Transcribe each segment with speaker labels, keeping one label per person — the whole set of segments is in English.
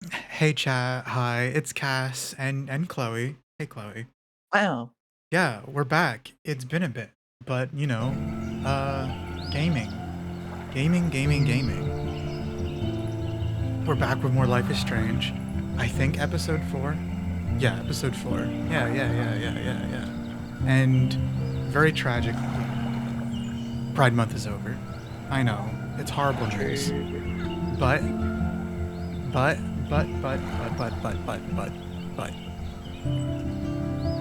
Speaker 1: Hey chat, hi, it's Cass and Chloe. Hey Chloe.
Speaker 2: Wow.
Speaker 1: Yeah, we're back. It's been a bit, but gaming. Gaming. We're back with more Life is Strange. I think episode 4. Yeah, episode 4. Yeah. And very tragically, Pride Month is over. I know, it's horrible news. But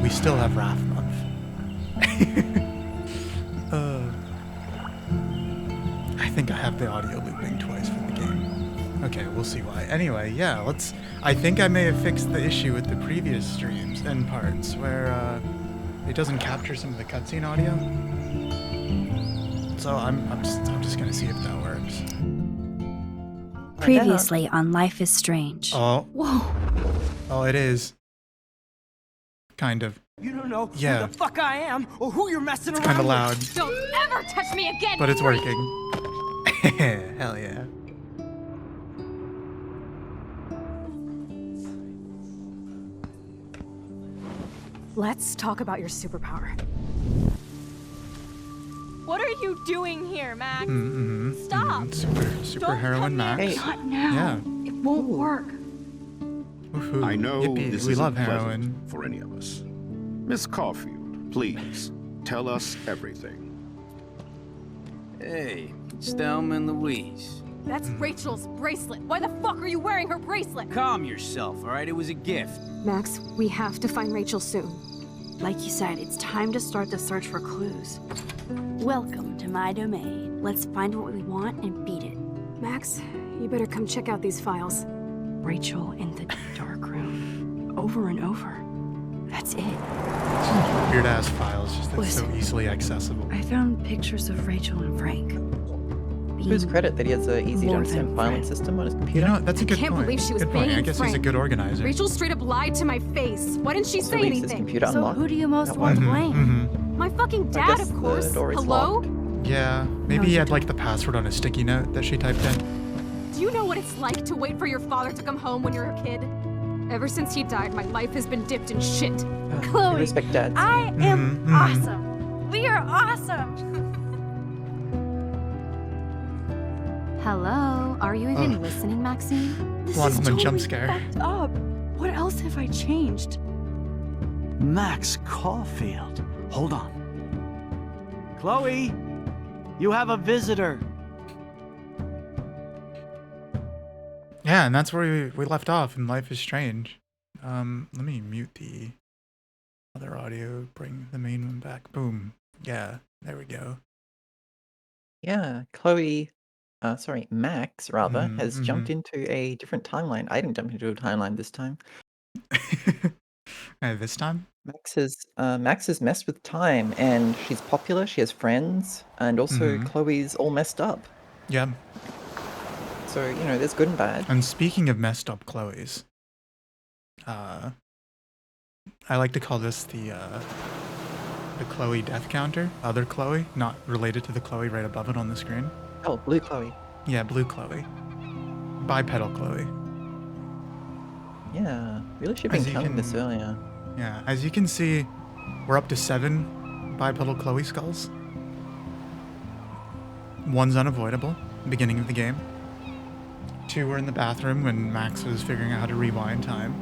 Speaker 1: we still have Wrath Month. I think I have the audio looping twice for the game. Okay, we'll see why. Anyway, yeah, I think I may have fixed the issue with the previous streams and parts where it doesn't capture some of the cutscene audio. So I'm just gonna see if that works.
Speaker 3: Previously on Life is Strange.
Speaker 1: Oh.
Speaker 3: Whoa.
Speaker 1: Oh, it is. Kind of.
Speaker 4: You don't know
Speaker 1: Yeah.
Speaker 4: who the fuck I am or who you're messing
Speaker 1: It's
Speaker 4: around
Speaker 1: kind of loud,
Speaker 4: with.
Speaker 5: Don't ever touch me again!
Speaker 1: but it's
Speaker 5: freak!
Speaker 1: working. Hell yeah.
Speaker 5: Let's talk about your superpower. What are you doing here, Max? Stop!
Speaker 1: Super
Speaker 5: Don't
Speaker 1: heroine
Speaker 5: come
Speaker 1: Max.
Speaker 5: near me.
Speaker 3: Not now.
Speaker 1: Yeah.
Speaker 3: It won't work.
Speaker 1: Woohoo.
Speaker 6: I know
Speaker 1: Yippee.
Speaker 6: this
Speaker 1: We
Speaker 6: isn't
Speaker 1: love
Speaker 6: pleasant
Speaker 1: heroin.
Speaker 6: for any of us. Miss Caulfield, please tell us everything.
Speaker 7: Hey, it's Thelma and Louise.
Speaker 5: That's Rachel's bracelet. Why the fuck are you wearing her bracelet?
Speaker 7: Calm yourself, all right? It was a gift.
Speaker 5: Max, we have to find Rachel soon.
Speaker 3: Like you said, it's time to start the search for clues. Welcome to my domain. Let's find what we want and beat it.
Speaker 5: Max, you better come check out these files.
Speaker 3: Rachel in the dark room. Over and over. That's it.
Speaker 1: Weird ass files, just that's so
Speaker 3: Listen.
Speaker 1: easily accessible.
Speaker 3: I found pictures of Rachel and Frank.
Speaker 2: Whose credit that he has an easy to
Speaker 3: More
Speaker 2: understand
Speaker 3: than
Speaker 2: filing
Speaker 3: friends.
Speaker 2: system on his
Speaker 1: You
Speaker 2: computer?
Speaker 1: know, that's a
Speaker 5: I
Speaker 1: good
Speaker 5: can't
Speaker 1: point.
Speaker 5: believe she was
Speaker 1: good point. I
Speaker 5: banging
Speaker 1: guess he's a
Speaker 5: Frank.
Speaker 1: good organizer.
Speaker 5: Rachel straight up lied to my face. Why didn't she say
Speaker 2: leaves his
Speaker 5: anything?
Speaker 2: computer
Speaker 3: So
Speaker 2: unlocked.
Speaker 3: who do you most
Speaker 2: That
Speaker 3: want to
Speaker 2: one.
Speaker 3: blame?
Speaker 5: My fucking
Speaker 2: I
Speaker 5: dad,
Speaker 2: guess
Speaker 5: of
Speaker 2: the
Speaker 5: course.
Speaker 2: door is
Speaker 5: Hello?
Speaker 2: locked.
Speaker 1: Yeah, maybe
Speaker 3: No,
Speaker 1: he
Speaker 3: you
Speaker 1: had
Speaker 3: don't.
Speaker 1: like the password on a sticky note that she typed in.
Speaker 5: Do you know what it's like to wait for your father to come home when you're a kid? Ever since he died, my life has been dipped in shit.
Speaker 2: We
Speaker 3: Chloe,
Speaker 2: respect dads.
Speaker 3: I am
Speaker 1: Mhm, mhm.
Speaker 3: awesome. We are awesome.
Speaker 5: Hello? Are you even
Speaker 1: Ugh.
Speaker 5: listening, Maxine?
Speaker 3: This
Speaker 1: One
Speaker 3: is
Speaker 1: woman
Speaker 3: totally
Speaker 1: jump scare.
Speaker 3: fucked up. What else have I changed?
Speaker 4: Max Caulfield. Hold on. Chloe, you have a visitor.
Speaker 1: Yeah, and that's where we left off in Life is Strange. Let me mute the other audio, bring the main one back. Boom. Yeah, there we go.
Speaker 2: Yeah, Max rather, has
Speaker 1: Mhm.
Speaker 2: jumped into a different timeline. I didn't jump into a timeline this time.
Speaker 1: This time?
Speaker 2: Max has messed with time, and she's popular. She has friends, and also
Speaker 1: Mhm.
Speaker 2: Chloe's all messed up.
Speaker 1: Yeah.
Speaker 2: So there's good and bad.
Speaker 1: And speaking of messed up Chloe's, I like to call this the Chloe death counter. Other Chloe, not related to the Chloe right above it on the screen.
Speaker 2: Oh, blue Chloe.
Speaker 1: Yeah, blue Chloe. Bipedal Chloe.
Speaker 2: Yeah, really should have
Speaker 1: As
Speaker 2: been
Speaker 1: you
Speaker 2: telling this
Speaker 1: can-
Speaker 2: earlier.
Speaker 1: Yeah, as you can see, we're up to 7 bipedal Chloe skulls. One's unavoidable, beginning of the game. 2 were in the bathroom when Max was figuring out how to rewind time.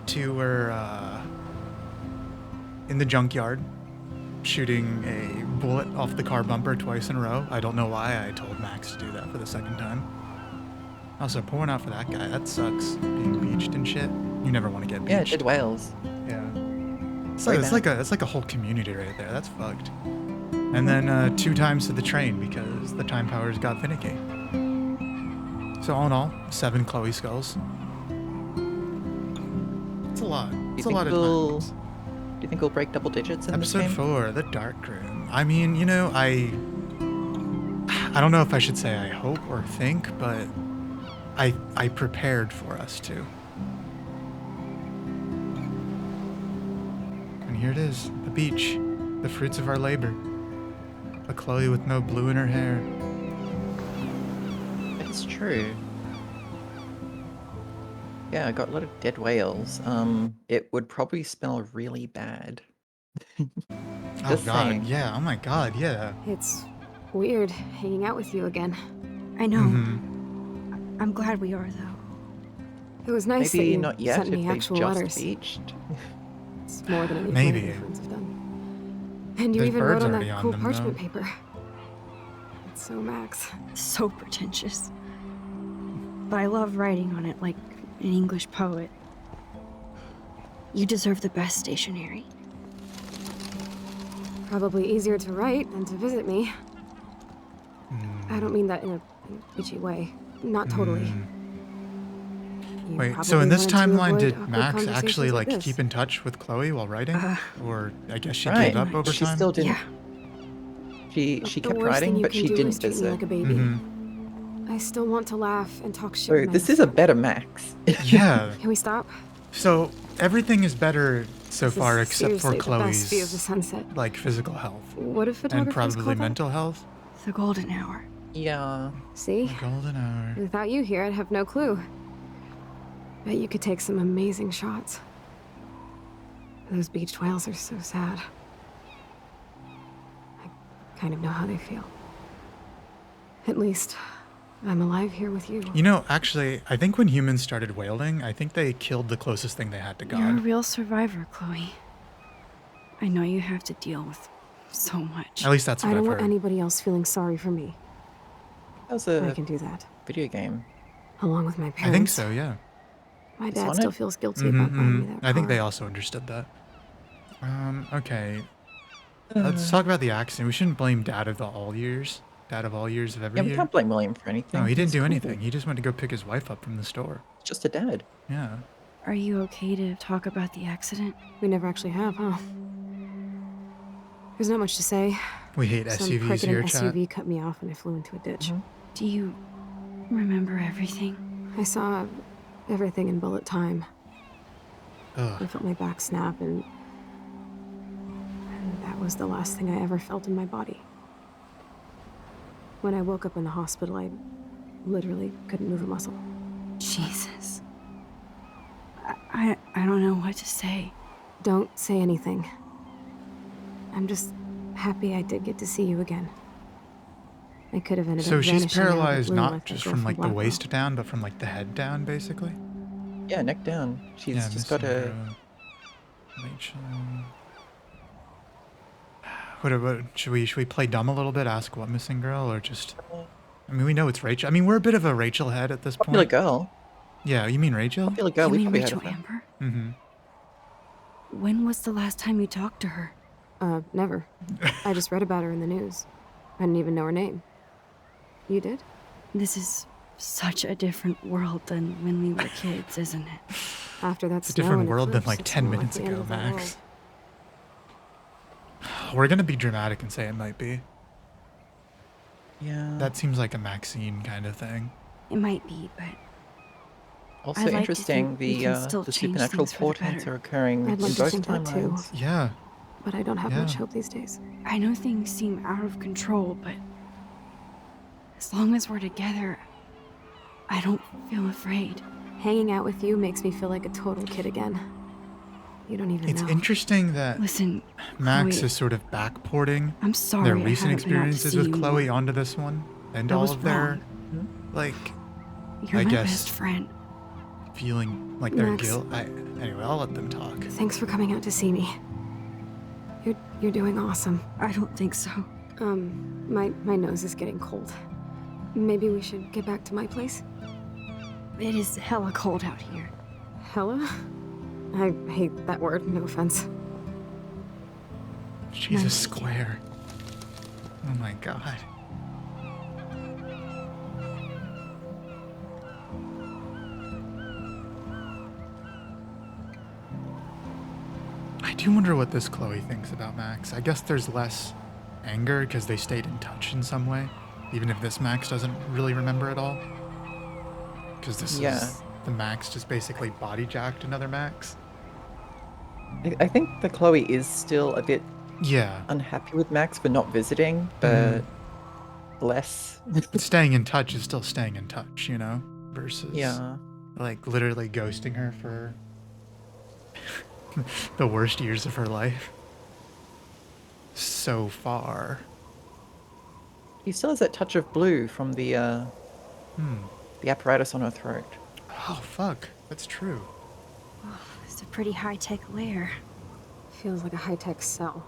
Speaker 1: 2 were in the junkyard, shooting a bullet off the car bumper twice in a row. I don't know why I told Max to do that for the second time. Also, pour one out for that guy. That sucks, being beached and shit. You never want to get
Speaker 2: Yeah,
Speaker 1: beached.
Speaker 2: dead whales.
Speaker 1: Yeah. So
Speaker 2: Very
Speaker 1: it's like a whole community right there. That's fucked. And then 2 times to the train because the time powers got finicky. So all in all, 7 Chloe skulls. It's a lot. It's a lot of times.
Speaker 2: Do you think we'll break double digits in this
Speaker 1: Episode
Speaker 2: game?
Speaker 1: 4, the dark room. I mean, I don't know if I should say I hope or think, but I prepared for us to. And here it is, the beach, the fruits of our labor. A Chloe with no blue in her hair.
Speaker 2: It's true. Yeah, I got a lot of dead whales. It would probably smell really bad.
Speaker 1: Oh
Speaker 2: Just
Speaker 1: god,
Speaker 2: saying.
Speaker 1: yeah. Oh my god, yeah.
Speaker 5: It's weird hanging out with you again.
Speaker 3: I know.
Speaker 1: Mm-hmm.
Speaker 3: I'm glad we are, though.
Speaker 5: It was nice that
Speaker 2: Maybe
Speaker 5: you
Speaker 2: not yet
Speaker 5: sent
Speaker 2: if
Speaker 5: me
Speaker 2: they've
Speaker 5: actual
Speaker 2: just
Speaker 5: letters.
Speaker 2: beached.
Speaker 5: It's more than any
Speaker 1: Maybe.
Speaker 5: plan your friends have done. And you
Speaker 1: There's
Speaker 5: even
Speaker 1: birds
Speaker 5: wrote on
Speaker 1: already
Speaker 5: that
Speaker 1: on
Speaker 5: cool
Speaker 1: them,
Speaker 5: parchment
Speaker 1: though.
Speaker 5: paper. It's so Max.
Speaker 3: So pretentious. But I love writing on it like an English poet. You deserve the best stationery.
Speaker 5: Probably easier to write than to visit me. I don't mean that in a bitchy way. Not totally. You
Speaker 1: Wait, so in
Speaker 5: probably
Speaker 1: this
Speaker 5: wanted to
Speaker 1: timeline,
Speaker 5: avoid
Speaker 1: did
Speaker 5: awkward
Speaker 1: Max actually
Speaker 5: conversations
Speaker 1: like
Speaker 5: this.
Speaker 1: keep in touch with Chloe while writing, or I guess she
Speaker 2: Right.
Speaker 1: gave up over
Speaker 2: She
Speaker 1: time?
Speaker 2: still didn't.
Speaker 3: Yeah.
Speaker 2: She
Speaker 5: The
Speaker 2: kept
Speaker 5: worst thing
Speaker 2: writing,
Speaker 5: you
Speaker 2: but
Speaker 5: can
Speaker 2: she
Speaker 5: do
Speaker 2: didn't
Speaker 5: is treat me
Speaker 2: visit.
Speaker 5: like a baby.
Speaker 1: Mm-hmm.
Speaker 5: I still want to laugh and talk shit.
Speaker 2: Oh,
Speaker 5: with
Speaker 2: this
Speaker 5: Max.
Speaker 2: is a better Max.
Speaker 1: Yeah.
Speaker 5: Can we stop?
Speaker 1: So everything is better so
Speaker 5: This
Speaker 1: far,
Speaker 5: is
Speaker 1: except for
Speaker 5: seriously the best view of the
Speaker 1: Chloe's
Speaker 5: sunset.
Speaker 1: like physical health
Speaker 5: What if
Speaker 1: and
Speaker 5: photographers
Speaker 1: probably
Speaker 5: call that?
Speaker 1: mental health.
Speaker 3: The golden hour.
Speaker 2: Yeah.
Speaker 5: See?
Speaker 1: The golden hour.
Speaker 5: Without you here, I'd have no clue. Bet you could take some amazing shots. Those beached whales are so sad. I kind of know how they feel. At least, I'm alive here with you.
Speaker 1: You know, actually, I think when humans started whaling, I think they killed the closest thing they had to
Speaker 3: You're a
Speaker 1: God.
Speaker 3: real survivor, Chloe. I know you have to deal with so much.
Speaker 1: At least that's
Speaker 5: I
Speaker 1: what
Speaker 5: don't
Speaker 1: I've
Speaker 5: want
Speaker 1: heard.
Speaker 5: anybody else feeling sorry for me.
Speaker 2: That was
Speaker 5: I
Speaker 2: a
Speaker 5: can do that.
Speaker 2: video game.
Speaker 5: Along with my parents.
Speaker 1: I think so, yeah.
Speaker 5: My
Speaker 2: It's
Speaker 5: dad
Speaker 2: on
Speaker 5: still
Speaker 2: it?
Speaker 5: feels guilty about buying me that car.
Speaker 1: I think they also understood that. Okay. Let's talk about the accident. We shouldn't blame Dad of all years. Dad of all years of every
Speaker 2: Yeah, we
Speaker 1: year.
Speaker 2: can't blame William for anything.
Speaker 1: No, he didn't
Speaker 2: He's
Speaker 1: do
Speaker 2: cool.
Speaker 1: anything. He just went to go pick his wife up from the store.
Speaker 2: He's just a dad.
Speaker 1: Yeah.
Speaker 3: Are you okay to talk about the accident?
Speaker 5: We never actually have, huh? There's not much to say.
Speaker 1: We hate
Speaker 5: Some
Speaker 1: SUVs
Speaker 5: prick in
Speaker 1: here,
Speaker 5: an
Speaker 1: chat.
Speaker 5: SUV cut me off and I flew into a ditch.
Speaker 3: Do you remember everything?
Speaker 5: I saw everything in bullet time. I
Speaker 1: Ugh.
Speaker 5: felt my back snap and that was the last thing I ever felt in my body. When I woke up in the hospital, I literally couldn't move a muscle.
Speaker 3: Jesus. I don't know what to say.
Speaker 5: Don't say anything. I'm just happy I did get to see you again. I could have ended
Speaker 1: So
Speaker 5: up
Speaker 1: she's
Speaker 5: vanishing out of the
Speaker 1: paralyzed
Speaker 5: blue
Speaker 1: not
Speaker 5: like that
Speaker 1: just
Speaker 5: girl
Speaker 1: from like the
Speaker 5: Blackwell.
Speaker 1: waist down, but from like the head down, basically.
Speaker 2: Yeah, neck down. She's
Speaker 1: Yeah,
Speaker 2: just got a.
Speaker 1: Rachel. What should we play dumb a little bit? Ask what missing girl, or just? I mean, we know it's Rachel. I mean, we're a bit of a Rachel head at this
Speaker 2: Popular
Speaker 1: point.
Speaker 2: girl.
Speaker 1: Yeah, you mean Rachel?
Speaker 2: Popular girl.
Speaker 3: you
Speaker 2: We
Speaker 3: mean
Speaker 2: probably heard
Speaker 3: Rachel
Speaker 2: of her.
Speaker 3: Amber?
Speaker 1: Mm-hmm.
Speaker 3: When was the last time you talked to her?
Speaker 5: Never. I just read about her in the news. I didn't even know her name. You did?
Speaker 3: This is such a different world than when we were kids, isn't it?
Speaker 5: After that
Speaker 1: It's a
Speaker 5: snow
Speaker 1: different
Speaker 5: and
Speaker 1: world than
Speaker 5: eclipse,
Speaker 1: like
Speaker 5: it's
Speaker 1: 10
Speaker 5: more like
Speaker 1: minutes
Speaker 5: the end
Speaker 1: ago,
Speaker 5: of the
Speaker 1: Max.
Speaker 5: world.
Speaker 1: We're gonna be dramatic and say it might be.
Speaker 2: Yeah.
Speaker 1: That seems like a Maxine kind of thing.
Speaker 3: It might be, but
Speaker 2: Also
Speaker 3: I'd like to
Speaker 2: interesting.
Speaker 3: think we can still
Speaker 2: The
Speaker 3: change
Speaker 2: supernatural
Speaker 3: things for the
Speaker 2: portents
Speaker 3: better.
Speaker 2: are occurring
Speaker 5: I'd like
Speaker 2: in
Speaker 5: to
Speaker 2: both
Speaker 5: think that too.
Speaker 2: timelines.
Speaker 1: Yeah.
Speaker 5: But I don't have
Speaker 1: Yeah.
Speaker 5: much hope these days.
Speaker 3: I know things seem out of control, but as long as we're together, I don't feel afraid.
Speaker 5: Hanging out with you makes me feel like a total kid again. You don't even
Speaker 1: It's
Speaker 5: know.
Speaker 1: interesting that
Speaker 3: Listen,
Speaker 1: Max
Speaker 3: Chloe,
Speaker 1: is sort of backporting
Speaker 3: I'm sorry
Speaker 1: their
Speaker 3: I
Speaker 1: recent
Speaker 3: haven't been out to
Speaker 1: experiences
Speaker 3: see
Speaker 1: with
Speaker 3: you
Speaker 1: Chloe
Speaker 3: more.
Speaker 1: onto this one, and
Speaker 3: I
Speaker 1: all
Speaker 3: was
Speaker 1: of their
Speaker 3: wrong.
Speaker 1: like
Speaker 3: You're
Speaker 1: I
Speaker 3: my
Speaker 1: guess-
Speaker 3: best friend.
Speaker 1: feeling like their
Speaker 5: Max.
Speaker 1: guilt. Anyway, I'll let them talk.
Speaker 5: Thanks for coming out to see me. You're doing awesome.
Speaker 3: I don't think so.
Speaker 5: My nose is getting cold. Maybe we should get back to my place?
Speaker 3: It is hella cold out here.
Speaker 5: Hella? I hate that word, no offense.
Speaker 1: She's a
Speaker 3: Nice.
Speaker 1: square. Oh my god. I do wonder what this Chloe thinks about Max. I guess there's less anger because they stayed in touch in some way, even if this Max doesn't really remember it all. Because this
Speaker 2: Yeah.
Speaker 1: is the Max just basically body jacked another Max.
Speaker 2: I think that Chloe is still a bit
Speaker 1: Yeah.
Speaker 2: unhappy with Max for not visiting, but less.
Speaker 1: But staying in touch is still staying in touch, you know? Versus.
Speaker 2: Yeah.
Speaker 1: Like, literally ghosting her for the worst years of her life. So far.
Speaker 2: She still has that touch of blue from the apparatus on her throat.
Speaker 1: Oh, fuck. That's true.
Speaker 3: It's a pretty high-tech lair.
Speaker 5: Feels like a high-tech cell.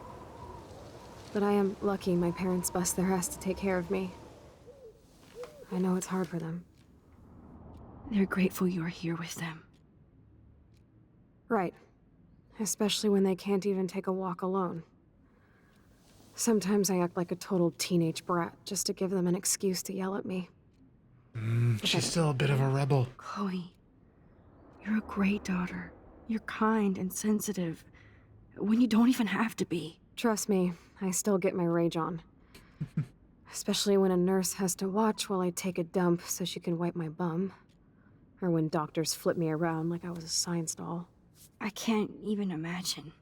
Speaker 5: But I am lucky my parents bust their ass to take care of me. I know it's hard for them.
Speaker 3: They're grateful you're here with them.
Speaker 5: Right. Especially when they can't even take a walk alone. Sometimes I act like a total teenage brat just to give them an excuse to yell at me.
Speaker 1: She's still a bit of a rebel.
Speaker 3: Chloe, you're a great daughter. You're kind and sensitive when you don't even have to be.
Speaker 5: Trust me, I still get my rage on. Especially when a nurse has to watch while I take a dump so she can wipe my bum. Or when doctors flip me around like I was a science doll.
Speaker 3: I can't even imagine.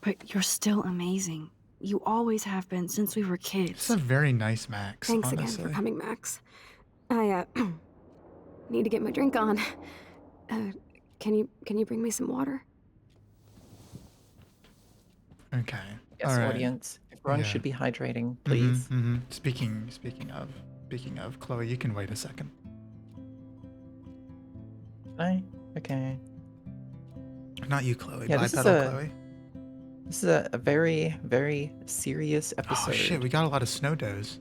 Speaker 3: But you're still amazing. You always have been since we were
Speaker 1: It's
Speaker 3: kids.
Speaker 1: a very nice Max,
Speaker 5: Thanks
Speaker 1: honestly.
Speaker 5: again for coming, Max. I, need to get my drink on. Can you bring me some water?
Speaker 1: Okay.
Speaker 2: Yes,
Speaker 1: All right.
Speaker 2: audience. Everyone
Speaker 1: Yeah.
Speaker 2: should be hydrating, please.
Speaker 1: Speaking of, Chloe, you can wait a second.
Speaker 2: Aye? Okay.
Speaker 1: Not you, Chloe.
Speaker 2: Yeah, this is
Speaker 1: Bipedal
Speaker 2: a-
Speaker 1: Chloe.
Speaker 2: This is a very, very serious episode.
Speaker 1: Oh shit, we got a lot of snow does.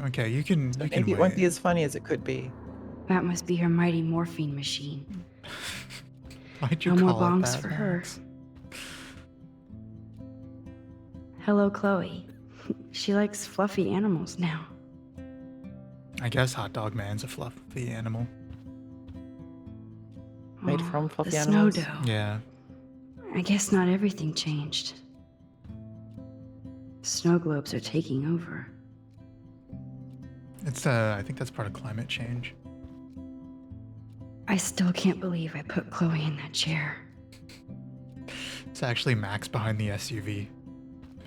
Speaker 1: Okay, you can
Speaker 2: So
Speaker 1: you can
Speaker 2: maybe
Speaker 1: wait.
Speaker 2: it won't be as funny as it could be.
Speaker 3: That must be her mighty morphine machine.
Speaker 1: Why'd you
Speaker 3: No more
Speaker 1: call it
Speaker 3: bongs
Speaker 1: that,
Speaker 3: for her.
Speaker 1: Max?
Speaker 3: Hello, Chloe. She likes fluffy animals now.
Speaker 1: I guess Hot Dog Man's a fluffy animal.
Speaker 2: Made
Speaker 3: Oh,
Speaker 2: from fluffy
Speaker 3: the
Speaker 2: animals?
Speaker 3: snow dough.
Speaker 1: Yeah.
Speaker 3: I guess not everything changed. Snow globes are taking over.
Speaker 1: It's I think that's part of climate change.
Speaker 3: I still can't believe I put Chloe in that chair.
Speaker 1: It's actually Max behind the SUV.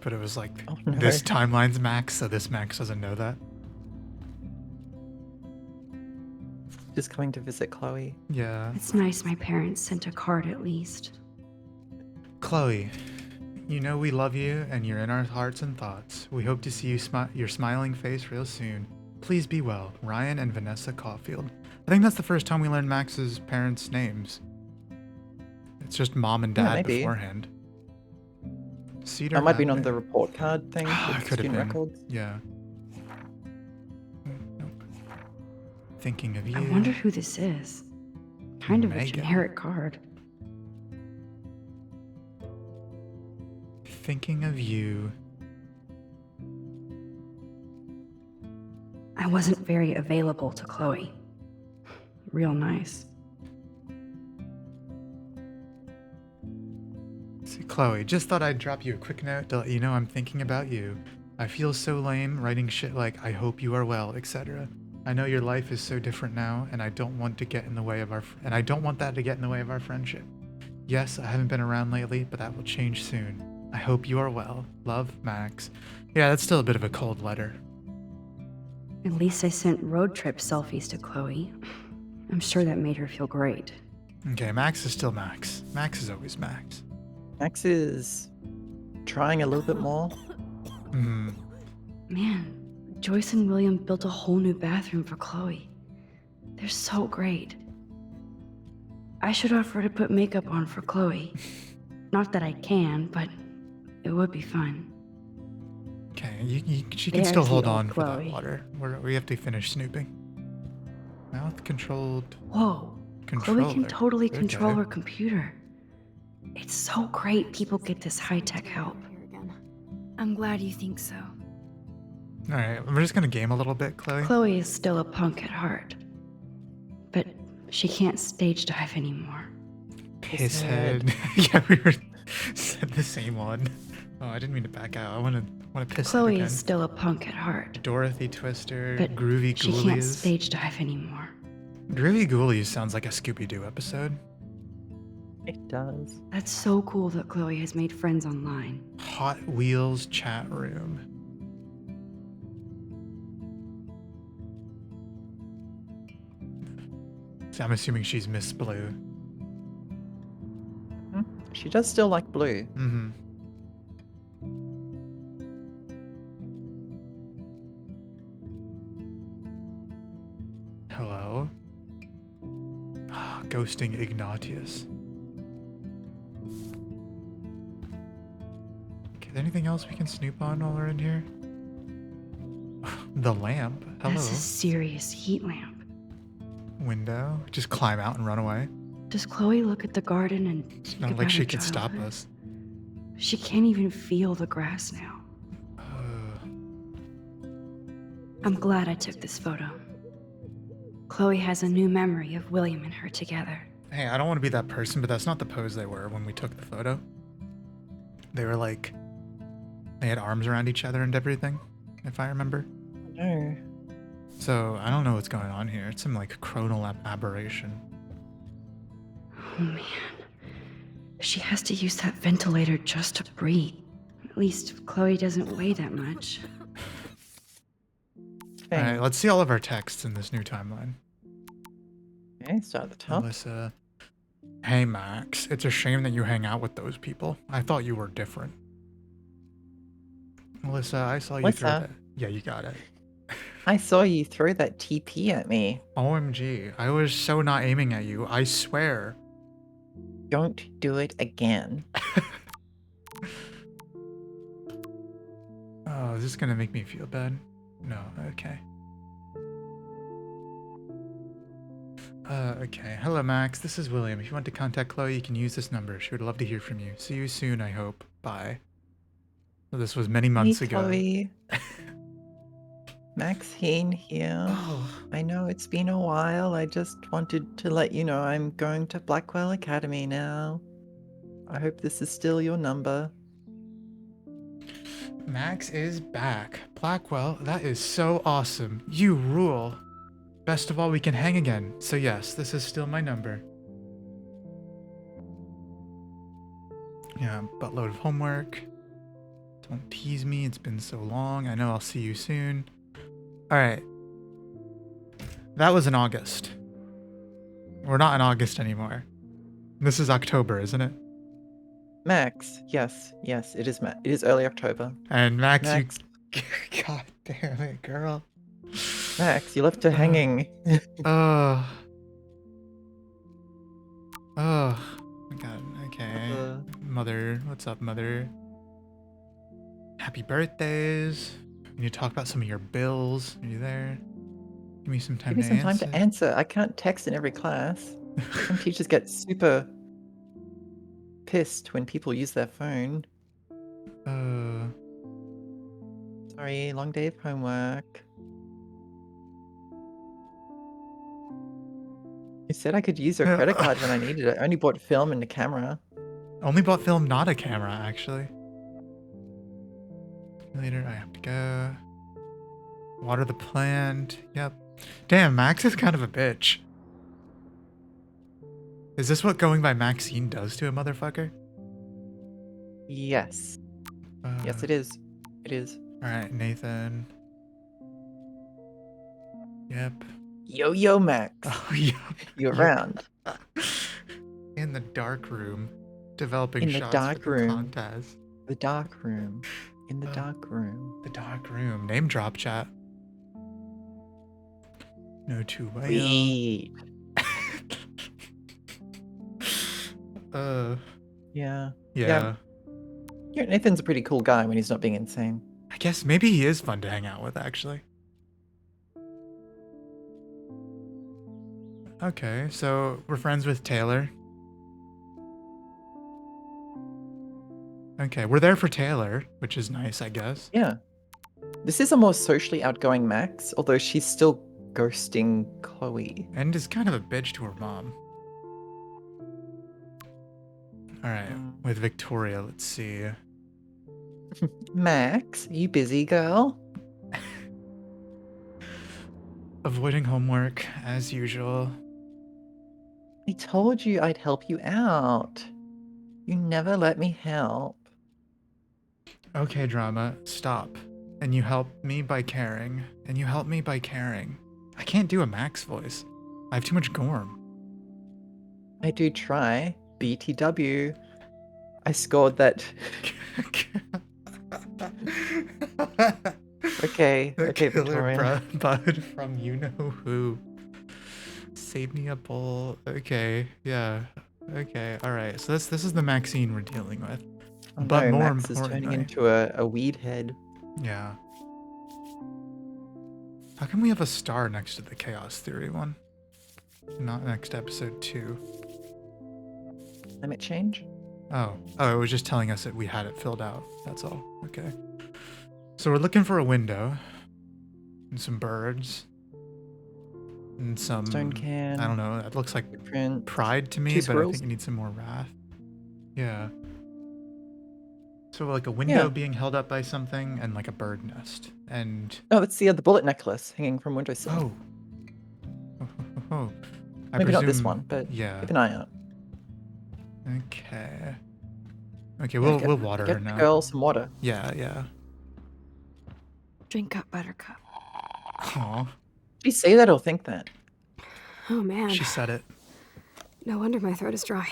Speaker 1: But it was like
Speaker 2: Oh, no.
Speaker 1: this timeline's Max, so this Max doesn't know that.
Speaker 2: Just coming to visit Chloe.
Speaker 1: Yeah.
Speaker 3: It's nice my parents sent a card at least.
Speaker 1: Chloe, you know we love you and you're in our hearts and thoughts. We hope to see you your smiling face real soon. Please be well, Ryan and Vanessa Caulfield. I think that's the first time we learned Max's parents' names. It's just mom and
Speaker 2: Yeah,
Speaker 1: dad
Speaker 2: maybe.
Speaker 1: beforehand. Cedar
Speaker 2: That might have been on
Speaker 1: Valley.
Speaker 2: the report card thing
Speaker 1: Ah,
Speaker 2: with
Speaker 1: it
Speaker 2: the
Speaker 1: could have
Speaker 2: student
Speaker 1: been.
Speaker 2: records.
Speaker 1: Yeah. Nope. Thinking of you.
Speaker 3: I wonder who this is. Kind of a
Speaker 1: Megan.
Speaker 3: generic card.
Speaker 1: Thinking of you.
Speaker 3: I wasn't very available to Chloe. Real nice.
Speaker 1: See, Chloe, just thought I'd drop you a quick note to let you know I'm thinking about you. I feel so lame writing shit like I hope you are well, etc. I know your life is so different now, and I don't want to get in the way of I don't want that to get in the way of our friendship. Yes, I haven't been around lately, but that will change soon. I hope you are well. Love, Max. Yeah, that's still a bit of a cold letter.
Speaker 3: At least I sent road trip selfies to Chloe. I'm sure that made her feel great.
Speaker 1: Okay, Max is still Max. Max is always Max.
Speaker 2: Max is trying a little bit more.
Speaker 1: Hmm.
Speaker 3: Man, Joyce and William built a whole new bathroom for Chloe. They're so great. I should offer to put makeup on for Chloe. Not that I can, but it would be fun.
Speaker 1: Okay, she can
Speaker 3: There's
Speaker 1: still
Speaker 3: the
Speaker 1: hold
Speaker 3: old
Speaker 1: on for that
Speaker 3: Chloe.
Speaker 1: water. We have to finish snooping. Mouth controlled
Speaker 3: Whoa,
Speaker 1: controller.
Speaker 3: Chloe can totally control
Speaker 1: Okay.
Speaker 3: her computer. It's so great people get this high-tech help.
Speaker 5: Here again.
Speaker 3: I'm glad you think so.
Speaker 1: All right, we're just gonna game a little bit, Chloe.
Speaker 3: Chloe is still a punk at heart. But she can't stage dive anymore.
Speaker 1: Pisshead. Yeah, we were said the same one. Oh, I didn't mean to back out. I want to piss
Speaker 3: Chloe
Speaker 1: again.
Speaker 3: is still a punk at heart.
Speaker 1: Dorothy Twister,
Speaker 3: But
Speaker 1: Groovy
Speaker 3: she can't
Speaker 1: Ghoulies.
Speaker 3: stage dive anymore.
Speaker 1: Groovy Ghoulies sounds like a Scooby-Doo episode.
Speaker 2: It does.
Speaker 3: That's so cool that Chloe has made friends online.
Speaker 1: Hot Wheels chat room. So I'm assuming she's Miss Blue.
Speaker 2: She does still like blue.
Speaker 1: Mm-hmm. Hello? Ghosting Ignatius. Okay, is there anything else we can snoop on while we're in here? The lamp. Hello.
Speaker 3: That's a serious heat lamp.
Speaker 1: Window. Just climb out and run away.
Speaker 3: Does Chloe look at the garden and
Speaker 1: It's
Speaker 3: think
Speaker 1: not
Speaker 3: about
Speaker 1: like she
Speaker 3: her
Speaker 1: could stop
Speaker 3: childhood?
Speaker 1: us.
Speaker 3: She can't even feel the grass now. I'm glad I took this photo. Chloe has a new memory of William and her together.
Speaker 1: Hey, I don't want to be that person, but that's not the pose they were when we took the photo. They were like, they had arms around each other and everything, if I remember.
Speaker 2: No.
Speaker 1: So I don't know what's going on here. It's some like chronal aberration.
Speaker 3: Oh man. She has to use that ventilator just to breathe. At least Chloe doesn't weigh that much.
Speaker 1: All right, let's see all of our texts in this new timeline.
Speaker 2: Okay, start at the top.
Speaker 1: Melissa, hey Max, it's a shame that you hang out with those people. I thought you were different. Melissa, I saw you throw
Speaker 2: Melissa?
Speaker 1: that. Yeah, you got it.
Speaker 2: I saw you throw that TP at me.
Speaker 1: OMG, I was so not aiming at you, I swear.
Speaker 2: Don't do it again.
Speaker 1: Oh, is this gonna make me feel bad? No, okay. Okay. Hello, Max. This is William. If you want to contact Chloe, you can use this number. She would love to hear from you. See you soon, I hope. Bye. So this was many months
Speaker 2: Hey,
Speaker 1: ago.
Speaker 2: Chloe. Max Heen here.
Speaker 1: Oh,
Speaker 2: I know it's been a while. I just wanted to let you know I'm going to Blackwell Academy now. I hope this is still your number.
Speaker 1: Max is back. Blackwell, that is so awesome. You rule. Best of all, we can hang again. So yes, this is still my number. Yeah, buttload of homework. Don't tease me, it's been so long. I know I'll see you soon. Alright. That was in August. We're not in August anymore. This is October, isn't it?
Speaker 2: Max, yes, it is It is early October.
Speaker 1: And Max,
Speaker 2: Max.
Speaker 1: you... God damn it, girl.
Speaker 2: Max, you left her hanging.
Speaker 1: Oh. Oh. My God. Okay. Mother. What's up, Mother? Happy birthdays. We need to talk about some of your bills. Are you there? Give me some time
Speaker 2: Give me some
Speaker 1: to
Speaker 2: time
Speaker 1: answer.
Speaker 2: to answer. I can't text in every class. Some teachers get super pissed when people use their phone. Sorry, long day of homework. You said I could use your credit card when I needed it. I only bought film and a camera.
Speaker 1: Only bought film, not a camera, actually. Later, I have to go. Water the plant. Yep. Damn, Max is kind of a bitch. Is this what going by Maxine does to a motherfucker?
Speaker 2: Yes. Yes, it is. It is.
Speaker 1: Alright, Nathan. Yep.
Speaker 2: Yo, Max.
Speaker 1: Oh, yeah.
Speaker 2: You around?
Speaker 1: In the dark room, developing
Speaker 2: In the
Speaker 1: shots
Speaker 2: dark
Speaker 1: for the
Speaker 2: room.
Speaker 1: contest.
Speaker 2: The dark room. In the dark room.
Speaker 1: The dark room. Name drop chat. No two way.
Speaker 2: Weed.
Speaker 1: Yeah.
Speaker 2: Yeah. Nathan's a pretty cool guy when he's not being insane.
Speaker 1: I guess maybe he is fun to hang out with, actually. Okay, so we're friends with Taylor. Okay, we're there for Taylor, which is nice, I guess.
Speaker 2: Yeah. This is a more socially outgoing Max, although she's still ghosting Chloe.
Speaker 1: And is kind of a bitch to her mom. Alright, with Victoria, let's see.
Speaker 2: Max, are you busy, girl?
Speaker 1: Avoiding homework, as usual.
Speaker 2: I told you I'd help you out. You never let me help.
Speaker 1: Okay, drama, stop. And you help me by caring. And you help me by caring. I can't do a Max voice. I have too much Gorm.
Speaker 2: I do try. BTW. I scored that. Okay,
Speaker 1: The
Speaker 2: okay,
Speaker 1: killer
Speaker 2: Victoria.
Speaker 1: bud from you know who. Save me a bowl. Okay, yeah. Okay, all right. So this is the Maxine we're dealing with.
Speaker 2: Oh
Speaker 1: But
Speaker 2: no,
Speaker 1: more
Speaker 2: Max is turning
Speaker 1: importantly,
Speaker 2: into a weed head.
Speaker 1: yeah. How come we have a star next to the chaos theory one? Not next episode 2.
Speaker 2: Climate change?
Speaker 1: Oh, it was just telling us that we had it filled out. That's all. Okay. So we're looking for a window and some birds and some
Speaker 2: Stone can.
Speaker 1: I don't know. That looks like
Speaker 2: Footprint.
Speaker 1: pride to me,
Speaker 2: 2
Speaker 1: but I
Speaker 2: squirrels.
Speaker 1: think you need some more wrath. Yeah. So like a window
Speaker 2: Yeah.
Speaker 1: being held up by something and like a bird nest and
Speaker 2: Oh, that's the bullet necklace hanging from windowsill.
Speaker 1: oh. I
Speaker 2: Maybe not this
Speaker 1: presume-
Speaker 2: one, but
Speaker 1: yeah.
Speaker 2: keep an eye out.
Speaker 1: Okay.
Speaker 2: Yeah,
Speaker 1: We'll water her
Speaker 2: get
Speaker 1: now.
Speaker 2: the girl some water.
Speaker 1: Yeah.
Speaker 3: Drink up, Buttercup.
Speaker 1: Aw,
Speaker 2: Did you say that or think that?
Speaker 5: Oh man,
Speaker 1: she said it.
Speaker 5: no wonder my throat is dry.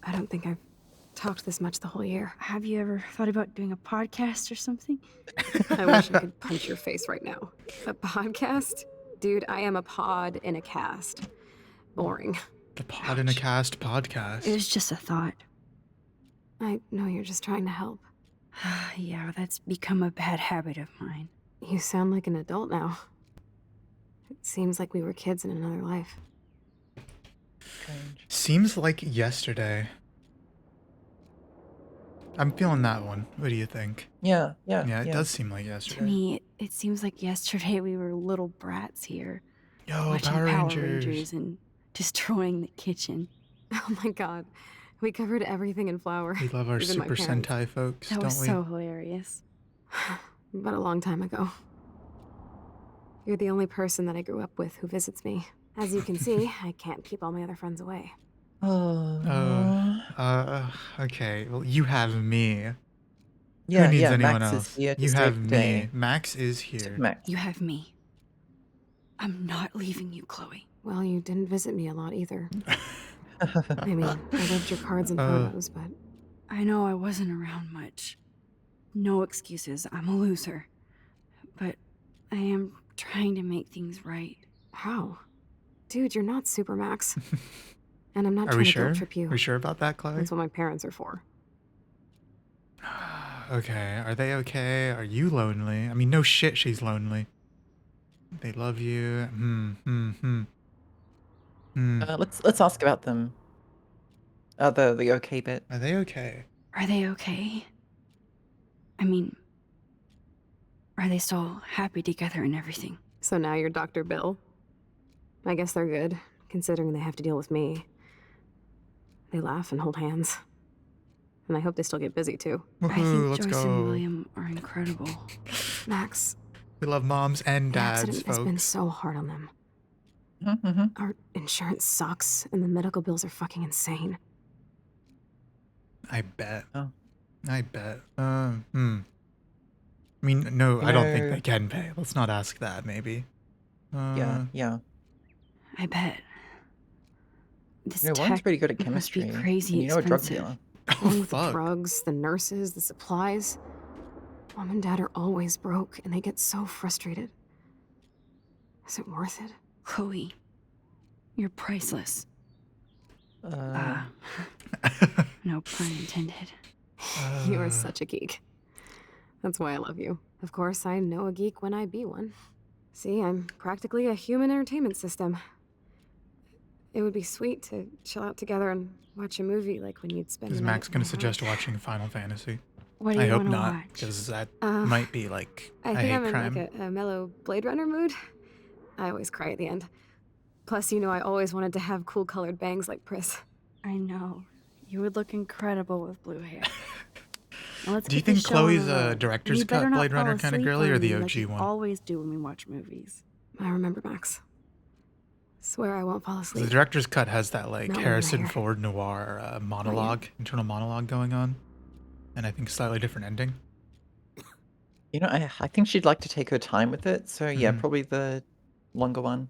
Speaker 5: I don't think I've talked this much the whole year.
Speaker 3: Have you ever thought about doing a podcast or something?
Speaker 5: I wish I could punch your face right now. A podcast? Dude, I am a pod in a cast. Boring.
Speaker 1: The Pod in a Cast podcast.
Speaker 3: It was just a thought.
Speaker 5: I know you're just trying to help.
Speaker 3: Yeah, that's become a bad habit of mine.
Speaker 5: You sound like an adult now. It seems like we were kids in another life.
Speaker 2: Strange.
Speaker 1: Seems like yesterday. I'm feeling that one. What do you think?
Speaker 2: Yeah.
Speaker 1: Yeah, it does seem like yesterday.
Speaker 3: To me, it seems like yesterday we were little brats here,
Speaker 1: Yo,
Speaker 3: watching
Speaker 1: Power
Speaker 3: Power
Speaker 1: Rangers.
Speaker 3: Rangers and destroying the kitchen.
Speaker 5: Oh my god. We covered everything in flour.
Speaker 1: We love our
Speaker 5: Even my
Speaker 1: Super
Speaker 5: parents.
Speaker 1: Sentai folks,
Speaker 3: That
Speaker 1: don't
Speaker 3: was
Speaker 1: we?
Speaker 3: so hilarious.
Speaker 5: But a long time ago. You're the only person that I grew up with who visits me. As you can see, I can't keep all my other friends away.
Speaker 2: Oh.
Speaker 1: Okay. Well, you have me.
Speaker 2: Yeah,
Speaker 1: Who needs
Speaker 2: yeah.
Speaker 1: anyone
Speaker 2: Max
Speaker 1: else?
Speaker 2: is here to
Speaker 1: You
Speaker 2: save
Speaker 1: have
Speaker 2: the
Speaker 1: me.
Speaker 2: day.
Speaker 1: Max is here.
Speaker 2: Max.
Speaker 3: You have me. I'm not leaving you, Chloe.
Speaker 5: Well, you didn't visit me a lot either. I mean, I loved your cards and photos, but
Speaker 3: I know I wasn't around much. No excuses. I'm a loser. But I am trying to make things right.
Speaker 5: how? Dude, you're not Supermax. And I'm not
Speaker 1: Are
Speaker 5: trying
Speaker 1: we
Speaker 5: to
Speaker 1: sure?
Speaker 5: guilt trip you.
Speaker 1: Are we sure about that, Chloe?
Speaker 5: That's what my parents are for.
Speaker 1: Okay. Are they okay? Are you lonely? I mean, no shit, she's lonely. They love you.
Speaker 2: Let's ask about them. The okay bit.
Speaker 1: Are they okay?
Speaker 3: Are they okay? I mean, are they still happy together and everything?
Speaker 5: So now you're Dr. Bill? I guess they're good, considering they have to deal with me. They laugh and hold hands. And I hope they still get busy, too.
Speaker 3: I
Speaker 1: Woohoo,
Speaker 3: think
Speaker 1: let's
Speaker 3: Joyce
Speaker 1: go.
Speaker 3: and William are incredible.
Speaker 5: Max,
Speaker 1: We love moms and
Speaker 5: the
Speaker 1: dads,
Speaker 5: accident has been
Speaker 1: folks.
Speaker 5: so hard on them.
Speaker 2: Mm-hmm.
Speaker 5: Our insurance sucks, and the medical bills are fucking insane.
Speaker 1: I bet.
Speaker 2: Oh.
Speaker 1: I bet. I mean, no, I don't think
Speaker 2: No.
Speaker 1: they can pay. Let's not ask that, maybe.
Speaker 2: Yeah.
Speaker 3: I bet. This
Speaker 2: You know, Warren's
Speaker 3: tech
Speaker 2: pretty good at
Speaker 3: must be
Speaker 2: chemistry.
Speaker 3: crazy
Speaker 2: and you know a drug
Speaker 3: expensive.
Speaker 2: dealer.
Speaker 1: Oh,
Speaker 5: Along with the
Speaker 1: fuck.
Speaker 5: drugs, the nurses, the supplies. Mom and Dad are always broke, and they get so frustrated. Is it worth it?
Speaker 3: Chloe, you're priceless.
Speaker 2: Uh,
Speaker 3: No pun intended.
Speaker 5: You are such a geek. That's why I love you. Of course, I know a geek when I be one. See, I'm practically a human entertainment system. It would be sweet to chill out together and watch a movie like when you'd spend
Speaker 1: Is
Speaker 5: the night
Speaker 1: Max
Speaker 5: at
Speaker 1: going
Speaker 5: my
Speaker 1: to suggest
Speaker 5: house.
Speaker 1: watching Final Fantasy?
Speaker 3: What do
Speaker 1: I
Speaker 3: you
Speaker 1: hope
Speaker 3: want to
Speaker 1: not,
Speaker 3: watch?
Speaker 1: because that
Speaker 5: Uh,
Speaker 1: might be like
Speaker 5: I
Speaker 1: a
Speaker 5: think
Speaker 1: hate
Speaker 5: I'm in
Speaker 1: crime.
Speaker 5: like a mellow Blade Runner mood. I always cry at the end. Plus, you know, I always wanted to have cool colored bangs like Pris.
Speaker 3: I know. You would look incredible with blue hair. Now let's
Speaker 1: Do you
Speaker 3: get this
Speaker 1: think
Speaker 3: show on the
Speaker 1: Chloe's a
Speaker 3: road.
Speaker 1: director's
Speaker 3: You better
Speaker 1: cut
Speaker 3: not
Speaker 1: Blade
Speaker 3: fall
Speaker 1: Runner kinda
Speaker 3: asleep
Speaker 1: girly or
Speaker 3: on
Speaker 1: the
Speaker 3: me like
Speaker 1: OG
Speaker 3: you
Speaker 1: one?
Speaker 3: always do when we watch movies.
Speaker 5: I remember, Max. Swear I won't fall asleep.
Speaker 1: The director's cut has that like
Speaker 5: Not when
Speaker 1: Harrison
Speaker 5: you're here.
Speaker 1: Ford noir monologue, internal monologue going on, and I think slightly different ending.
Speaker 2: you know, I think she'd like to take her time with it. So yeah,
Speaker 1: Mhm.
Speaker 2: probably the longer one.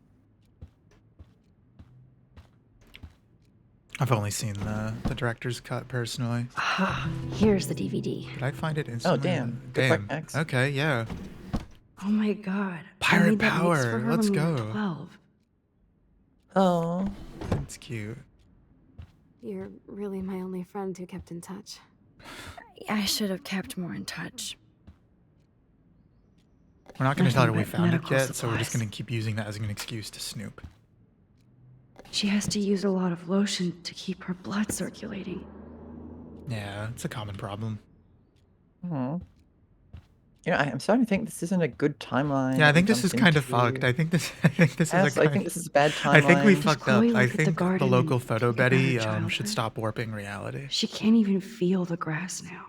Speaker 1: I've only seen the director's cut personally.
Speaker 3: Ah, here's the DVD.
Speaker 1: Did I find it instantly?
Speaker 2: damn. Good luck,
Speaker 1: Damn.
Speaker 2: Max.
Speaker 1: Okay, yeah.
Speaker 3: Oh my god. I
Speaker 1: Pirate
Speaker 3: made that mix
Speaker 1: power,
Speaker 3: for her
Speaker 1: let's
Speaker 3: when we were
Speaker 1: go.
Speaker 3: 12.
Speaker 2: Oh,
Speaker 1: That's cute.
Speaker 5: You're really my only friend who kept in touch.
Speaker 3: I should have kept more in touch.
Speaker 1: We're not going to tell her
Speaker 3: Nothing
Speaker 1: we
Speaker 3: but
Speaker 1: found it
Speaker 3: medical
Speaker 1: yet, so we're just
Speaker 3: supplies.
Speaker 1: going to keep using that as an excuse to snoop.
Speaker 3: She has to use a lot of lotion to keep her blood circulating.
Speaker 1: Yeah, it's a common problem.
Speaker 2: hmm. You know, I'm starting to think this isn't a good timeline.
Speaker 1: Yeah, I
Speaker 2: that we
Speaker 1: think this is
Speaker 2: jumped
Speaker 1: kind of
Speaker 2: into.
Speaker 1: fucked. I think this is
Speaker 2: Yes,
Speaker 1: a
Speaker 2: I
Speaker 1: kind
Speaker 2: think this is a bad
Speaker 1: I think we
Speaker 2: timeline.
Speaker 1: fucked up.
Speaker 3: Chloe
Speaker 1: I
Speaker 3: look at the
Speaker 1: think the
Speaker 3: garden
Speaker 1: local
Speaker 3: and
Speaker 1: photo
Speaker 3: think about her
Speaker 1: Betty should
Speaker 3: childhood?
Speaker 1: stop warping reality.
Speaker 3: She can't even feel the grass now.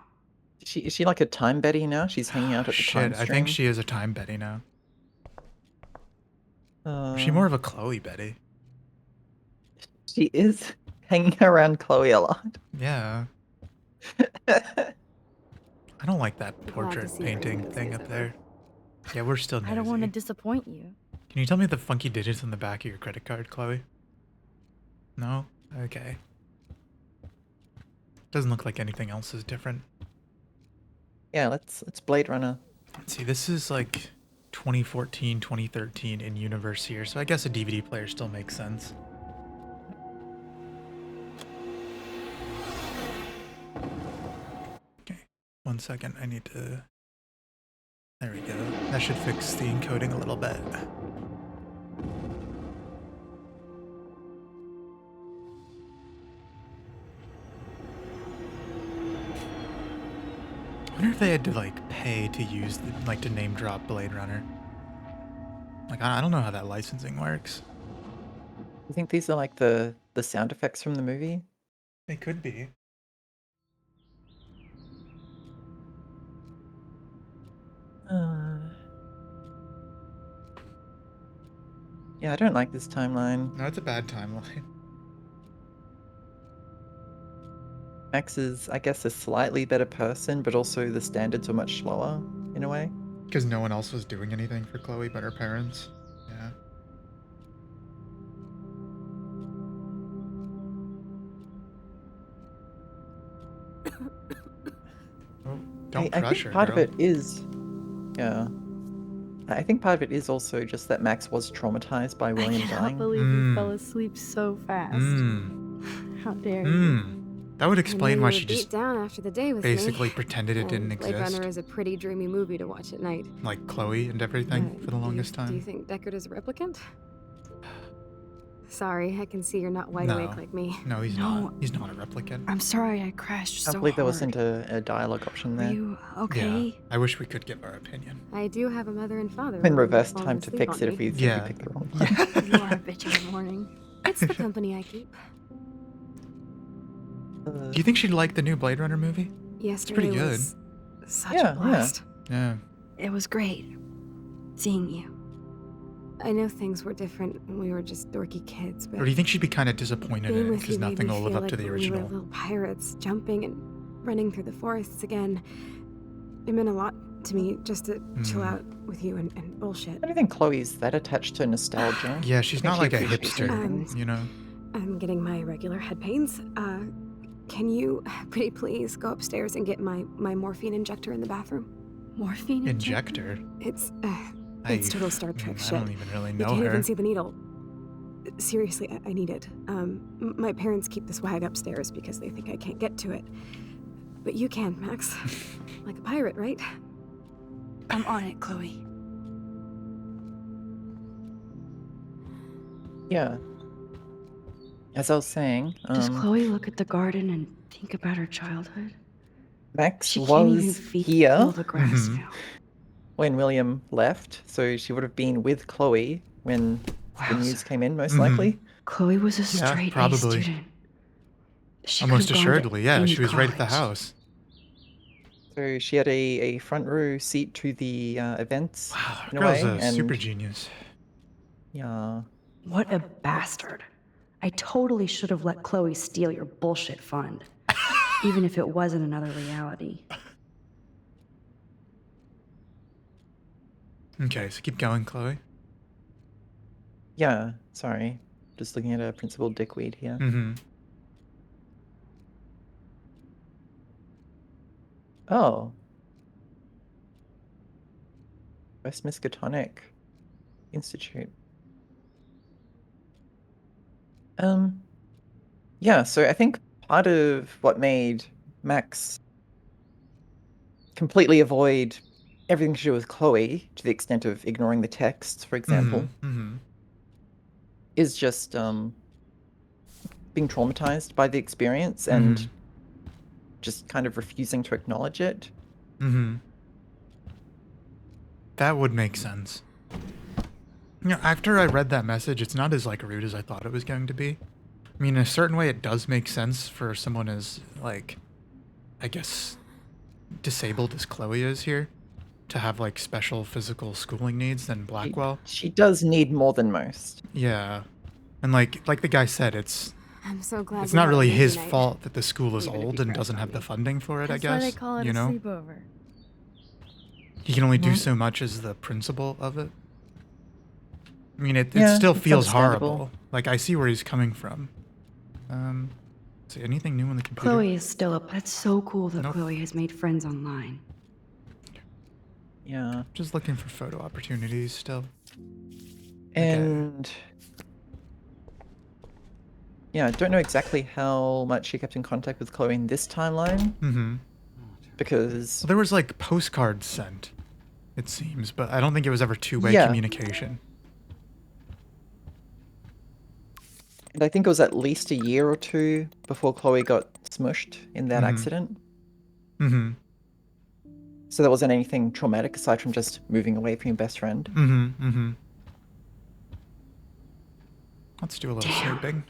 Speaker 2: Is she like a time Betty now? She's hanging out at the time
Speaker 1: Shit, I
Speaker 2: stream.
Speaker 1: think she is a time Betty now. Is she more of a Chloe Betty?
Speaker 2: She is hanging around Chloe a lot.
Speaker 1: Yeah. I don't like that
Speaker 5: Glad to
Speaker 1: portrait
Speaker 5: see you're
Speaker 1: painting
Speaker 5: nosy
Speaker 1: thing
Speaker 5: as
Speaker 1: up
Speaker 5: ever.
Speaker 1: there. Yeah, we're still nosy.
Speaker 8: I don't want to disappoint you.
Speaker 1: Can you tell me the funky digits on the back of your credit card, Chloe? No? Okay. Doesn't look like anything else is different.
Speaker 2: Yeah, let's Blade Runner.
Speaker 1: Let's see, this is like 2014, 2013 in universe here, so I guess a DVD player still makes sense. Okay, 1 second, I need to... There we go. That should fix the encoding a little bit. I wonder if they had to like pay to use the, like to name drop Blade Runner. Like I don't know how that licensing works.
Speaker 2: You think these are like the sound effects from the movie?
Speaker 1: They could be.
Speaker 2: Yeah, I don't like this timeline.
Speaker 1: No, it's a bad timeline.
Speaker 2: Max is, I guess, a slightly better person, but also the standards were much lower in a way.
Speaker 1: Because no one else was doing anything for Chloe but her parents. Yeah. Oh, don't
Speaker 2: I
Speaker 1: crush
Speaker 2: think
Speaker 1: her,
Speaker 2: part
Speaker 1: girl.
Speaker 2: of it is, yeah. I think part of it is also just that Max was traumatized by
Speaker 8: I
Speaker 2: William
Speaker 8: cannot
Speaker 2: dying.
Speaker 8: believe
Speaker 1: Mm.
Speaker 8: you fell asleep so fast.
Speaker 1: Mmm.
Speaker 8: How dare you?
Speaker 1: Mmm. That would explain
Speaker 5: I
Speaker 1: why
Speaker 5: knew you
Speaker 1: she
Speaker 5: were
Speaker 1: just
Speaker 5: beat down after the day with
Speaker 1: basically
Speaker 5: me.
Speaker 1: pretended it didn't
Speaker 5: And Blade
Speaker 1: exist.
Speaker 5: Runner is a pretty dreamy movie to watch at night.
Speaker 1: Like Chloe and everything
Speaker 5: Uh,
Speaker 1: for the
Speaker 5: do you-
Speaker 1: longest
Speaker 5: Do you
Speaker 1: time.
Speaker 5: think Deckard is a replicant? Sorry, I can see you're not wide
Speaker 1: No.
Speaker 5: awake like me.
Speaker 1: No, he's
Speaker 3: No.
Speaker 1: not. He's not a replicant.
Speaker 3: I'm sorry I crashed
Speaker 2: I
Speaker 3: so
Speaker 2: believe there
Speaker 3: hard.
Speaker 2: wasn't a dialogue option
Speaker 3: Were
Speaker 2: there.
Speaker 3: you okay?
Speaker 1: Yeah. I wish we could give our opinion.
Speaker 5: I do have a mother and father.
Speaker 2: In
Speaker 5: who are
Speaker 2: reverse
Speaker 5: falling
Speaker 2: time to
Speaker 5: asleep
Speaker 2: fix
Speaker 5: on
Speaker 2: it if
Speaker 5: me.
Speaker 2: we
Speaker 1: Yeah.
Speaker 2: picked the wrong one.
Speaker 1: Yeah.
Speaker 8: You are a bitch in the morning.
Speaker 5: It's the company I keep.
Speaker 1: Do you think she'd like the new Blade Runner movie?
Speaker 5: Yesterday
Speaker 1: pretty good.
Speaker 5: was such
Speaker 2: Yeah,
Speaker 5: a blast.
Speaker 1: Yeah.
Speaker 3: It was great seeing you.
Speaker 5: I know things were different when we were just dorky kids, but
Speaker 1: Or do you think she'd be kind of disappointed
Speaker 5: being
Speaker 1: in it
Speaker 5: with
Speaker 1: because
Speaker 5: you made
Speaker 1: nothing
Speaker 5: me
Speaker 1: will live
Speaker 5: feel
Speaker 1: up
Speaker 5: like
Speaker 1: to the
Speaker 5: we were
Speaker 1: original?
Speaker 5: little pirates jumping and running through the forests again. It meant a lot to me just to chill out with you and bullshit.
Speaker 2: I don't think Chloe's that attached to nostalgia.
Speaker 1: Yeah, she's
Speaker 2: I
Speaker 1: not
Speaker 2: think
Speaker 1: like
Speaker 2: she
Speaker 1: a
Speaker 2: appreciates
Speaker 1: hipster,
Speaker 2: things.
Speaker 1: you know?
Speaker 5: I'm getting my regular head pains. Can you pretty please go upstairs and get my morphine injector in the bathroom?
Speaker 3: Morphine
Speaker 1: Injector?
Speaker 5: It's
Speaker 1: I,
Speaker 5: total Star Trek
Speaker 1: I
Speaker 5: shit.
Speaker 1: don't even really
Speaker 5: You
Speaker 1: know
Speaker 5: can't
Speaker 1: her.
Speaker 5: even see the needle. Seriously, I need it. My parents keep the swag upstairs because they think I can't get to it. But you can, Max. Like a pirate, right?
Speaker 3: I'm on it, Chloe.
Speaker 2: Yeah. As I was saying,
Speaker 3: Does Chloe look at the garden and think about her childhood?
Speaker 2: Max
Speaker 3: She can't even
Speaker 2: was
Speaker 3: feel
Speaker 2: here
Speaker 3: the grass
Speaker 1: Mhm.
Speaker 3: now.
Speaker 2: when William left, so she would have been with Chloe when the
Speaker 3: Wowza.
Speaker 2: news came in, most
Speaker 1: Mhm.
Speaker 2: likely.
Speaker 3: Chloe was a
Speaker 1: Yeah,
Speaker 3: straight A
Speaker 1: probably.
Speaker 3: student. She
Speaker 1: Almost
Speaker 3: could have gone to
Speaker 1: assuredly, yeah.
Speaker 3: any
Speaker 1: She was right at the
Speaker 3: college.
Speaker 1: house.
Speaker 2: So she had a front row seat to the events
Speaker 1: Wow,
Speaker 2: in a
Speaker 1: girl's
Speaker 2: way,
Speaker 1: a super
Speaker 2: and
Speaker 1: genius.
Speaker 2: yeah.
Speaker 3: What a bastard. I totally should have let Chloe steal your bullshit fund. Even if it wasn't another reality.
Speaker 1: Okay, so keep going, Chloe.
Speaker 2: Yeah, sorry. Just looking at a principal dickweed here.
Speaker 1: Mm-hmm.
Speaker 2: Oh. West Miskatonic Institute. Yeah, so I think part of what made Max completely avoid everything to do with Chloe, to the extent of ignoring the texts, for example, is just being traumatized by the experience and just kind of refusing to acknowledge it.
Speaker 1: That would make sense. You know, after I read that message, it's not as like rude as I thought it was going to be. I mean, in a certain way, it does make sense for someone as like, I guess, disabled as Chloe is here, to have like special physical schooling needs than Blackwell.
Speaker 2: She does need more than most.
Speaker 1: Yeah, and like the guy said, it's
Speaker 5: I'm so glad
Speaker 1: it's
Speaker 5: we
Speaker 1: not
Speaker 5: had a
Speaker 1: really
Speaker 5: movie
Speaker 1: his
Speaker 5: night.
Speaker 1: fault that the school is
Speaker 8: Even if he
Speaker 1: old and
Speaker 8: crashed
Speaker 1: doesn't
Speaker 8: on
Speaker 1: have the
Speaker 8: you.
Speaker 1: funding for it.
Speaker 8: That's
Speaker 1: I
Speaker 8: why
Speaker 1: guess
Speaker 8: they call it
Speaker 1: you
Speaker 8: a
Speaker 1: know
Speaker 8: sleepover.
Speaker 1: he can only do
Speaker 2: Mhm.
Speaker 1: so much as the principal of it. I mean, it
Speaker 2: Yeah,
Speaker 1: still
Speaker 2: it's
Speaker 1: feels
Speaker 2: understandable.
Speaker 1: horrible. Like I see where he's coming from. See anything new on the computer?
Speaker 3: Chloe is still up. That's so cool that
Speaker 1: Nope.
Speaker 3: Chloe has made friends online.
Speaker 2: Yeah.
Speaker 1: Just looking for photo opportunities still.
Speaker 2: And yeah, I don't know exactly how much she kept in contact with Chloe in this timeline. Because
Speaker 1: Well, there was like postcards sent, it seems, but I don't think it was ever two-way
Speaker 2: Yeah.
Speaker 1: communication.
Speaker 2: and I think it was at least a year or two before Chloe got smushed in that accident. So there wasn't anything traumatic aside from just moving away from your best friend.
Speaker 1: Let's do a little
Speaker 3: Damn.
Speaker 1: snooping.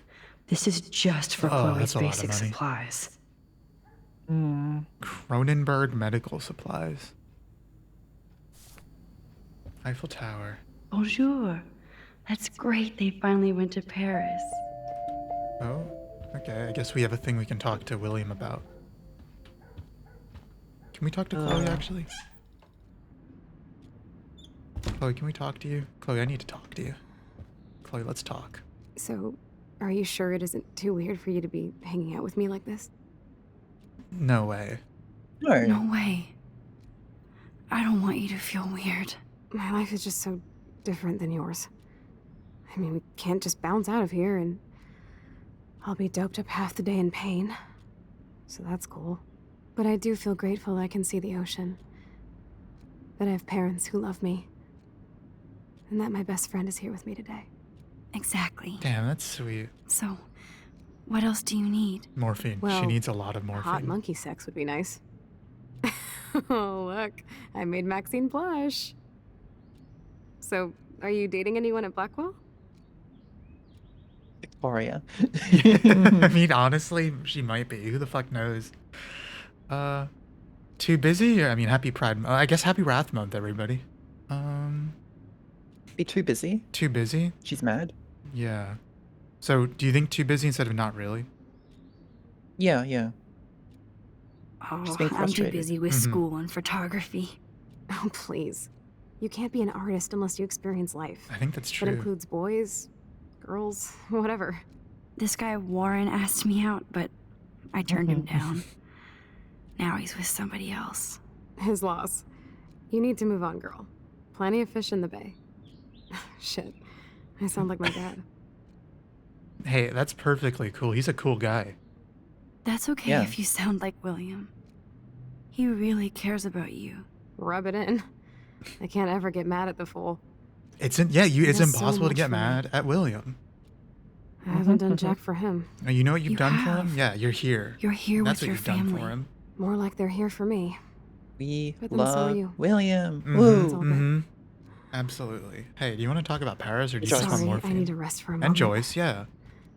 Speaker 3: This is just for
Speaker 1: Oh,
Speaker 3: Chloe's
Speaker 1: that's a lot of
Speaker 3: basic
Speaker 1: money.
Speaker 3: supplies.
Speaker 1: Cronenberg Medical Supplies. Eiffel Tower.
Speaker 3: Bonjour. That's great. They finally went to Paris.
Speaker 1: Oh, okay. I guess we have a thing we can talk to William about. Can we talk to Chloe, actually? Chloe, can we talk to you? Chloe, I need to talk to you. Chloe, let's talk.
Speaker 5: So, are you sure it isn't too weird for you to be hanging out with me like this?
Speaker 1: No way.
Speaker 2: No.
Speaker 3: No way. I don't want you to feel weird.
Speaker 5: My life is just so different than yours. I mean, we can't just bounce out of here and I'll be doped up half the day in pain. So that's cool. But I do feel grateful I can see the ocean. That I have parents who love me. And that my best friend is here with me today.
Speaker 3: Exactly.
Speaker 1: Damn, that's sweet.
Speaker 3: So, what else do you need?
Speaker 1: Morphine. She
Speaker 5: Well,
Speaker 1: needs a lot of morphine.
Speaker 5: Hot monkey sex would be nice. Oh, look. I made Maxine blush. So, are you dating anyone at Blackwell?
Speaker 2: Victoria.
Speaker 1: I mean, honestly, she might be. Who the fuck knows? Too busy? I mean, happy Pride. I guess happy Wrath Month, everybody.
Speaker 2: Be too busy.
Speaker 1: Too busy?
Speaker 2: She's mad.
Speaker 1: Yeah. So, do you think too busy instead of not really?
Speaker 2: Yeah.
Speaker 3: Oh,
Speaker 2: Just being
Speaker 3: I'm too
Speaker 2: frustrated.
Speaker 3: busy with school and photography.
Speaker 5: Oh, please. You can't be an artist unless you experience life.
Speaker 1: I think that's
Speaker 5: That
Speaker 1: true.
Speaker 5: includes boys, girls, whatever.
Speaker 3: This guy Warren asked me out, but I turned him down. Now he's with somebody else.
Speaker 5: His loss. You need to move on, girl. Plenty of fish in the bay. Shit. I sound like my dad.
Speaker 1: Hey, that's perfectly cool. He's a cool guy.
Speaker 3: That's okay
Speaker 2: Yeah.
Speaker 3: if you sound like William. He really cares about you.
Speaker 5: Rub it in. I can't ever get mad at the fool.
Speaker 1: It's it's
Speaker 5: does so
Speaker 1: impossible to
Speaker 5: much
Speaker 1: get
Speaker 5: for me.
Speaker 1: mad at William.
Speaker 5: I haven't done jack for him.
Speaker 1: You know what you've
Speaker 3: You
Speaker 1: done for him?
Speaker 3: have.
Speaker 1: Yeah, you're here.
Speaker 3: You're here
Speaker 1: That's
Speaker 3: with
Speaker 1: what
Speaker 3: your
Speaker 1: you've done
Speaker 3: family.
Speaker 1: for him.
Speaker 5: More like they're here for me.
Speaker 2: We
Speaker 5: But then so are
Speaker 2: love
Speaker 5: you.
Speaker 2: William.
Speaker 1: Mhm,
Speaker 2: Woo.
Speaker 5: It's all good.
Speaker 1: mhm. Absolutely. Hey, do you want to talk about Paris or do you just want
Speaker 5: Sorry, I
Speaker 1: morphine?
Speaker 5: need to rest for a
Speaker 1: And
Speaker 5: moment.
Speaker 1: Joyce, yeah.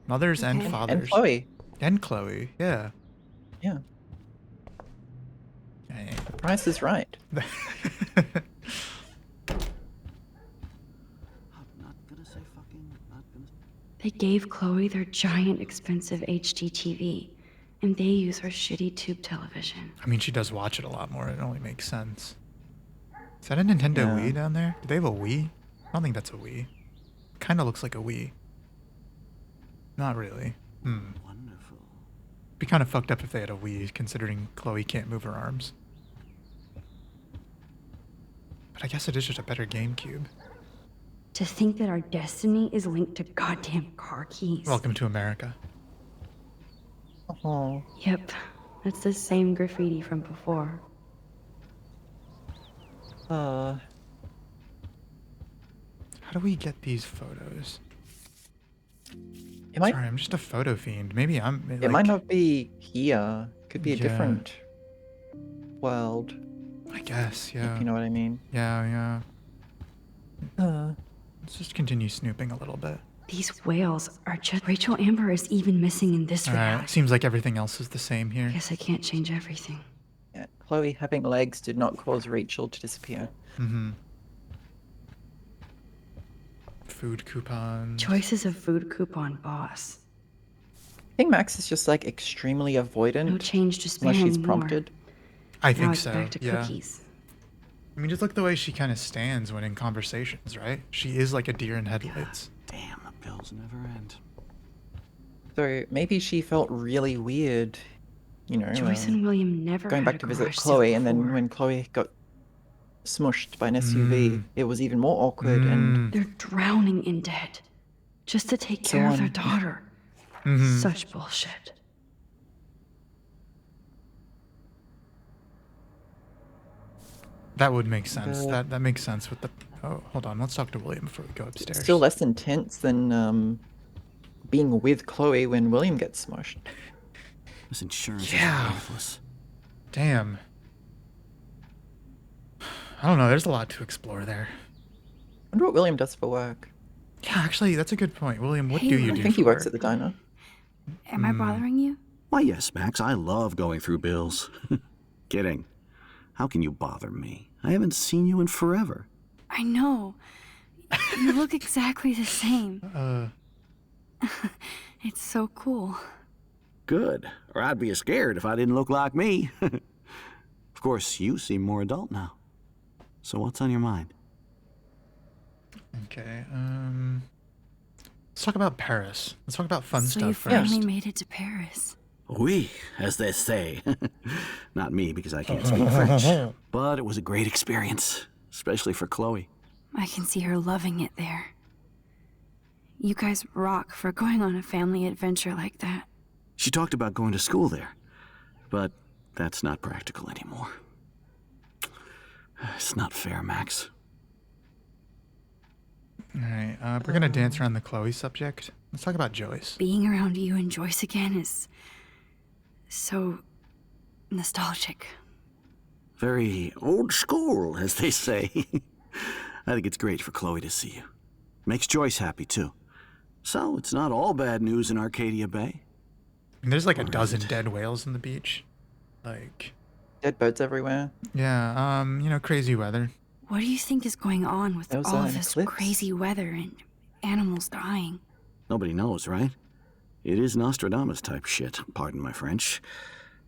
Speaker 1: Mothers and
Speaker 5: Okay.
Speaker 1: fathers.
Speaker 2: And Chloe.
Speaker 1: And Chloe, yeah.
Speaker 2: Yeah.
Speaker 1: Hey.
Speaker 2: The price is right.
Speaker 3: They gave Chloe their giant, expensive HD TV, and they use her shitty tube television.
Speaker 1: I mean, she does watch it a lot more. It only makes sense. Is that a Nintendo
Speaker 2: Yeah.
Speaker 1: Wii down there? Do they have a Wii? I don't think that's a Wii. Kind of looks like a Wii. Not really.
Speaker 4: Wonderful.
Speaker 1: Be kind of fucked up if they had a Wii, considering Chloe can't move her arms. But I guess it is just a better GameCube.
Speaker 3: To think that our destiny is linked to goddamn car keys.
Speaker 1: Welcome to America.
Speaker 2: Oh.
Speaker 3: Yep, that's the same graffiti from before.
Speaker 1: How do we get these photos? Sorry, I'm just a photo fiend. Maybe I'm like...
Speaker 2: It might not be here. Could be a different world.
Speaker 1: I guess, yeah.
Speaker 2: If you know what I mean.
Speaker 1: Yeah. Let's just continue snooping a little bit.
Speaker 3: These whales are just... Rachel Amber is even missing in this reality.
Speaker 1: Alright, seems like everything else is the same here.
Speaker 3: I guess I can't change everything.
Speaker 2: Yeah, Chloe having legs did not cause Rachel to disappear.
Speaker 1: Food coupons.
Speaker 3: Joyce is a food coupon boss.
Speaker 2: I think Max is just like extremely avoidant.
Speaker 3: No change to spare
Speaker 2: unless she's
Speaker 3: anymore.
Speaker 2: prompted.
Speaker 1: I
Speaker 3: Now
Speaker 1: think
Speaker 3: it's
Speaker 1: so,
Speaker 3: back to
Speaker 1: yeah.
Speaker 3: cookies.
Speaker 1: I mean, just look the way she kind of stands when in conversations, right? She is like a deer in headlights.
Speaker 4: Damn, the bills never end.
Speaker 2: So maybe she felt really weird, you know,
Speaker 3: Joyce and William never
Speaker 2: going
Speaker 3: had
Speaker 2: back
Speaker 3: a
Speaker 2: to visit
Speaker 3: garage
Speaker 2: Chloe,
Speaker 3: sale
Speaker 2: and then
Speaker 3: before.
Speaker 2: when Chloe got smushed by an SUV, it was even more awkward and
Speaker 3: They're drowning in debt just to take
Speaker 2: So
Speaker 3: care of their
Speaker 2: on.
Speaker 3: daughter. Such bullshit.
Speaker 1: That would make sense. That makes sense with the... Oh, hold on. Let's talk to William before we go upstairs.
Speaker 2: still less intense than being with Chloe when William gets smushed.
Speaker 4: This insurance
Speaker 1: Yeah.
Speaker 4: is worthless.
Speaker 1: Damn. I don't know. There's a lot to explore there.
Speaker 2: I wonder what William does for work.
Speaker 1: Yeah, actually, that's a good point. William, what
Speaker 5: Hey,
Speaker 1: do you
Speaker 2: I
Speaker 1: do
Speaker 2: think he
Speaker 1: for
Speaker 2: works at
Speaker 1: work?
Speaker 2: the diner.
Speaker 5: Am I bothering you?
Speaker 4: Why, yes, Max. I love going through bills. Kidding. How can you bother me? I haven't seen you in forever.
Speaker 5: I know. You look exactly the same. It's so cool.
Speaker 4: Good. Or I'd be scared if I didn't look like me. Of course, you seem more adult now. So what's on your mind?
Speaker 1: Okay, let's talk about Paris. Let's talk about fun
Speaker 5: So you
Speaker 1: stuff first.
Speaker 5: finally made it to Paris.
Speaker 4: Oui, as they say. Not me, because I can't speak French. But it was a great experience, especially for Chloe.
Speaker 5: I can see her loving it there. You guys rock for going on a family adventure like that.
Speaker 4: She talked about going to school there, but that's not practical anymore. It's not fair, Max.
Speaker 1: Alright, we're gonna dance around the Chloe subject. Let's talk about Joyce.
Speaker 5: Being around you and Joyce again is so nostalgic.
Speaker 4: Very old school, as they say. I think it's great for Chloe to see you. Makes Joyce happy, too. So, it's not all bad news in Arcadia Bay.
Speaker 1: And there's like a
Speaker 4: Or is
Speaker 1: dozen
Speaker 4: it?
Speaker 1: dead whales on the beach. Like,
Speaker 2: Dead birds everywhere.
Speaker 1: yeah, you know, crazy weather.
Speaker 5: What do you think is going on with
Speaker 2: There was,
Speaker 5: all
Speaker 2: an
Speaker 5: of this
Speaker 2: eclipse.
Speaker 5: crazy weather and animals dying?
Speaker 4: Nobody knows, right? It is Nostradamus type shit, pardon my French.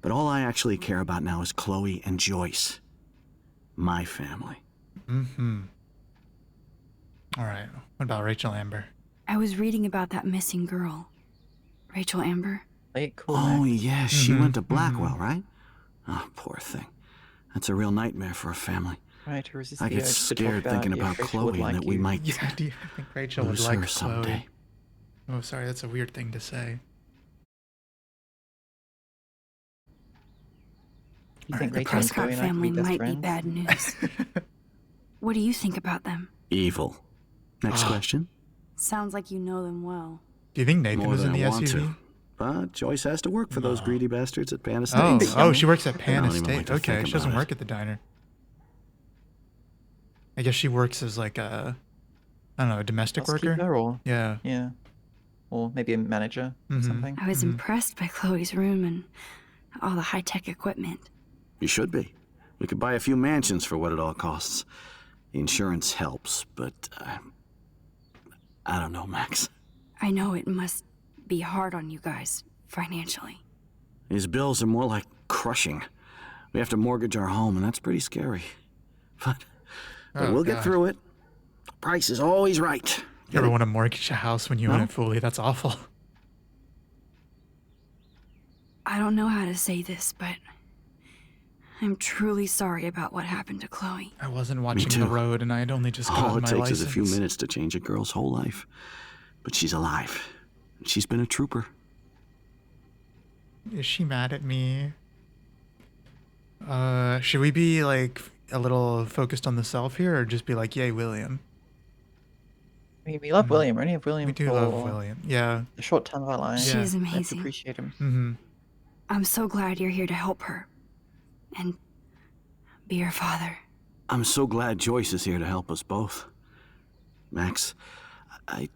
Speaker 4: But all I actually care about now is Chloe and Joyce. My family.
Speaker 1: Alright, what about Rachel Amber?
Speaker 5: I was reading about that missing girl. Rachel Amber.
Speaker 2: Play it cool,
Speaker 4: Oh,
Speaker 2: Max.
Speaker 4: yeah, she went to Blackwell, right? Oh, poor thing. That's a real nightmare for a family.
Speaker 2: Try to resist
Speaker 4: I
Speaker 2: the
Speaker 4: get
Speaker 2: urge to talk
Speaker 4: scared thinking
Speaker 2: if
Speaker 4: about
Speaker 2: Rachel would
Speaker 4: Chloe and
Speaker 2: like
Speaker 4: that we
Speaker 2: you.
Speaker 4: might
Speaker 1: Yeah, do you think Rachel would
Speaker 4: lose
Speaker 1: like
Speaker 4: her
Speaker 1: Chloe?
Speaker 4: someday.
Speaker 1: Oh, sorry, that's a weird thing to say.
Speaker 2: You think
Speaker 1: the
Speaker 2: Rachel and Chloe
Speaker 5: Prescott
Speaker 2: and I could
Speaker 5: family
Speaker 2: be best
Speaker 5: might
Speaker 2: friends?
Speaker 5: be bad news. What do you think about them?
Speaker 4: Evil. Next question?
Speaker 5: Sounds like you know them well.
Speaker 1: Do you think Nathan
Speaker 4: More
Speaker 1: was in
Speaker 4: than
Speaker 1: the
Speaker 4: I want
Speaker 1: SUV?
Speaker 4: to. But Joyce has to work for those greedy bastards at Pan
Speaker 1: Oh,
Speaker 4: Estates.
Speaker 1: oh, she works at
Speaker 4: I
Speaker 1: Pan
Speaker 4: don't even like
Speaker 1: Estate.
Speaker 4: to
Speaker 1: Okay,
Speaker 4: think
Speaker 1: she doesn't
Speaker 4: about it.
Speaker 1: work at the diner. I guess she works as like a, I don't know, a domestic worker?
Speaker 2: Housekeeper or
Speaker 1: Yeah.
Speaker 2: or maybe a manager or something.
Speaker 5: I was impressed by Chloe's room and all the high-tech equipment.
Speaker 4: You should be. We could buy a few mansions for what it all costs. The insurance helps, but I don't know, Max.
Speaker 5: I know it must be hard on you guys financially.
Speaker 4: These bills are more like crushing. We have to mortgage our home, and that's pretty scary. But
Speaker 1: Oh,
Speaker 4: we'll get
Speaker 1: God.
Speaker 4: through it. The price is always right.
Speaker 1: You ever want to mortgage a house when you own
Speaker 4: No?
Speaker 1: it fully? That's awful.
Speaker 5: I don't know how to say this, but
Speaker 3: I'm truly sorry about what happened to Chloe.
Speaker 1: I wasn't watching the
Speaker 4: too.
Speaker 1: road, and I had only just
Speaker 4: All
Speaker 1: gotten
Speaker 4: it
Speaker 1: my
Speaker 4: takes
Speaker 1: license.
Speaker 4: is a few minutes to change a girl's whole life. But she's alive. And she's been a trooper.
Speaker 1: Is she mad at me? Should we be like a little focused on the self here, or just be like, "Yay, William"?
Speaker 2: I mean, we love William. We only have William
Speaker 1: We do
Speaker 2: for
Speaker 1: love William. Yeah.
Speaker 2: the short time of our lives.
Speaker 3: She is
Speaker 2: Let's
Speaker 3: amazing.
Speaker 2: appreciate him.
Speaker 1: Mm-hmm.
Speaker 3: I'm so glad you're here to help her. And be her father.
Speaker 4: I'm so glad Joyce is here to help us both. Max, I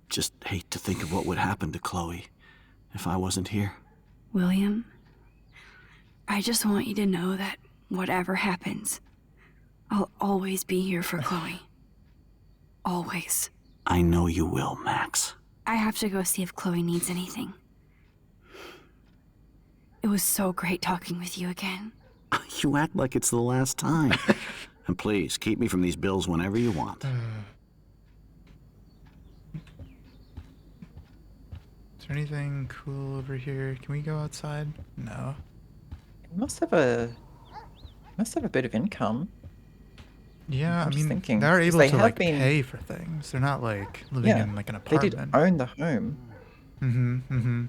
Speaker 4: just hate to think of what would happen to Chloe if I wasn't here.
Speaker 3: William, I just want you to know that whatever happens, I'll always be here for Chloe. Always.
Speaker 4: I know you will, Max.
Speaker 3: I have to go see if Chloe needs anything. It was so great talking with you again.
Speaker 4: You act like it's the last time. And please, keep me from these bills whenever you want.
Speaker 1: Is there anything cool over here? Can we go outside? No.
Speaker 2: He must have a bit of income.
Speaker 1: Yeah,
Speaker 2: I'm
Speaker 1: I
Speaker 2: just
Speaker 1: mean,
Speaker 2: thinking,
Speaker 1: they're
Speaker 2: 'cause
Speaker 1: able
Speaker 2: they
Speaker 1: to
Speaker 2: have
Speaker 1: like
Speaker 2: been-
Speaker 1: pay for things. They're not like living in like an
Speaker 2: They did
Speaker 1: apartment.
Speaker 2: own the home.
Speaker 1: Mm-hmm. Mm-hmm.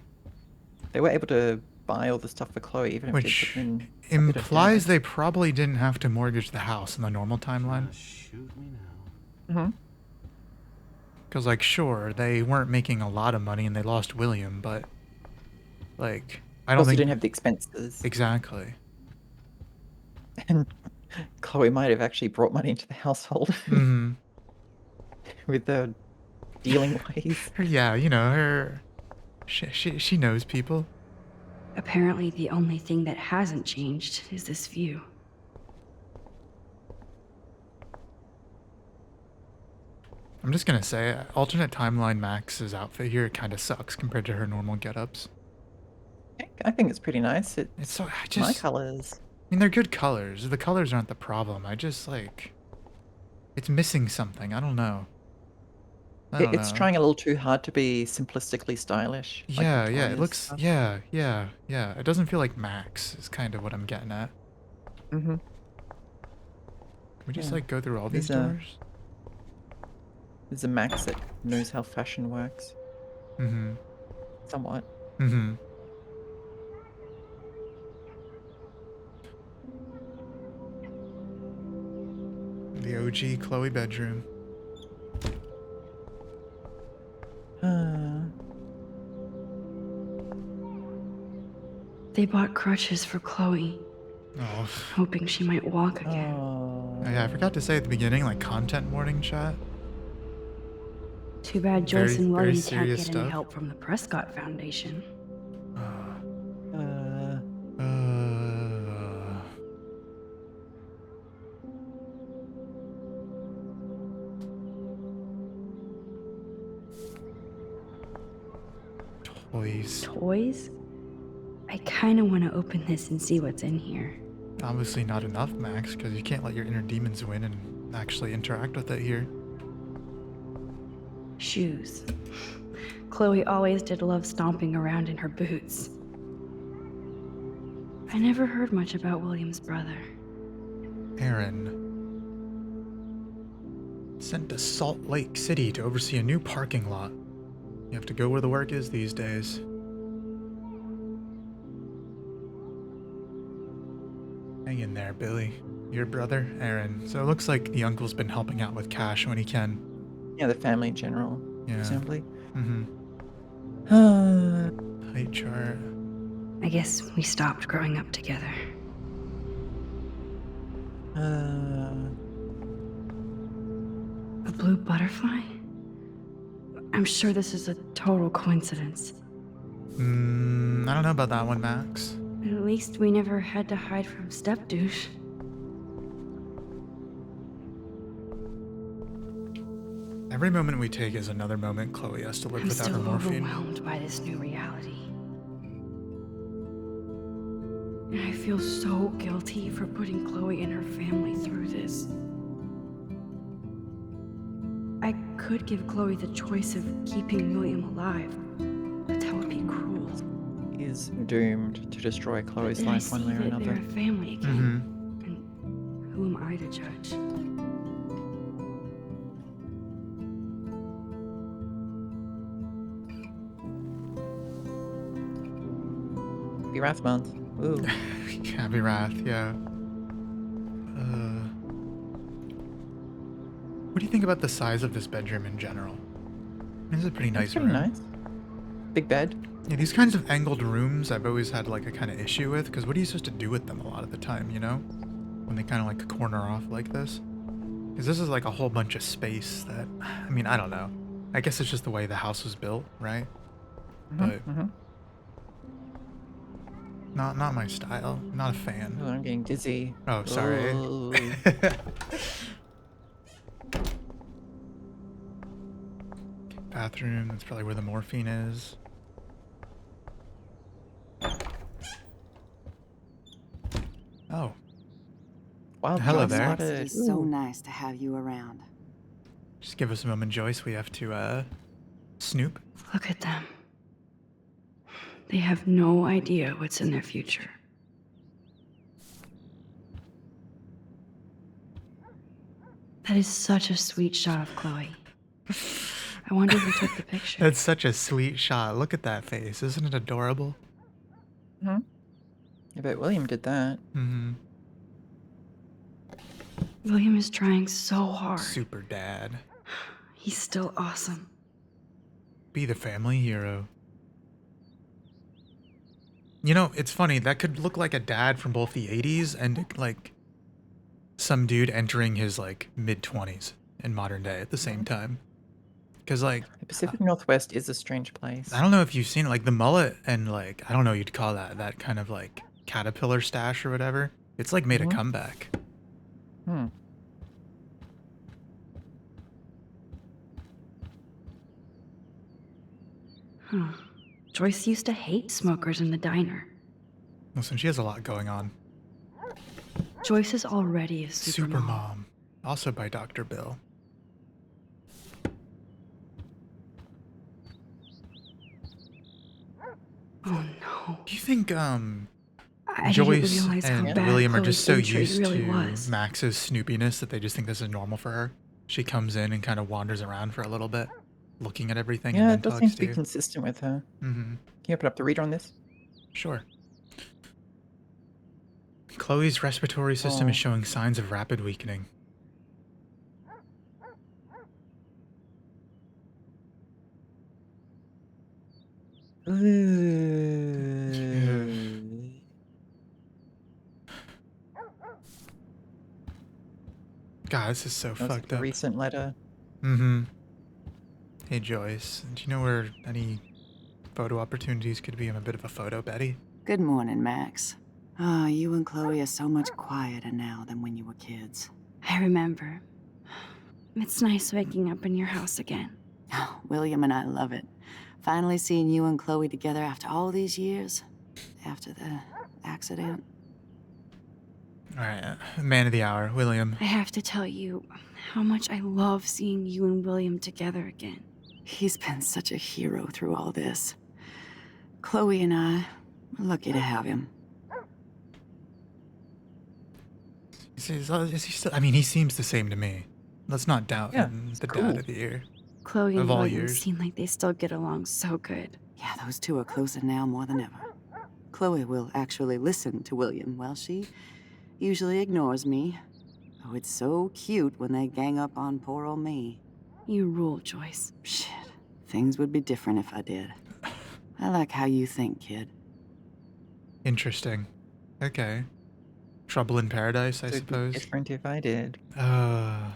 Speaker 2: They were able to buy all the stuff for Chloe, even if
Speaker 1: Which
Speaker 2: they put in a bit of
Speaker 1: implies
Speaker 2: damage.
Speaker 1: they probably didn't have to mortgage the house in the normal timeline.
Speaker 4: Shoot me now.
Speaker 2: Mm-hmm.
Speaker 1: Because, like, sure, they weren't making a lot of money and they lost William, but, like, I don't
Speaker 2: Also,
Speaker 1: think...
Speaker 2: didn't have the expenses.
Speaker 1: Exactly.
Speaker 2: And Chloe might have actually brought money into the household
Speaker 1: Mm-hmm.
Speaker 2: with the dealing ways.
Speaker 1: Yeah, you know, her... She knows people.
Speaker 3: Apparently, the only thing that hasn't changed is this view.
Speaker 1: I'm just gonna say, alternate timeline Max's outfit here kind of sucks compared to her normal get-ups.
Speaker 2: I think it's pretty nice.
Speaker 1: It's so... I
Speaker 2: My
Speaker 1: just...
Speaker 2: colors.
Speaker 1: I mean, they're good colors. The colors aren't the problem. I just, like... It's missing something. I don't know. I don't
Speaker 2: It's
Speaker 1: know.
Speaker 2: trying a little too hard to be simplistically stylish. like
Speaker 1: Yeah, yeah, it
Speaker 2: Victoria's
Speaker 1: looks...
Speaker 2: stuff.
Speaker 1: Yeah, yeah, yeah. It doesn't feel like Max is kind of what I'm getting at.
Speaker 2: Mm-hmm.
Speaker 1: Can we just,
Speaker 2: Yeah.
Speaker 1: like, go through all these
Speaker 2: There's a-
Speaker 1: doors?
Speaker 2: There's a Max that knows how fashion works.
Speaker 1: Mm-hmm.
Speaker 2: Somewhat.
Speaker 1: Mm-hmm. The OG Chloe bedroom.
Speaker 3: They bought crutches for Chloe,
Speaker 1: Oh.
Speaker 3: hoping she might walk again.
Speaker 2: Oh.
Speaker 1: Yeah, I forgot to say at the beginning, like, content warning chat.
Speaker 3: Too bad Joyce
Speaker 1: Very-
Speaker 3: and
Speaker 1: very
Speaker 3: William can't
Speaker 1: serious
Speaker 3: get
Speaker 1: stuff.
Speaker 3: any help from the Prescott Foundation.
Speaker 1: Uh,
Speaker 2: Uh,
Speaker 1: uh, toys.
Speaker 3: Toys? I kind of want to open this and see what's in here.
Speaker 1: Obviously not enough, Max, because you can't let your inner demons win and actually interact with it here.
Speaker 3: Shoes. Chloe always did love stomping around in her boots. I never heard much about William's brother.
Speaker 1: Aaron. Sent to Salt Lake City to oversee a new parking lot. You have to go where the work is these days. Hang in there, Billy. Your brother, Aaron. So it looks like the uncle's been helping out with cash when he can.
Speaker 2: yeah, the family in general,
Speaker 1: Yeah.
Speaker 2: presumably.
Speaker 1: Mm-hmm. Height chart.
Speaker 3: I guess we stopped growing up together. A blue butterfly? I'm sure this is a total coincidence.
Speaker 1: I don't know about that one, Max.
Speaker 3: At least we never had to hide from Step Douche.
Speaker 1: Every moment we take is another moment Chloe has to live
Speaker 3: I'm
Speaker 1: without her
Speaker 3: still
Speaker 1: morphine.
Speaker 3: overwhelmed by this new reality. And I feel so guilty for putting Chloe and her family through this. I could give Chloe the choice of keeping William alive, but that would be cruel.
Speaker 2: Is doomed to destroy Chloe's
Speaker 3: Then I
Speaker 2: life one
Speaker 3: see
Speaker 2: way or
Speaker 3: that they're
Speaker 2: another.
Speaker 3: a family again. Who am I to judge?
Speaker 2: Happy Wrath Month. Ooh.
Speaker 1: Happy Wrath, yeah. What do you think about the size of this bedroom in general? This is a pretty nice
Speaker 2: That's pretty
Speaker 1: room.
Speaker 2: nice. Big bed.
Speaker 1: Yeah, these kinds of angled rooms I've always had like a kind of issue with, because what are you supposed to do with them a lot of the time, you know? When they kind of like corner off like this. Because this is like a whole bunch of space that, I mean, I don't know. I guess it's just the way the house was built, right? But not my style. Not a fan.
Speaker 2: Oh, I'm getting dizzy.
Speaker 1: Oh, sorry.
Speaker 2: Ooh.
Speaker 1: Bathroom, that's probably where the morphine is. Oh.
Speaker 2: Wow,
Speaker 1: Hello
Speaker 2: Joyce,
Speaker 1: there.
Speaker 2: what a-
Speaker 9: It's so
Speaker 2: ooh.
Speaker 9: nice to have you around.
Speaker 1: Just give us a moment, Joyce. We have to, snoop.
Speaker 3: Look at them. They have no idea what's in their future. That is such a sweet shot of Chloe. I wonder who took the picture.
Speaker 1: That's such a sweet shot. Look at that face. Isn't it adorable?
Speaker 2: I bet William did that.
Speaker 1: Mm-hmm.
Speaker 3: William is trying so hard.
Speaker 1: Super dad.
Speaker 3: He's still awesome.
Speaker 1: Be the family hero. You know, it's funny. That could look like a dad from both the 80s and like some dude entering his like mid-20s in modern day at the same time. Because like
Speaker 2: The Pacific Northwest is a strange place.
Speaker 1: I don't know if you've seen it, like the mullet and like I don't know what you'd call that kind of like caterpillar stash or whatever. It's like made a comeback.
Speaker 3: Huh. Joyce used to hate smokers in the diner.
Speaker 1: Listen, she has a lot going on.
Speaker 3: Joyce is already a super mom.
Speaker 1: Mom. Also by Dr. Bill.
Speaker 3: Oh no.
Speaker 1: Do you think
Speaker 3: I
Speaker 1: Joyce
Speaker 3: didn't realize how
Speaker 1: and
Speaker 3: bad
Speaker 1: William are
Speaker 3: Chloe's
Speaker 1: just so
Speaker 3: intrigue
Speaker 1: used
Speaker 3: really
Speaker 1: to
Speaker 3: was.
Speaker 1: Max's snoopiness that they just think this is normal for her? She comes in and kind of wanders around for a little bit, looking at everything and
Speaker 2: Yeah,
Speaker 1: then
Speaker 2: it does seem
Speaker 1: talks
Speaker 2: to
Speaker 1: to
Speaker 2: be
Speaker 1: you.
Speaker 2: consistent with her.
Speaker 1: Mm-hmm.
Speaker 2: Can you open up the reader on this?
Speaker 1: Sure. Chloe's respiratory system is showing signs of rapid weakening.
Speaker 2: Ooh.
Speaker 1: God, this is so
Speaker 2: That was
Speaker 1: fucked
Speaker 2: the
Speaker 1: up.
Speaker 2: recent letter.
Speaker 1: Mm-hmm. Hey, Joyce. Do you know where any photo opportunities could be? I'm a bit of a photo Betty.
Speaker 9: Good morning, Max. Ah, you and Chloe are so much quieter now than when you were kids.
Speaker 3: I remember. It's nice waking up in your house again.
Speaker 9: Oh, William and I love it. Finally seeing you and Chloe together after all these years. After the accident.
Speaker 1: All right, man of the hour, William.
Speaker 3: I have to tell you how much I love seeing you and William together again.
Speaker 9: He's been such a hero through all this. Chloe and I are lucky to have him.
Speaker 1: Is he still? I mean, he seems the same to me. Let's not doubt
Speaker 2: Yeah,
Speaker 1: him,
Speaker 2: he's
Speaker 1: the
Speaker 2: cool.
Speaker 1: dad of the year.
Speaker 3: Chloe and
Speaker 1: Of all
Speaker 3: William
Speaker 1: years.
Speaker 3: seem like they still get along so good.
Speaker 9: Yeah, those two are closer now more than ever. Chloe will actually listen to William while she usually ignores me. Oh, it's so cute when they gang up on poor old me.
Speaker 3: You rule, Joyce.
Speaker 9: Shit, things would be different if I did. I like how you think, kid.
Speaker 1: Interesting. Okay. Trouble in paradise, I
Speaker 2: So it'd be
Speaker 1: suppose.
Speaker 2: different if I did.
Speaker 3: How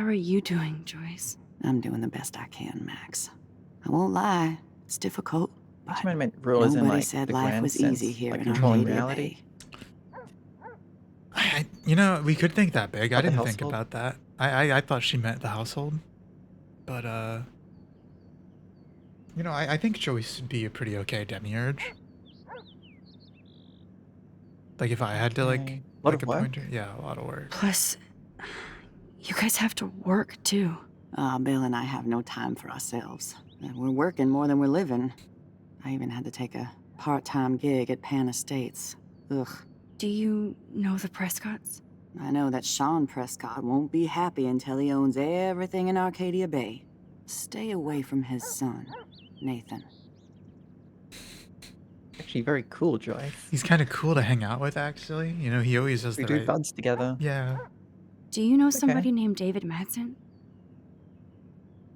Speaker 3: are you doing, Joyce?
Speaker 9: I'm doing the best I can, Max. I won't lie, it's difficult,
Speaker 2: I
Speaker 9: but
Speaker 2: might have meant rule as in
Speaker 9: nobody
Speaker 2: like
Speaker 9: said
Speaker 2: the
Speaker 9: life
Speaker 2: grand
Speaker 9: was
Speaker 2: sense,
Speaker 9: easy here
Speaker 2: like
Speaker 9: in our
Speaker 2: controlling
Speaker 9: heyday.
Speaker 2: reality.
Speaker 1: you know, we could think that big. I
Speaker 2: Or the
Speaker 1: didn't think
Speaker 2: household.
Speaker 1: about that. I thought she meant the household. But, you know, I think Joyce would be a pretty okay demiurge. Like, if I had to, like,
Speaker 2: Okay. Lot
Speaker 1: pick
Speaker 2: of
Speaker 1: a
Speaker 2: work?
Speaker 1: pointer. Yeah, a lot of work.
Speaker 3: Plus, you guys have to work too.
Speaker 9: Bill and I have no time for ourselves. We're working more than we're living. I even had to take a part-time gig at Pan Estates. Ugh.
Speaker 3: Do you know the Prescotts?
Speaker 9: I know that Sean Prescott won't be happy until he owns everything in Arcadia Bay. Stay away from his son, Nathan.
Speaker 2: Actually, very cool, Joyce.
Speaker 1: He's kind of cool to hang out with, actually. You know, he always does
Speaker 2: We
Speaker 1: the
Speaker 2: do
Speaker 1: right...
Speaker 2: buds together.
Speaker 1: Yeah.
Speaker 3: Do you know
Speaker 2: Okay.
Speaker 3: somebody named David Madsen?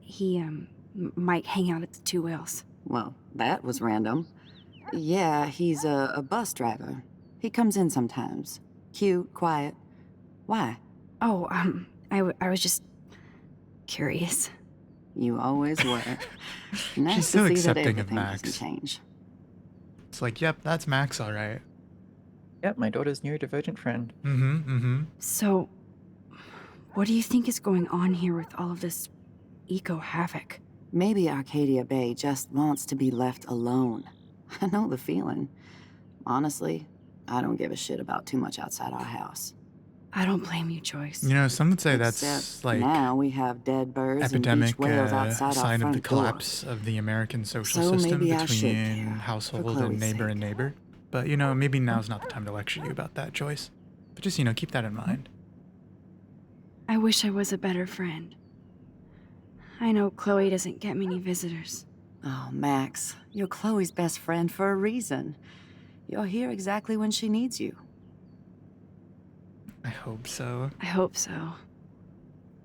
Speaker 3: He, might hang out at the Two Whales.
Speaker 9: Well, that was random. Yeah, he's a bus driver. He comes in sometimes. Cute, quiet. Why?
Speaker 3: Oh, I was just curious.
Speaker 9: You always were. Nice
Speaker 1: She's
Speaker 9: to
Speaker 1: so
Speaker 9: see that
Speaker 1: accepting of
Speaker 9: everything
Speaker 1: Max.
Speaker 9: doesn't change.
Speaker 1: It's like, yep, that's Max, all right.
Speaker 2: Yep, my daughter's neurodivergent friend.
Speaker 3: So, what do you think is going on here with all of this eco-havoc?
Speaker 9: Maybe Arcadia Bay just wants to be left alone. I know the feeling. Honestly, I don't give a shit about too much outside our house.
Speaker 3: I don't blame you, Joyce.
Speaker 1: You know, some would say that's
Speaker 9: Except
Speaker 1: like
Speaker 9: now we have dead birds
Speaker 1: epidemic
Speaker 9: and beach whales outside our
Speaker 1: sign of the
Speaker 9: front door.
Speaker 1: collapse of the American social
Speaker 9: So
Speaker 1: system
Speaker 9: maybe I should
Speaker 1: between
Speaker 9: care,
Speaker 1: household
Speaker 9: for
Speaker 1: and
Speaker 9: Chloe's
Speaker 1: neighbor
Speaker 9: sake.
Speaker 1: and neighbor. But, you know, maybe now's not the time to lecture you about that, Joyce. But just, you know, keep that in mind.
Speaker 3: I wish I was a better friend. I know Chloe doesn't get many visitors.
Speaker 9: Oh, Max, you're Chloe's best friend for a reason. You're here exactly when she needs you.
Speaker 1: I hope so.
Speaker 3: I hope so.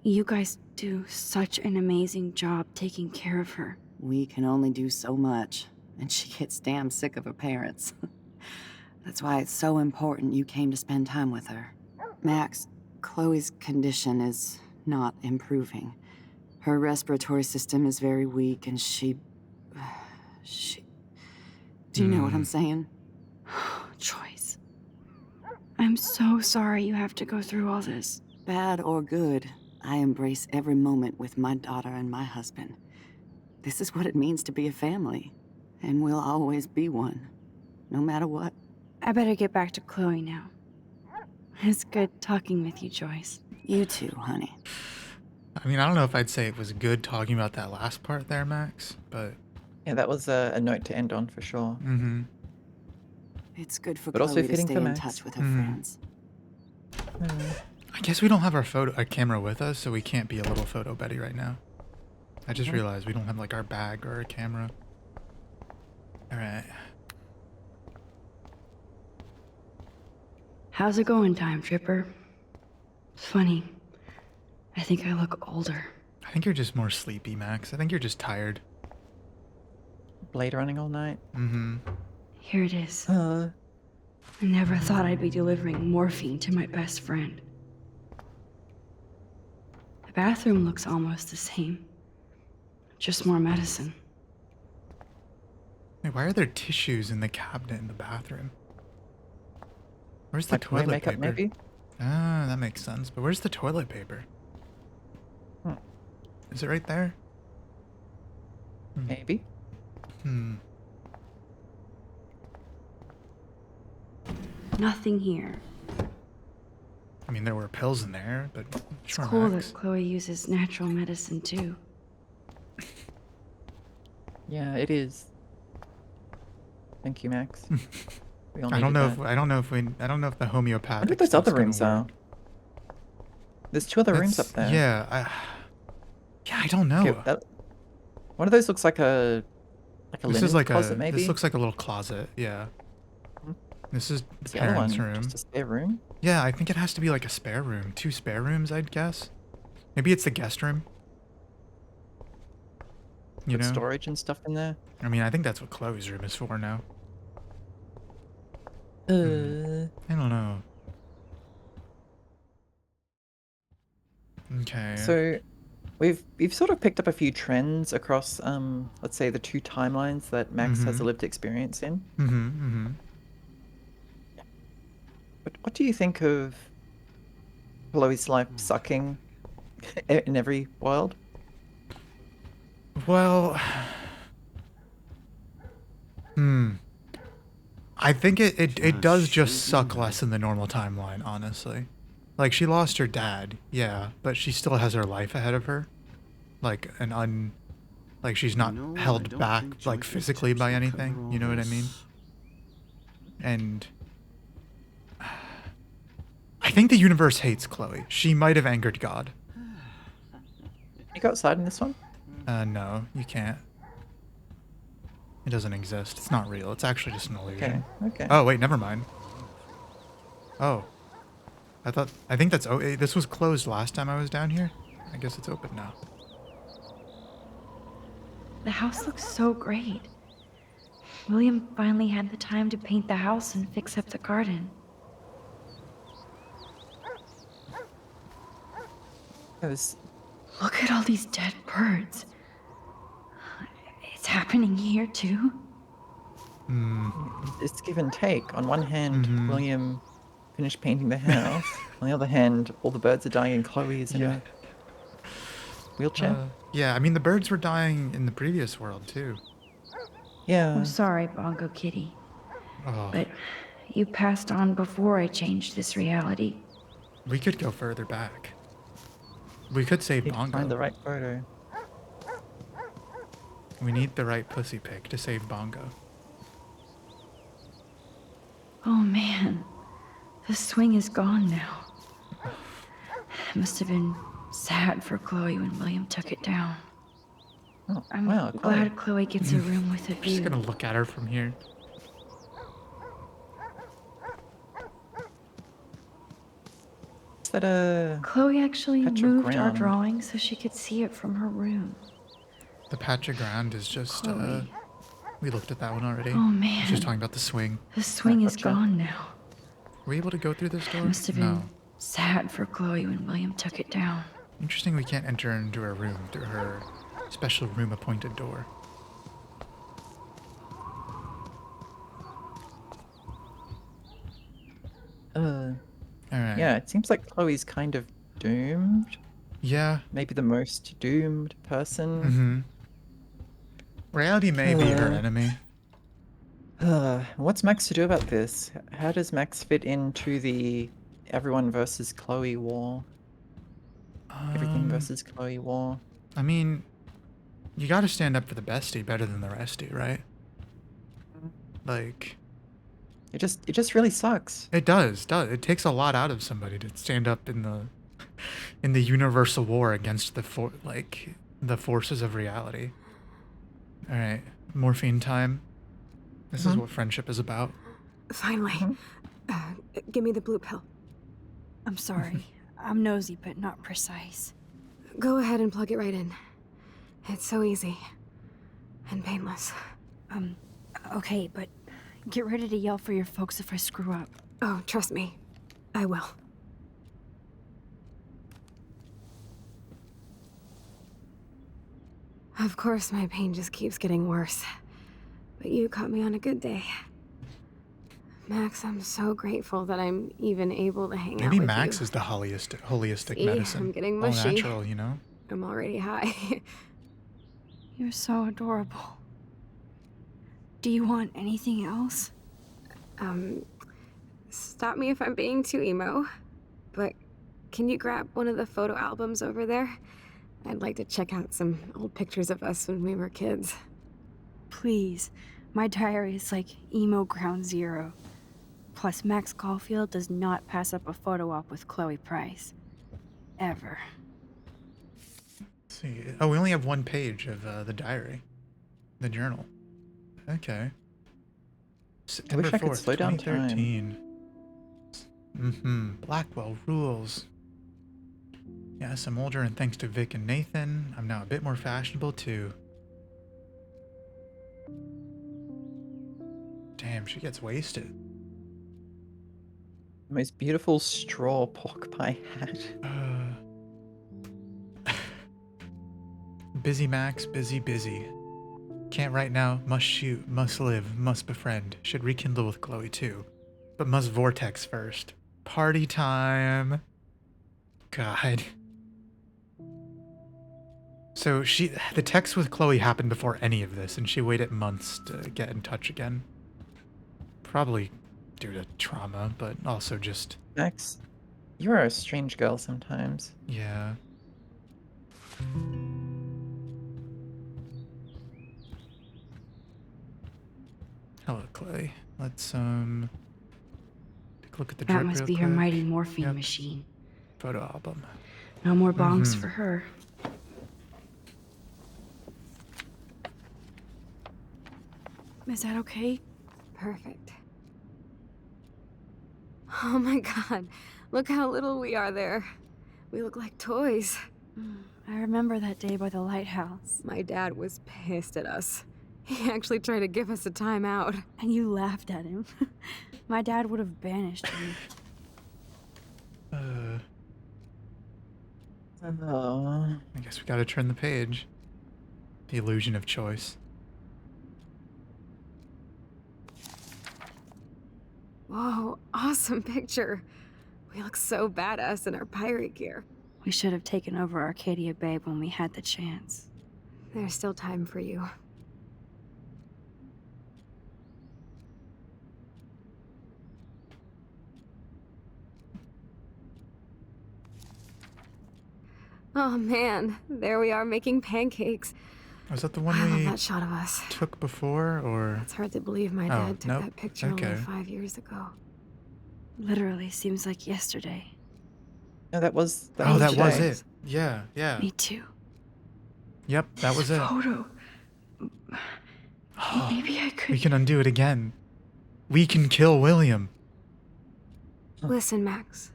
Speaker 3: You guys do such an amazing job taking care of her.
Speaker 9: We can only do so much, and she gets damn sick of her parents. That's why it's so important you came to spend time with her. Max, Chloe's condition is not improving. Her respiratory system is very weak, and she... Do you know what I'm saying?
Speaker 3: Joyce. I'm so sorry you have to go through all this.
Speaker 9: Bad or good, I embrace every moment with my daughter and my husband. This is what it means to be a family, and we'll always be one, no matter what.
Speaker 3: I better get back to Chloe now. It's good talking with you, Joyce.
Speaker 9: You too, honey.
Speaker 1: I mean, I don't know if I'd say it was good talking about that last part there, Max, but...
Speaker 2: Yeah, that was a note to end on for sure.
Speaker 9: It's good for
Speaker 2: But also
Speaker 9: Chloe to
Speaker 2: fitting
Speaker 9: stay
Speaker 2: for
Speaker 9: in
Speaker 2: Max.
Speaker 9: touch with her friends.
Speaker 1: I guess we don't have our camera with us, so we can't be a little photo Betty right now. I just realized we don't have, like, our bag or a camera. Alright.
Speaker 3: How's it going, Time Tripper? Funny. I think I look older.
Speaker 1: I think you're just more sleepy, Max. I think you're just tired.
Speaker 2: Blade running all night.
Speaker 3: Here it is.
Speaker 2: Uh,
Speaker 3: I never thought I'd be delivering morphine to my best friend. The bathroom looks almost the same. Just more medicine.
Speaker 1: Wait, why are there tissues in the cabinet in the bathroom? Where's the
Speaker 2: like toy
Speaker 1: toilet
Speaker 2: makeup,
Speaker 1: paper?
Speaker 2: maybe?
Speaker 1: Ah, that makes sense. But where's the toilet paper? Is it right there?
Speaker 2: Maybe.
Speaker 3: Nothing here.
Speaker 1: I mean, there were pills in there, but
Speaker 3: It's
Speaker 1: sure,
Speaker 3: cool
Speaker 1: Max.
Speaker 3: that Chloe uses natural medicine too.
Speaker 2: Yeah, it is. Thank you, Max. We all
Speaker 1: I don't
Speaker 2: needed
Speaker 1: know
Speaker 2: that.
Speaker 1: if I don't know if the
Speaker 2: I
Speaker 1: homeopathic.
Speaker 2: wonder what those
Speaker 1: stuff's
Speaker 2: other
Speaker 1: gonna
Speaker 2: rooms
Speaker 1: work.
Speaker 2: are. There's two other rooms up
Speaker 1: That's-
Speaker 2: there.
Speaker 1: Yeah, I don't know.
Speaker 2: Okay, one of those looks like a
Speaker 1: This
Speaker 2: linen
Speaker 1: is like
Speaker 2: closet, maybe.
Speaker 1: This looks like a little closet. Yeah. This is the
Speaker 2: What's the other one?
Speaker 1: parents' room.
Speaker 2: Just a spare room.
Speaker 1: Yeah, I think it has to be like a spare room. 2 spare rooms, I'd guess. Maybe it's the guest room. You
Speaker 2: With
Speaker 1: know?
Speaker 2: storage and stuff in there.
Speaker 1: I mean, I think that's what Chloe's room is for now. I don't know. Okay.
Speaker 2: So we've sort of picked up a few trends across let's say the two timelines that Max has a lived experience in. What do you think of Chloe's life sucking in every world?
Speaker 1: Well, I think it does just suck less in the normal timeline, honestly. Like, she lost her dad, yeah, but she still has her life ahead of her. Like, like, she's not
Speaker 4: No, I
Speaker 1: held
Speaker 4: don't
Speaker 1: back,
Speaker 4: think
Speaker 1: like,
Speaker 4: Joyce's
Speaker 1: physically
Speaker 4: tips
Speaker 1: by
Speaker 4: will
Speaker 1: anything,
Speaker 4: cover
Speaker 1: you know what I
Speaker 4: all
Speaker 1: mean?
Speaker 4: this.
Speaker 1: And I think the universe hates Chloe. She might have angered God.
Speaker 2: You go outside in this one?
Speaker 1: No, you can't. It doesn't exist. It's not real. It's actually just an illusion.
Speaker 2: Okay.
Speaker 1: Oh, wait, never mind. Oh. I think that's... Oh, this was closed last time I was down here. I guess it's open now.
Speaker 3: The house looks so great. William finally had the time to paint the house and fix up the garden. Look at all these dead birds. It's happening here too.
Speaker 2: It's give and take. On one hand, William finished painting the house. On the other hand, all the birds are dying and Chloe is in a wheelchair.
Speaker 1: Yeah, I mean, the birds were dying in the previous world, too.
Speaker 2: Yeah.
Speaker 3: I'm sorry, Bongo Kitty.
Speaker 1: Oh,
Speaker 3: But you passed on before I changed this reality.
Speaker 1: we could go further back. We could save
Speaker 2: Need to
Speaker 1: Bongo.
Speaker 2: find the right photo.
Speaker 1: We need the right pussy pig to save Bongo.
Speaker 3: Oh man, the swing is gone now. It must have been sad for Chloe when William took it down.
Speaker 2: Oh,
Speaker 3: I'm
Speaker 2: wow,
Speaker 3: glad Chloe gets a room with a
Speaker 1: I'm just
Speaker 3: view.
Speaker 1: gonna look at her from here.
Speaker 2: Is that a...
Speaker 3: Chloe actually
Speaker 2: patch of
Speaker 3: moved our
Speaker 2: ground?
Speaker 3: drawing so she could see it from her room.
Speaker 1: The patch of ground is just,
Speaker 3: Chloe.
Speaker 1: we looked at that one already.
Speaker 3: Oh man,
Speaker 1: She's talking about the swing.
Speaker 3: the swing is
Speaker 2: gotcha.
Speaker 3: gone now.
Speaker 1: Were we able to go through this door?
Speaker 3: It must have
Speaker 1: No.
Speaker 3: been sad for Chloe when William took it down.
Speaker 1: Interesting we can't enter into her room through her special room appointed door. Alright.
Speaker 2: Yeah, it seems like Chloe's kind of doomed.
Speaker 1: Yeah.
Speaker 2: Maybe the most doomed person.
Speaker 1: Mm-hmm. Reality may be her
Speaker 2: Uh.
Speaker 1: enemy.
Speaker 2: What's Max to do about this? How does Max fit into the everyone versus Chloe war? Everything
Speaker 1: Um,
Speaker 2: versus Chloe war?
Speaker 1: I mean, you gotta stand up for the bestie better than the restie, right? Like,
Speaker 2: It just really sucks.
Speaker 1: it does. It takes a lot out of somebody to stand up in the universal war against the forces of reality. All right, morphine time. This is what friendship is about.
Speaker 5: Finally. Give me the blue pill.
Speaker 8: I'm sorry. I'm nosy, but not precise.
Speaker 5: Go ahead and plug it right in. It's so easy. And painless.
Speaker 8: Okay, but get ready to yell for your folks if I screw up.
Speaker 5: Oh, trust me. I will. Of course, my pain just keeps getting worse. But you caught me on a good day. Max, I'm so grateful that I'm even able to hang out
Speaker 1: Maybe
Speaker 5: with
Speaker 1: Max
Speaker 5: you.
Speaker 1: is the holistic
Speaker 5: See,
Speaker 1: medicine.
Speaker 5: I'm getting
Speaker 1: All
Speaker 5: mushy.
Speaker 1: natural, you know?
Speaker 5: I'm already high.
Speaker 8: You're so adorable. Do you want anything else?
Speaker 5: Stop me if I'm being too emo, but can you grab one of the photo albums over there? I'd like to check out some old pictures of us when we were kids.
Speaker 8: Please. My diary is like emo ground zero. Plus, Max Caulfield does not pass up a photo op with Chloe Price. Ever.
Speaker 1: Let's see. Oh, we only have one page of the diary, the journal. Okay. September
Speaker 2: I could
Speaker 1: 4th,
Speaker 2: slow down time.
Speaker 1: 2013. Blackwell rules. Yes, I'm older, and thanks to Vic and Nathan, I'm now a bit more fashionable too. Damn, she gets wasted.
Speaker 2: The most beautiful straw pork pie hat.
Speaker 1: Busy Max, busy. Can't right now, must shoot, must live, must befriend. Should rekindle with Chloe too. But must vortex first. Party time. God. So the text with Chloe happened before any of this, and she waited months to get in touch again. Probably due to trauma, but also just...
Speaker 2: Max, you are a strange girl sometimes.
Speaker 1: Yeah. Hello, Chloe. Let's, look at the
Speaker 3: That
Speaker 1: drip
Speaker 3: must
Speaker 1: real
Speaker 3: be her
Speaker 1: quick.
Speaker 3: mighty morphine
Speaker 1: Yep.
Speaker 3: machine.
Speaker 1: Photo album.
Speaker 3: No more bongs for her.
Speaker 8: Is that okay?
Speaker 5: Perfect. Oh my god, look how little we are there. We look like toys.
Speaker 8: I remember that day by the lighthouse.
Speaker 5: My dad was pissed at us. He actually tried to give us a timeout.
Speaker 8: And you laughed at him. My dad would have banished me.
Speaker 2: Oh.
Speaker 1: I guess we gotta turn the page. The illusion of choice.
Speaker 5: Whoa, awesome picture. We look so badass in our pirate gear.
Speaker 8: We should have taken over Arcadia Bay when we had the chance.
Speaker 5: There's still time for you. Oh man, there we are making pancakes.
Speaker 1: Was that the one
Speaker 5: I love
Speaker 1: we
Speaker 5: that shot of us.
Speaker 1: took before, or?
Speaker 5: It's hard to believe my
Speaker 1: Oh,
Speaker 5: dad took
Speaker 1: nope.
Speaker 5: that picture
Speaker 1: Okay.
Speaker 5: only 5 years ago.
Speaker 8: Literally seems like yesterday.
Speaker 2: No, that was
Speaker 1: Oh, that was
Speaker 2: today.
Speaker 1: it. Yeah, yeah.
Speaker 8: Me too.
Speaker 1: Yep, that was it.
Speaker 3: Photo.
Speaker 1: Oh,
Speaker 3: Maybe I
Speaker 1: we
Speaker 3: could.
Speaker 1: can undo it again. We can kill William.
Speaker 5: Listen, Max.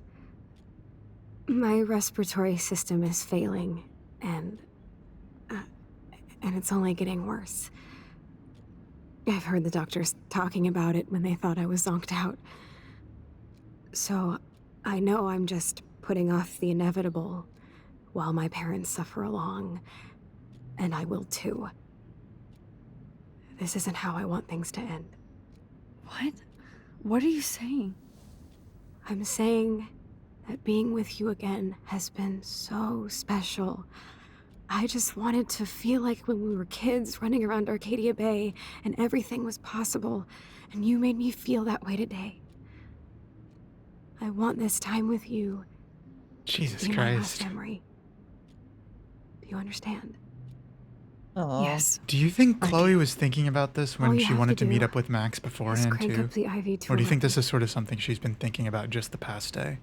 Speaker 5: My respiratory system is failing, and it's only getting worse. I've heard the doctors talking about it when they thought I was zonked out. So I know I'm just putting off the inevitable while my parents suffer along, and I will too. This isn't how I want things to end.
Speaker 8: What? What are you saying?
Speaker 5: I'm saying that being with you again has been so special. I just wanted to feel like when we were kids running around Arcadia Bay and everything was possible, and you made me feel that way today. I want this time with you
Speaker 1: Jesus
Speaker 5: to be my last
Speaker 1: Christ.
Speaker 5: memory. Do you understand?
Speaker 2: Oh.
Speaker 8: Yes.
Speaker 1: Do you think Chloe was thinking about this
Speaker 5: All
Speaker 1: when
Speaker 5: you
Speaker 1: she
Speaker 5: have
Speaker 1: wanted
Speaker 5: to
Speaker 1: to meet
Speaker 5: do
Speaker 1: up with Max
Speaker 5: Just
Speaker 1: beforehand
Speaker 5: crank
Speaker 1: too?
Speaker 5: up the IV to
Speaker 1: Or do you think
Speaker 5: 11.
Speaker 1: this is sort of something she's been thinking about just the past day?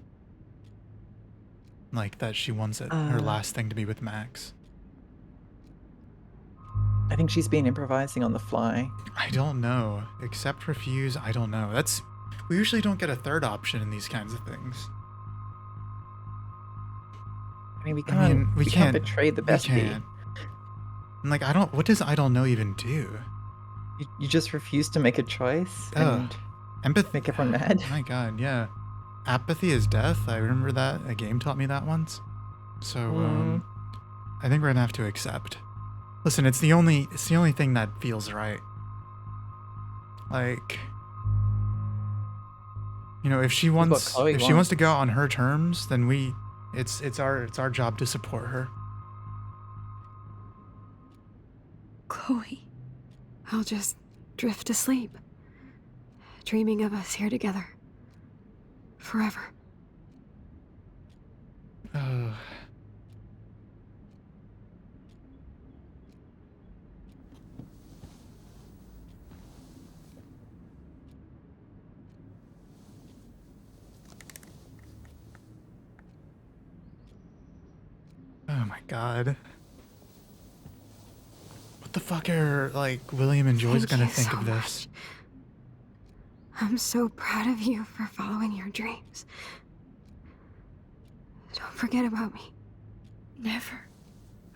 Speaker 1: Like that she wants it, her last thing to be with Max.
Speaker 2: I think she's been improvising on the fly.
Speaker 1: I don't know. Accept, refuse, I don't know. We usually don't get a third option in these kinds of things.
Speaker 2: I mean, we
Speaker 1: I
Speaker 2: can't.
Speaker 1: mean, we
Speaker 2: can't
Speaker 1: can't
Speaker 2: betray the
Speaker 1: We
Speaker 2: bestie.
Speaker 1: can't. And like, what does I don't know even do?
Speaker 2: You just refuse to make a choice and
Speaker 1: Empathy.
Speaker 2: make everyone mad.
Speaker 1: My God, yeah. Apathy is death. I remember that a game taught me that once. So I think we're gonna have to accept. Listen, it's the only thing that feels right. Like, you know, if she wants
Speaker 2: Chloe
Speaker 1: to go out on her terms, then it's our job to support her.
Speaker 8: Chloe.
Speaker 5: I'll just drift asleep, dreaming of us here together. Forever.
Speaker 1: Oh my God. What the fuck are, like, William and Joy's
Speaker 5: Thank
Speaker 1: gonna
Speaker 5: you
Speaker 1: think
Speaker 5: so
Speaker 1: of this?
Speaker 5: much. I'm so proud of you for following your dreams. Don't forget about me.
Speaker 8: Never.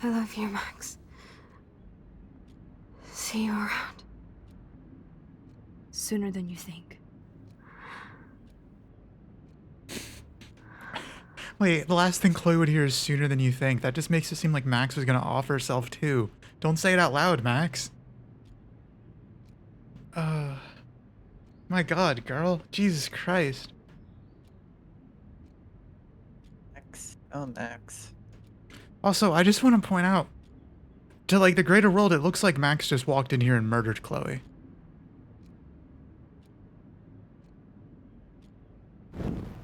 Speaker 5: I love you, Max. See you around.
Speaker 8: Sooner than you think.
Speaker 1: Wait, the last thing Chloe would hear is sooner than you think. That just makes it seem like Max was gonna offer herself too. Don't say it out loud, Max. My God, girl. Jesus Christ.
Speaker 2: Max. Oh, Max.
Speaker 1: Also, I just want to point out, to like the greater world, it looks like Max just walked in here and murdered Chloe.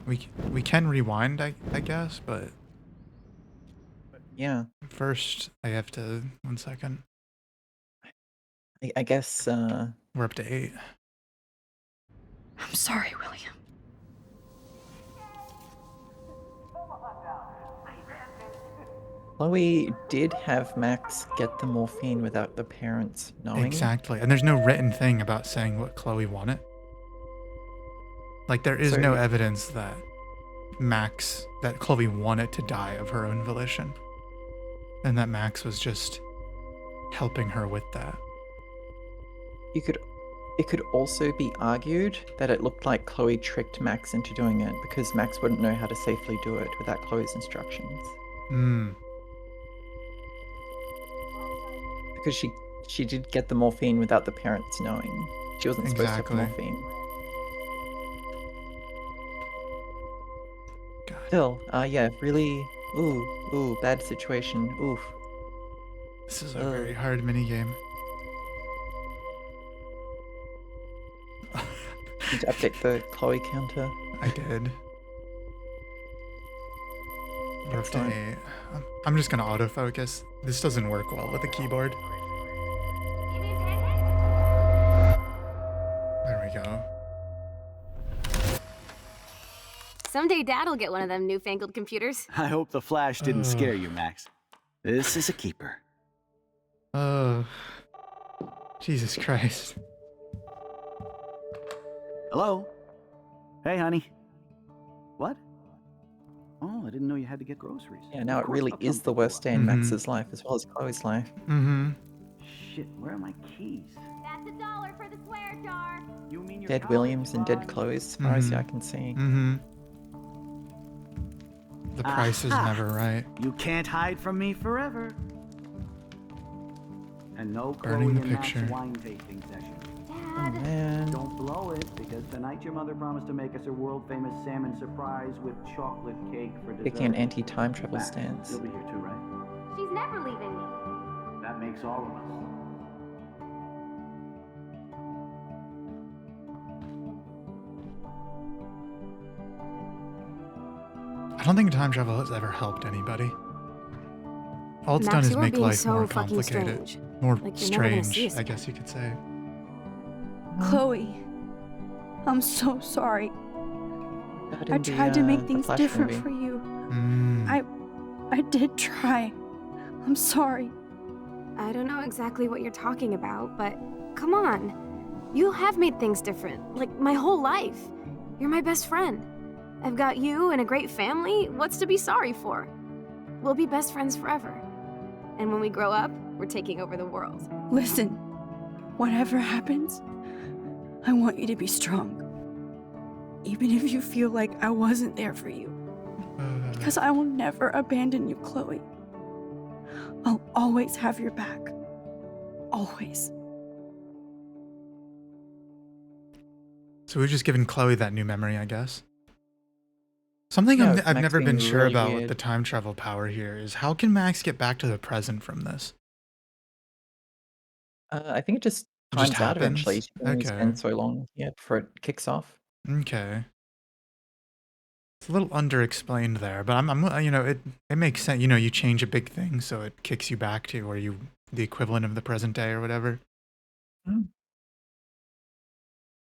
Speaker 1: We can rewind, I guess, but
Speaker 2: Yeah.
Speaker 1: first I have to 1 second.
Speaker 2: I guess.
Speaker 1: We're up to 8.
Speaker 8: I'm sorry, William.
Speaker 2: Chloe did have Max get the morphine without the parents knowing.
Speaker 1: Exactly. And there's no written thing about saying what Chloe wanted. Like, there is no
Speaker 2: So-
Speaker 1: evidence that Chloe wanted to die of her own volition. And that Max was just helping her with that.
Speaker 2: It could also be argued that it looked like Chloe tricked Max into doing it because Max wouldn't know how to safely do it without Chloe's instructions.
Speaker 1: Hmm.
Speaker 2: Because she did get the morphine without the parents knowing. She wasn't supposed to have the
Speaker 1: Exactly.
Speaker 2: morphine.
Speaker 1: God.
Speaker 2: Still, yeah, really, ooh, bad situation, oof.
Speaker 1: This is a very hard minigame.
Speaker 2: Need to update the Chloe counter.
Speaker 1: I did. We're up to
Speaker 2: Excellent.
Speaker 1: 8. I'm just gonna autofocus. This doesn't work well with the keyboard. There we go.
Speaker 10: Someday Dad'll get one of them newfangled computers.
Speaker 4: I hope the flash didn't scare you, Max. This is a keeper.
Speaker 1: Oh. Jesus Christ.
Speaker 4: Hello? Hey, honey. What? Oh, I didn't know you had to get groceries.
Speaker 2: Yeah, now
Speaker 4: Of
Speaker 2: it
Speaker 4: course
Speaker 2: really
Speaker 4: I'll come
Speaker 2: is the
Speaker 4: for
Speaker 2: worst day in
Speaker 1: Mhm.
Speaker 2: Max's life as well as Chloe's life.
Speaker 1: Mm-hmm.
Speaker 4: Shit, where are my keys?
Speaker 10: That's $1 for the swear jar.
Speaker 4: You mean your
Speaker 2: Dead
Speaker 4: college
Speaker 2: Williams and dead
Speaker 4: fund?
Speaker 2: Chloe as far as
Speaker 1: Mhm.
Speaker 2: I can see.
Speaker 1: Mm-hmm. The price is
Speaker 4: Aha.
Speaker 1: never right.
Speaker 4: You can't hide from me forever. And no
Speaker 1: Burning
Speaker 4: Chloe
Speaker 1: the
Speaker 4: and Max
Speaker 1: picture.
Speaker 4: wine tasting session.
Speaker 2: Oh
Speaker 10: Dad.
Speaker 2: man.
Speaker 4: Don't blow it, because tonight your mother promised to make us a world-famous salmon surprise with chocolate cake for dessert.
Speaker 2: Taking an anti-time travel
Speaker 4: Max,
Speaker 2: stance.
Speaker 4: you'll be here too, right?
Speaker 10: She's never leaving me.
Speaker 4: That makes all of us.
Speaker 1: I don't think time travel has ever helped anybody. All it's
Speaker 5: Max,
Speaker 1: done is
Speaker 5: you are
Speaker 1: make
Speaker 5: being
Speaker 1: life
Speaker 5: so
Speaker 1: more
Speaker 5: fucking
Speaker 1: complicated.
Speaker 5: strange.
Speaker 1: More
Speaker 5: Like you're never gonna see
Speaker 1: strange,
Speaker 5: us
Speaker 1: I guess you could say.
Speaker 8: Chloe, I'm so sorry.
Speaker 2: That
Speaker 8: I
Speaker 2: in the,
Speaker 8: tried to make
Speaker 2: the
Speaker 8: things
Speaker 2: Flash
Speaker 8: different
Speaker 2: movie.
Speaker 8: for you.
Speaker 1: Mm.
Speaker 8: I did try. I'm sorry.
Speaker 5: I don't know exactly what you're talking about, but come on. You have made things different, like my whole life. You're my best friend. I've got you and a great family. What's to be sorry for? We'll be best friends forever. And when we grow up, we're taking over the world.
Speaker 8: Listen, whatever happens, I want you to be strong. Even if you feel like I wasn't there for you. Because I will never abandon you, Chloe. I'll always have your back. Always.
Speaker 1: So we've just given Chloe that new memory, I guess. Something
Speaker 2: No,
Speaker 1: I've
Speaker 2: Max
Speaker 1: never been
Speaker 2: being
Speaker 1: sure
Speaker 2: really
Speaker 1: about with
Speaker 2: weird.
Speaker 1: the time travel power here is how can Max get back to the present from this?
Speaker 2: I think it just
Speaker 1: It just
Speaker 2: times out eventually.
Speaker 1: happens?
Speaker 2: You can only
Speaker 1: Okay.
Speaker 2: spend so long, before it kicks off.
Speaker 1: Okay. It's a little underexplained there, but I'm it makes sense. You change a big thing, so it kicks you back to where the equivalent of the present day or whatever.
Speaker 2: Mm.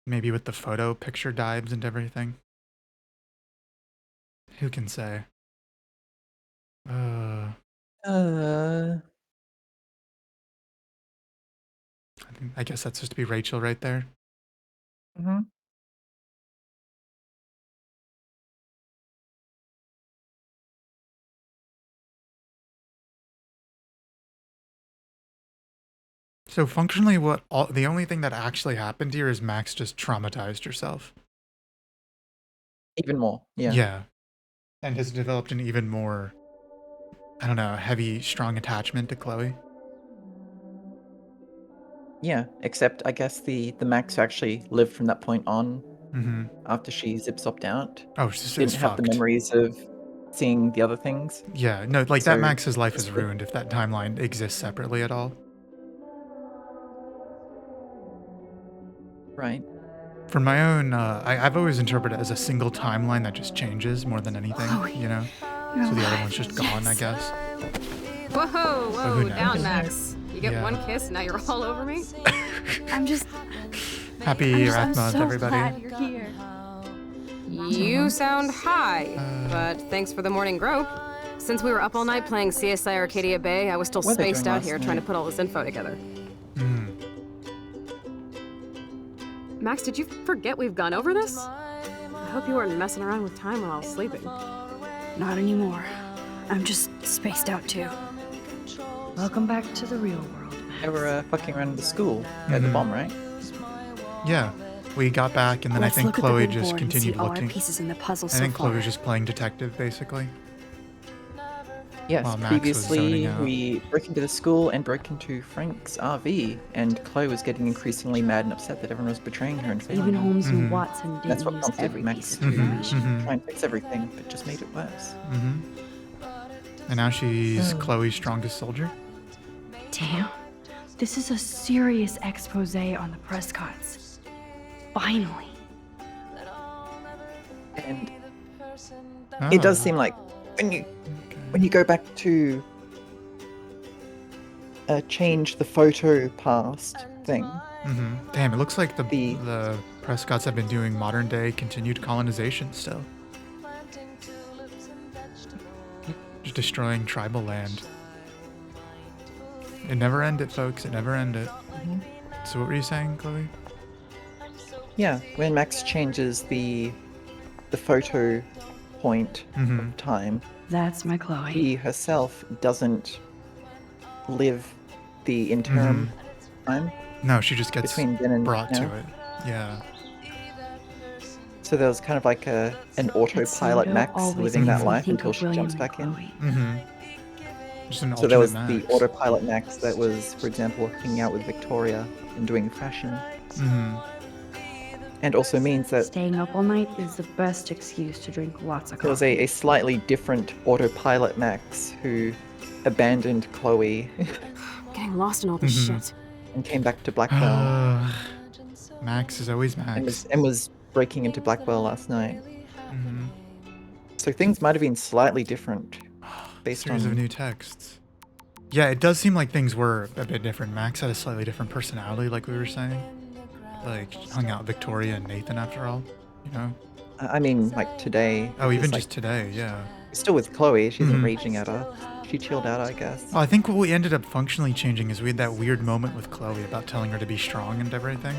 Speaker 1: Maybe with the photo picture dives and everything. Who can say?
Speaker 2: Uh,
Speaker 1: I guess that's supposed to be Rachel right there.
Speaker 2: mhm.
Speaker 1: So functionally, the only thing that actually happened here is Max just traumatized herself.
Speaker 2: Even more, yeah.
Speaker 1: Yeah. And has developed an even more, I don't know, heavy, strong attachment to Chloe.
Speaker 2: Yeah, except I guess the Max who actually lived from that point on
Speaker 1: Mm-hmm.
Speaker 2: after she zip-zopped out
Speaker 1: Oh, it's
Speaker 2: didn't have the
Speaker 1: fucked.
Speaker 2: memories of seeing the other things.
Speaker 1: Yeah, no, like
Speaker 2: So,
Speaker 1: that Max's life
Speaker 2: just
Speaker 1: is
Speaker 2: with-
Speaker 1: ruined if that timeline exists separately at all.
Speaker 2: Right.
Speaker 1: For my own, I've always interpreted it as a single timeline that just changes more than anything,
Speaker 8: Chloe,
Speaker 1: you know?
Speaker 8: You're
Speaker 1: So the other
Speaker 8: alive.
Speaker 1: one's just gone, I
Speaker 8: Yes.
Speaker 1: guess.
Speaker 5: Whoa,
Speaker 1: who knows?
Speaker 5: down, Max. You get
Speaker 1: Yeah.
Speaker 5: one kiss, and now you're all over me?
Speaker 8: I'm just.
Speaker 1: Happy
Speaker 8: I'm
Speaker 1: Wrath Month,
Speaker 8: so
Speaker 1: everybody.
Speaker 8: glad you're here.
Speaker 5: You sound high, but thanks for the morning grope. Since we were up all night playing CSI Arcadia Bay, I was still
Speaker 2: What are they
Speaker 5: spaced
Speaker 2: doing
Speaker 5: out
Speaker 2: last
Speaker 5: here
Speaker 2: night?
Speaker 5: trying to put all this info together. Max, did you forget we've gone over this? I hope you weren't messing around with time while I was sleeping.
Speaker 8: Not anymore. I'm just spaced out too.
Speaker 3: Welcome back to the real world.
Speaker 2: They were fucking around the school at the bomb, right?
Speaker 1: Yeah. We got back, and then
Speaker 8: Let's
Speaker 1: I think
Speaker 8: look at the
Speaker 1: Chloe
Speaker 8: big
Speaker 1: just
Speaker 8: board and
Speaker 1: continued
Speaker 8: see all our
Speaker 1: looking.
Speaker 8: pieces in the puzzle
Speaker 1: I
Speaker 8: so
Speaker 1: think Chloe
Speaker 8: far.
Speaker 1: was just playing detective, basically.
Speaker 2: Yes,
Speaker 1: While Max was zoning
Speaker 2: previously
Speaker 1: out.
Speaker 2: we broke into the school and broke into Frank's RV, and Chloe was getting increasingly mad and upset that everyone was betraying her and failing
Speaker 3: Even
Speaker 2: her.
Speaker 3: Holmes
Speaker 1: Mhm.
Speaker 3: and Watson
Speaker 2: That's
Speaker 3: didn't
Speaker 2: what
Speaker 3: use
Speaker 2: prompted
Speaker 3: every
Speaker 2: Max
Speaker 3: piece of
Speaker 2: to
Speaker 3: information.
Speaker 2: try and fix everything, but just made it worse.
Speaker 1: And now she's Chloe's strongest soldier.
Speaker 3: Damn. This is a serious expose on the Prescotts. Finally.
Speaker 2: And
Speaker 1: Oh.
Speaker 2: it does seem like when you go back to change the photo past thing,
Speaker 1: Damn, it looks like the
Speaker 2: The-
Speaker 1: Prescotts have been doing modern day continued colonization still. Just destroying tribal land. It never ended, folks. It never ended. So what were you saying, Chloe?
Speaker 2: yeah, when Max changes the photo point of time,
Speaker 3: That's my Chloe.
Speaker 2: he herself doesn't live the interim time
Speaker 1: No, she just gets
Speaker 2: between then and
Speaker 1: brought
Speaker 2: now.
Speaker 1: to it. Yeah.
Speaker 2: So there was kind of like an autopilot
Speaker 3: Cassandra
Speaker 2: Max
Speaker 3: always
Speaker 2: living that
Speaker 3: makes me
Speaker 2: life
Speaker 3: think
Speaker 2: until
Speaker 3: of
Speaker 2: she
Speaker 3: William
Speaker 2: jumps
Speaker 3: and
Speaker 2: back in.
Speaker 3: Chloe.
Speaker 1: Just an
Speaker 2: So there was
Speaker 1: alternate
Speaker 2: the
Speaker 1: Max.
Speaker 2: autopilot Max that was, for example, hanging out with Victoria and doing fashion. And also means that
Speaker 3: Staying up all night is the best excuse to drink lots of
Speaker 2: there was
Speaker 3: coffee.
Speaker 2: a slightly different autopilot Max who abandoned Chloe
Speaker 5: Getting lost in all this shit.
Speaker 2: and came back to Blackwell
Speaker 1: Max is always
Speaker 2: and
Speaker 1: Max.
Speaker 2: was breaking into Blackwell last night. So things might have been slightly different based
Speaker 1: Series
Speaker 2: on
Speaker 1: of new texts. Yeah, it does seem like things were a bit different. Max had a slightly different personality, like we were saying. Like, hung out with Victoria and Nathan after all, you know?
Speaker 2: I mean, like today.
Speaker 1: Oh, even
Speaker 2: it's
Speaker 1: just
Speaker 2: like,
Speaker 1: today, yeah.
Speaker 2: still with Chloe. She isn't raging at her. She chilled out, I guess.
Speaker 1: Oh, I think what we ended up functionally changing is we had that weird moment with Chloe about telling her to be strong and everything.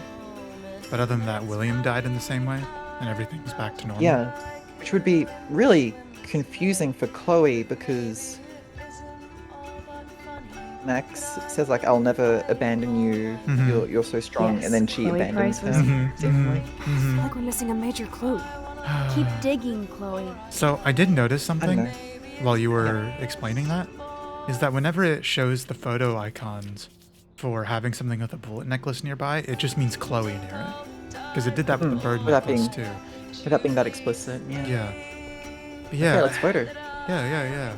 Speaker 1: But other than that, William died in the same way, and everything's back to normal.
Speaker 2: Yeah, which would be really confusing for Chloe because Max says like, "I'll never abandon you. You're so strong,"
Speaker 3: Yes,
Speaker 2: and then she
Speaker 3: Chloe
Speaker 2: abandons
Speaker 3: Price was-
Speaker 2: him. Seemingly.
Speaker 5: I feel like we're missing a major clue.
Speaker 3: Keep digging, Chloe.
Speaker 1: So I did notice
Speaker 2: I don't
Speaker 1: something
Speaker 2: know.
Speaker 1: while you were explaining that, is that whenever it shows the photo icons for having something with a bullet necklace nearby, it just means Chloe near it. Because it did that with the bird
Speaker 2: Without
Speaker 1: necklace
Speaker 2: being-
Speaker 1: too.
Speaker 2: Without being that explicit, yeah.
Speaker 1: Yeah. But yeah.
Speaker 2: Okay, let's vote her.
Speaker 1: Yeah.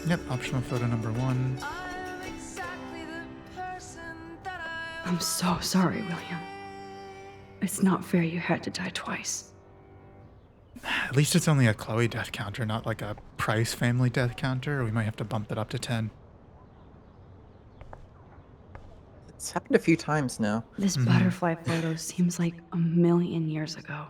Speaker 1: Yep, optional photo number 1.
Speaker 3: I'm so sorry, William. It's not fair you had to die twice.
Speaker 1: At least it's only a Chloe death counter, not like a Price family death counter, or we might have to bump it up to 10.
Speaker 2: It's happened a few times now.
Speaker 3: This butterfly photo seems like a million years ago.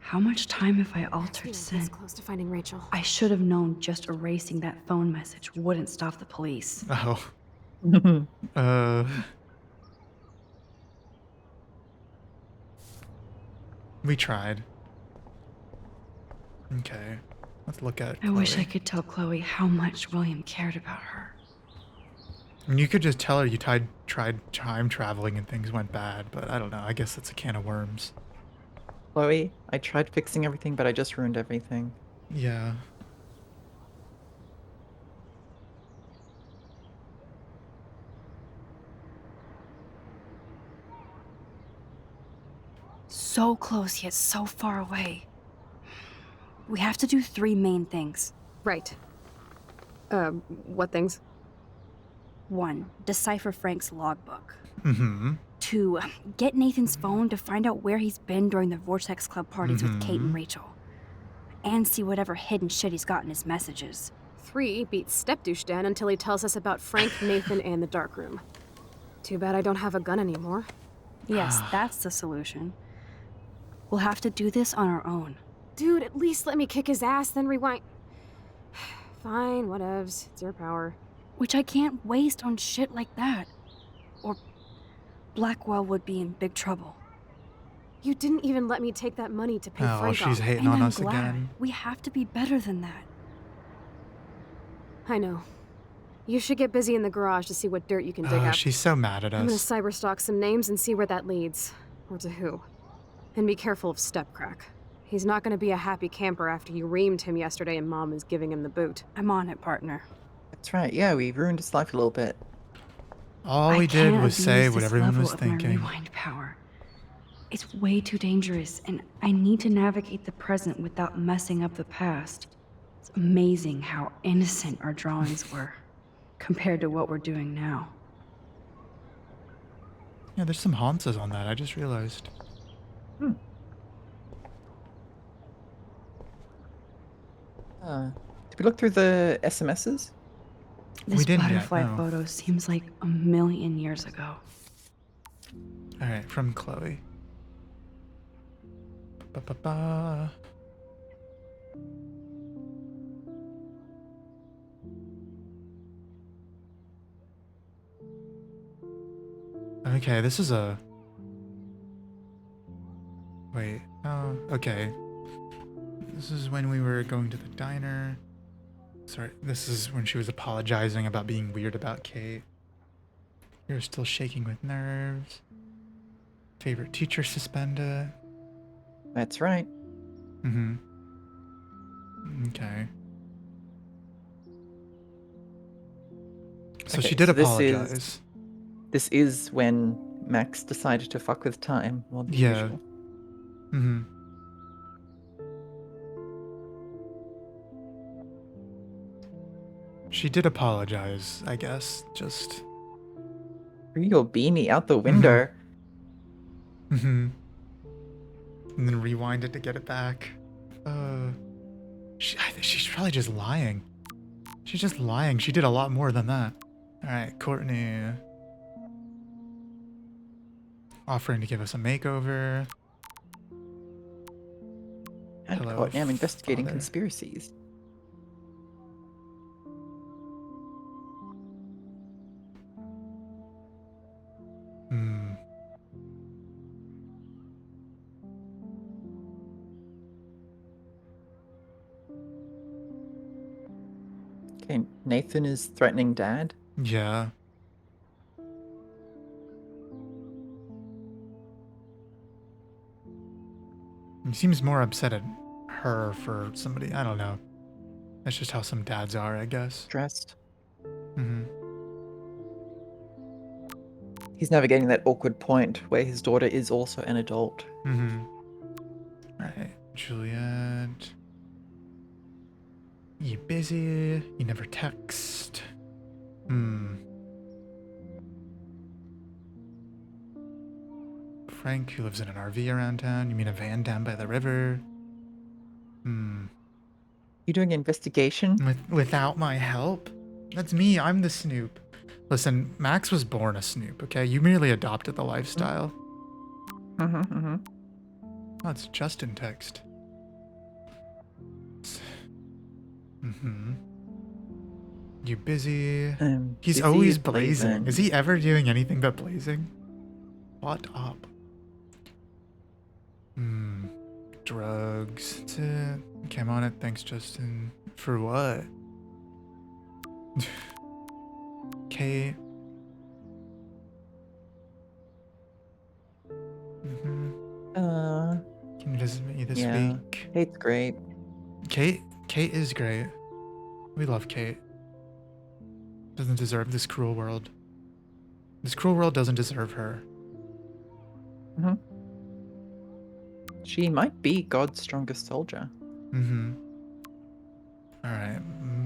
Speaker 3: How much time have I altered
Speaker 5: This
Speaker 3: since?
Speaker 5: close to finding Rachel.
Speaker 3: I should have known just erasing that phone message wouldn't stop the police.
Speaker 1: Oh. We tried. Okay. Let's look at
Speaker 3: I wish I
Speaker 1: Chloe.
Speaker 3: could tell Chloe how much William cared about her.
Speaker 1: And you could just tell her you tried time traveling and things went bad, but I don't know. I guess that's a can of worms.
Speaker 2: Chloe, I tried fixing everything, but I just ruined everything.
Speaker 1: Yeah.
Speaker 8: So close yet so far away. We have to do 3 main things.
Speaker 5: Right. What things?
Speaker 8: 1. Decipher Frank's logbook.
Speaker 1: 2,
Speaker 8: 2. Get Nathan's phone to find out where he's been during the Vortex Club parties with Kate and Rachel. And see whatever hidden shit he's got in his messages.
Speaker 5: 3 beat Stepdouche Den until he tells us about Frank, Nathan, and the darkroom. Too bad I don't have a gun anymore.
Speaker 8: Yes, that's the solution. We'll have to do this on our own.
Speaker 5: Dude, at least let me kick his ass, then rewind. Fine, whatevs. It's your power.
Speaker 8: Which I can't waste on shit like that. Or Blackwell would be in big trouble.
Speaker 5: You didn't even let me take that money to pay
Speaker 1: Oh,
Speaker 5: Frank
Speaker 1: she's
Speaker 5: off.
Speaker 1: hating
Speaker 8: And
Speaker 1: on
Speaker 8: I'm
Speaker 1: us
Speaker 8: glad.
Speaker 1: again.
Speaker 8: We have to be better than that.
Speaker 5: I know. You should get busy in the garage to see what dirt you can dig
Speaker 1: Oh,
Speaker 5: up.
Speaker 1: she's so mad at
Speaker 5: I'm gonna
Speaker 1: us.
Speaker 5: cyberstalk some names and see where that leads. Or to who. And be careful of Stepcrack. He's not gonna be a happy camper after you reamed him yesterday and Mom is giving him the boot.
Speaker 8: I'm on it, partner.
Speaker 2: That's right. Yeah, we ruined his life a little bit.
Speaker 1: All we
Speaker 3: I
Speaker 1: did
Speaker 3: can't
Speaker 1: was say
Speaker 3: abuse
Speaker 1: what
Speaker 3: this
Speaker 1: everyone
Speaker 3: level
Speaker 1: was
Speaker 3: of my
Speaker 1: thinking.
Speaker 3: rewind power. It's way too dangerous, and I need to navigate the present without messing up the past. It's amazing how innocent our drawings were compared to what we're doing now.
Speaker 1: Yeah, there's some haunts on that. I just realized.
Speaker 2: Did we look through the SMSs?
Speaker 3: This
Speaker 1: We didn't yet,
Speaker 3: butterfly
Speaker 1: no.
Speaker 3: photo seems like a million years ago.
Speaker 1: All right, from Chloe. Ba-ba-ba. Okay, this is a... Wait, oh, okay. This is when we were going to the diner. Sorry, this is when she was apologizing about being weird about Kate. You're still shaking with nerves. Favorite teacher suspended.
Speaker 2: That's right.
Speaker 1: Mm-hmm. Okay. So
Speaker 2: Okay,
Speaker 1: she did
Speaker 2: so this
Speaker 1: apologize.
Speaker 2: This is when Max decided to fuck with time more than
Speaker 1: Yeah.
Speaker 2: usual.
Speaker 1: Mm-hmm. She did apologize, I guess. Just.
Speaker 2: Threw your beanie out the window.
Speaker 1: Mm-hmm. And then rewind it to get it back. She's probably just lying. She's just lying. She did a lot more than that. Alright, Courtney. Offering to give us a makeover.
Speaker 2: And
Speaker 1: Hello,
Speaker 2: Courtney, I'm investigating
Speaker 1: father.
Speaker 2: conspiracies.
Speaker 1: Hmm.
Speaker 2: Okay, Nathan is threatening Dad.
Speaker 1: Yeah. He seems more upset at her for somebody. I don't know. That's just how some dads are, I guess.
Speaker 2: Stressed.
Speaker 1: Mm-hmm.
Speaker 2: He's navigating that awkward point where his daughter is also an adult.
Speaker 1: Mm-hmm. Alright, Juliet. You busy? You never text? Frank, who lives in an RV around town. You mean a van down by the river?
Speaker 2: You doing an investigation?
Speaker 1: Without my help? That's me. I'm the Snoop. Listen, Max was born a Snoop, okay? You merely adopted the lifestyle. Oh, it's Justin text. You busy? He's
Speaker 2: busy
Speaker 1: always
Speaker 2: blazing.
Speaker 1: blazing. Is he ever doing anything but blazing? What up? Drugs. That's it. Okay, I'm on it. Thanks, Justin. For what? Kate. Can you visit me this week?
Speaker 2: Kate's great.
Speaker 1: Kate is great. We love Kate. Doesn't deserve this cruel world. This cruel world doesn't deserve her.
Speaker 2: She might be God's strongest soldier.
Speaker 1: Alright,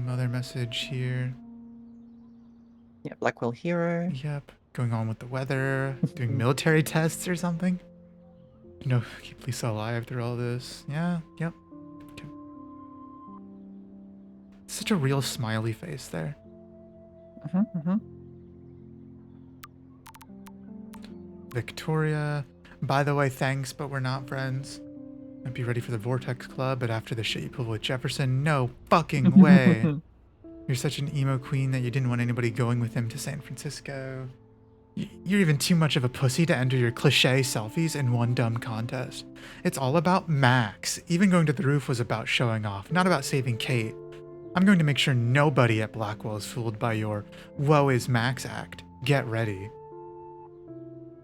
Speaker 1: mother message here.
Speaker 2: Yeah, Blackwell hero.
Speaker 1: Yep. Going on with the weather. Doing military tests or something. No, keep Lisa alive through all this. Yeah, yep. Okay. Such such a real smiley face there. Victoria, by the way, thanks, but we're not friends. I'd be ready for the Vortex Club, but after the shit you pulled with Jefferson, no fucking way. You're such an emo queen that you didn't want anybody going with him to San Francisco. You're even too much of a pussy to enter your cliche selfies in one dumb contest. It's all about Max. Even going to the roof was about showing off, not about saving Kate. I'm going to make sure nobody at Blackwell is fooled by your woe is Max act. Get ready.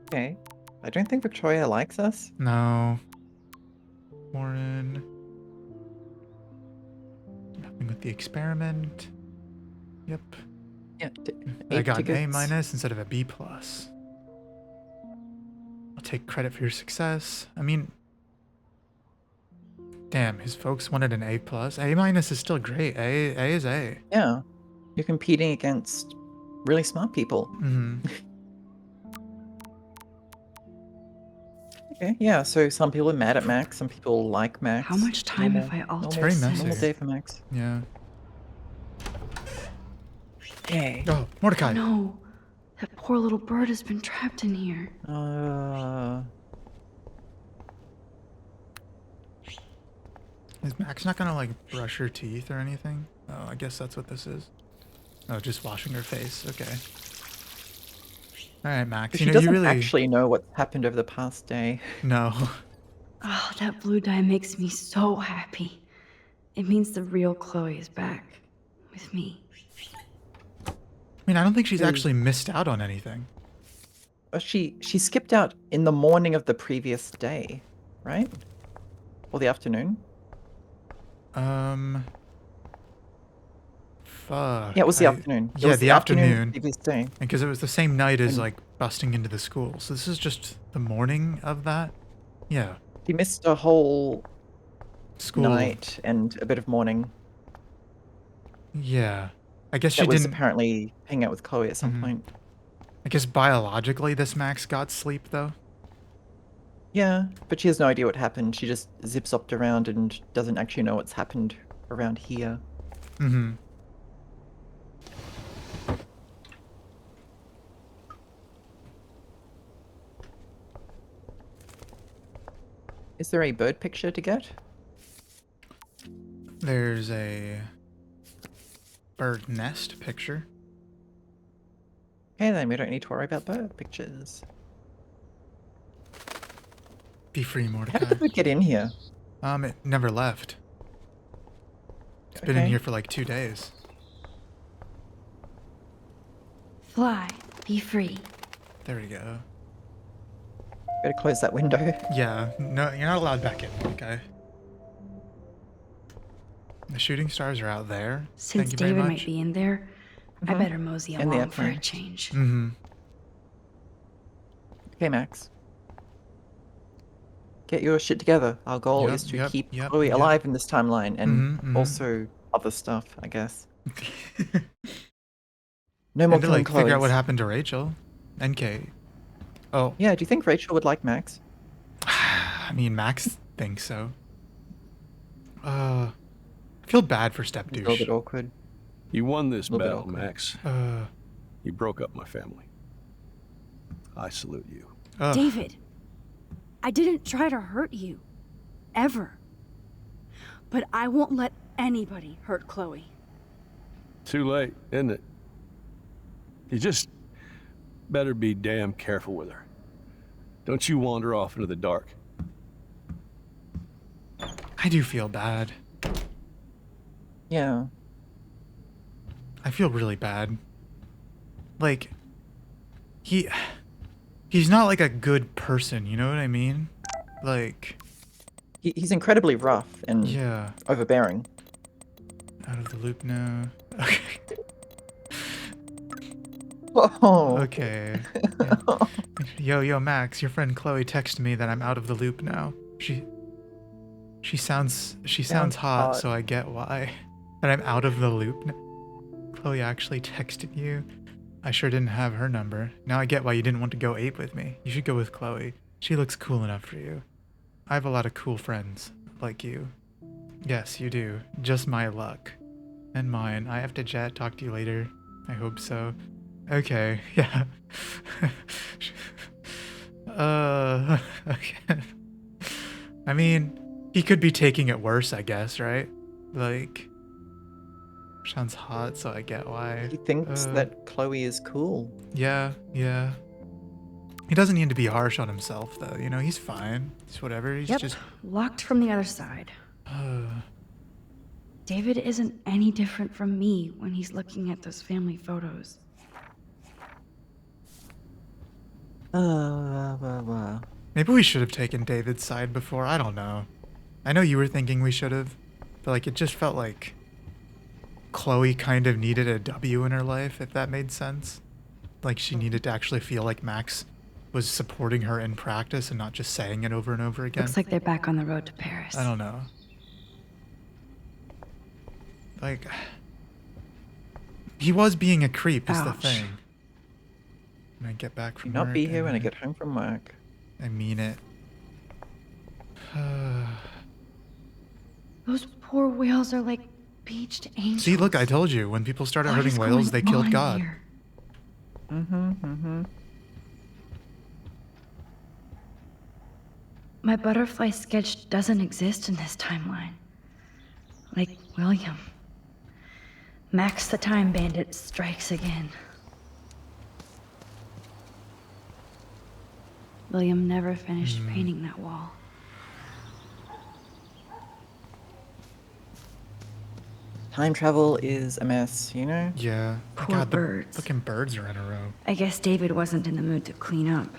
Speaker 2: Okay. I don't think Victoria likes us.
Speaker 1: No. Warren. Nothing with the experiment. Yep.
Speaker 2: Yeah.
Speaker 1: I got an A-
Speaker 2: tickets.
Speaker 1: instead of a B+. I'll take credit for your success. I mean, damn, his folks wanted an A+. A- is still great. A is A.
Speaker 2: Yeah. You're competing against really smart people. Okay, yeah, so some people are mad at Max, some people like Max.
Speaker 3: How much time have I altered?
Speaker 1: It's very messy.
Speaker 2: Normal day for Max.
Speaker 1: Yeah.
Speaker 2: Okay.
Speaker 1: Oh, Mordecai.
Speaker 3: No, that poor little bird has been trapped in here.
Speaker 1: Is Max not gonna like brush her teeth or anything? Oh, I guess that's what this is. Oh, just washing her face. Okay. All right, Max.
Speaker 2: She
Speaker 1: You know,
Speaker 2: doesn't
Speaker 1: you really
Speaker 2: actually know what's happened over the past day.
Speaker 1: no.
Speaker 3: Oh, that blue dye makes me so happy. It means the real Chloe is back with me.
Speaker 1: I mean, I don't think she's actually missed out on anything.
Speaker 2: She skipped out in the morning of the previous day, right? Or the afternoon?
Speaker 1: Fuck.
Speaker 2: Yeah, it was the afternoon. It
Speaker 1: Yeah,
Speaker 2: was
Speaker 1: the afternoon.
Speaker 2: Previous day.
Speaker 1: Because it was the same night as
Speaker 2: And-
Speaker 1: like busting into the school. So this is just the morning of that. Yeah.
Speaker 2: She missed a whole
Speaker 1: School.
Speaker 2: night and a bit of morning.
Speaker 1: Yeah. I guess she
Speaker 2: That was
Speaker 1: didn't.
Speaker 2: apparently hang out with Chloe at some
Speaker 1: Mhm.
Speaker 2: point.
Speaker 1: I guess biologically, this Max got sleep though.
Speaker 2: Yeah, but she has no idea what happened. She just zip-zopped around and doesn't actually know what's happened around here.
Speaker 1: Mm-hmm.
Speaker 2: Is there a bird picture to get?
Speaker 1: There's a bird nest picture.
Speaker 2: Okay, then we don't need to worry about bird pictures.
Speaker 1: Be free,
Speaker 2: How
Speaker 1: Mordecai.
Speaker 2: did the bird get in here?
Speaker 1: It never left. It's been in
Speaker 2: Okay.
Speaker 1: here for like 2 days.
Speaker 3: Fly, be free.
Speaker 1: There we go.
Speaker 2: Better close that window.
Speaker 1: Yeah, no, you're not allowed back in, okay? The shooting stars are out there.
Speaker 3: Since
Speaker 1: Thank you very
Speaker 3: David
Speaker 1: much.
Speaker 3: might be in there, I
Speaker 2: Mhm.
Speaker 3: better mosey
Speaker 2: And the
Speaker 3: along for a
Speaker 2: airplane.
Speaker 3: change.
Speaker 1: Mm-hmm.
Speaker 2: Okay, Max. Get your shit together. Our goal
Speaker 1: Yep,
Speaker 2: is to
Speaker 1: yep,
Speaker 2: keep
Speaker 1: yep,
Speaker 2: Chloe
Speaker 1: yep.
Speaker 2: alive in this timeline, and
Speaker 1: Mhm, mhm.
Speaker 2: also other stuff, I guess. No
Speaker 1: And
Speaker 2: more
Speaker 1: to
Speaker 2: killing
Speaker 1: like figure out what
Speaker 2: Chloes.
Speaker 1: happened to Rachel and Kate. Oh,
Speaker 2: Yeah, do you think Rachel would like Max?
Speaker 1: I mean, Max thinks so. I feel bad for Step
Speaker 2: A little
Speaker 1: Douche.
Speaker 2: bit awkward.
Speaker 11: You won this
Speaker 2: Little bit
Speaker 11: battle,
Speaker 2: awkward.
Speaker 11: Max. You broke up my family. I salute you.
Speaker 1: Ugh.
Speaker 8: David, I didn't try to hurt you. Ever. But I won't let anybody hurt Chloe.
Speaker 11: Too late, isn't it? You just better be damn careful with her. Don't you wander off into the dark.
Speaker 1: I do feel bad.
Speaker 2: Yeah.
Speaker 1: I feel really bad. Like, he's not like a good person, you know what I mean? Like,
Speaker 2: He's incredibly rough and
Speaker 1: yeah,
Speaker 2: overbearing.
Speaker 1: out of the loop now. Okay.
Speaker 2: Whoa.
Speaker 1: Okay. Yo, Max, your friend Chloe texted me that I'm out of the loop now. She sounds hot,
Speaker 2: hot.
Speaker 1: so I get why. That I'm out of the loop now. Chloe actually texted you. I sure didn't have her number. Now I get why you didn't want to go ape with me. You should go with Chloe. She looks cool enough for you. I have a lot of cool friends like you. Yes, you do. Just my luck. And mine. I have to jet. Talk to you later. I hope so. Okay. Yeah. Okay. I mean, he could be taking it worse, I guess, right? Like, sounds hot, so I get why.
Speaker 2: He thinks that Chloe is cool.
Speaker 1: Yeah, yeah. He doesn't need to be harsh on himself, though. You know, he's fine. He's whatever. He's
Speaker 3: Yep,
Speaker 1: just...
Speaker 3: locked from the other side. David isn't any different from me when he's looking at those family photos.
Speaker 1: Maybe we should have taken David's side before. I don't know. I know you were thinking we should have, but like it just felt like Chloe kind of needed a W in her life, if that made sense. Like she needed to actually feel like Max was supporting her in practice and not just saying it over and over again.
Speaker 3: Looks like they're back on the road to Paris.
Speaker 1: I don't know. Like, he was being a creep is the
Speaker 3: Ouch.
Speaker 1: thing. When I get back from
Speaker 2: Not
Speaker 1: work.
Speaker 2: be here when I
Speaker 1: and
Speaker 2: get home from work.
Speaker 1: I mean it.
Speaker 3: Those poor whales are like beached angels.
Speaker 1: See, look, I told you. When people started
Speaker 3: What
Speaker 1: hurting
Speaker 3: is
Speaker 1: whales,
Speaker 3: going
Speaker 1: they killed
Speaker 3: on
Speaker 1: God.
Speaker 3: here? My butterfly sketch doesn't exist in this timeline. Like William. Max the Time Bandit strikes again. William never finished painting that wall.
Speaker 2: Time travel is a mess, you know?
Speaker 1: Yeah.
Speaker 3: Poor
Speaker 1: God,
Speaker 3: birds.
Speaker 1: the fucking birds are in a row.
Speaker 3: I guess David wasn't in the mood to clean up.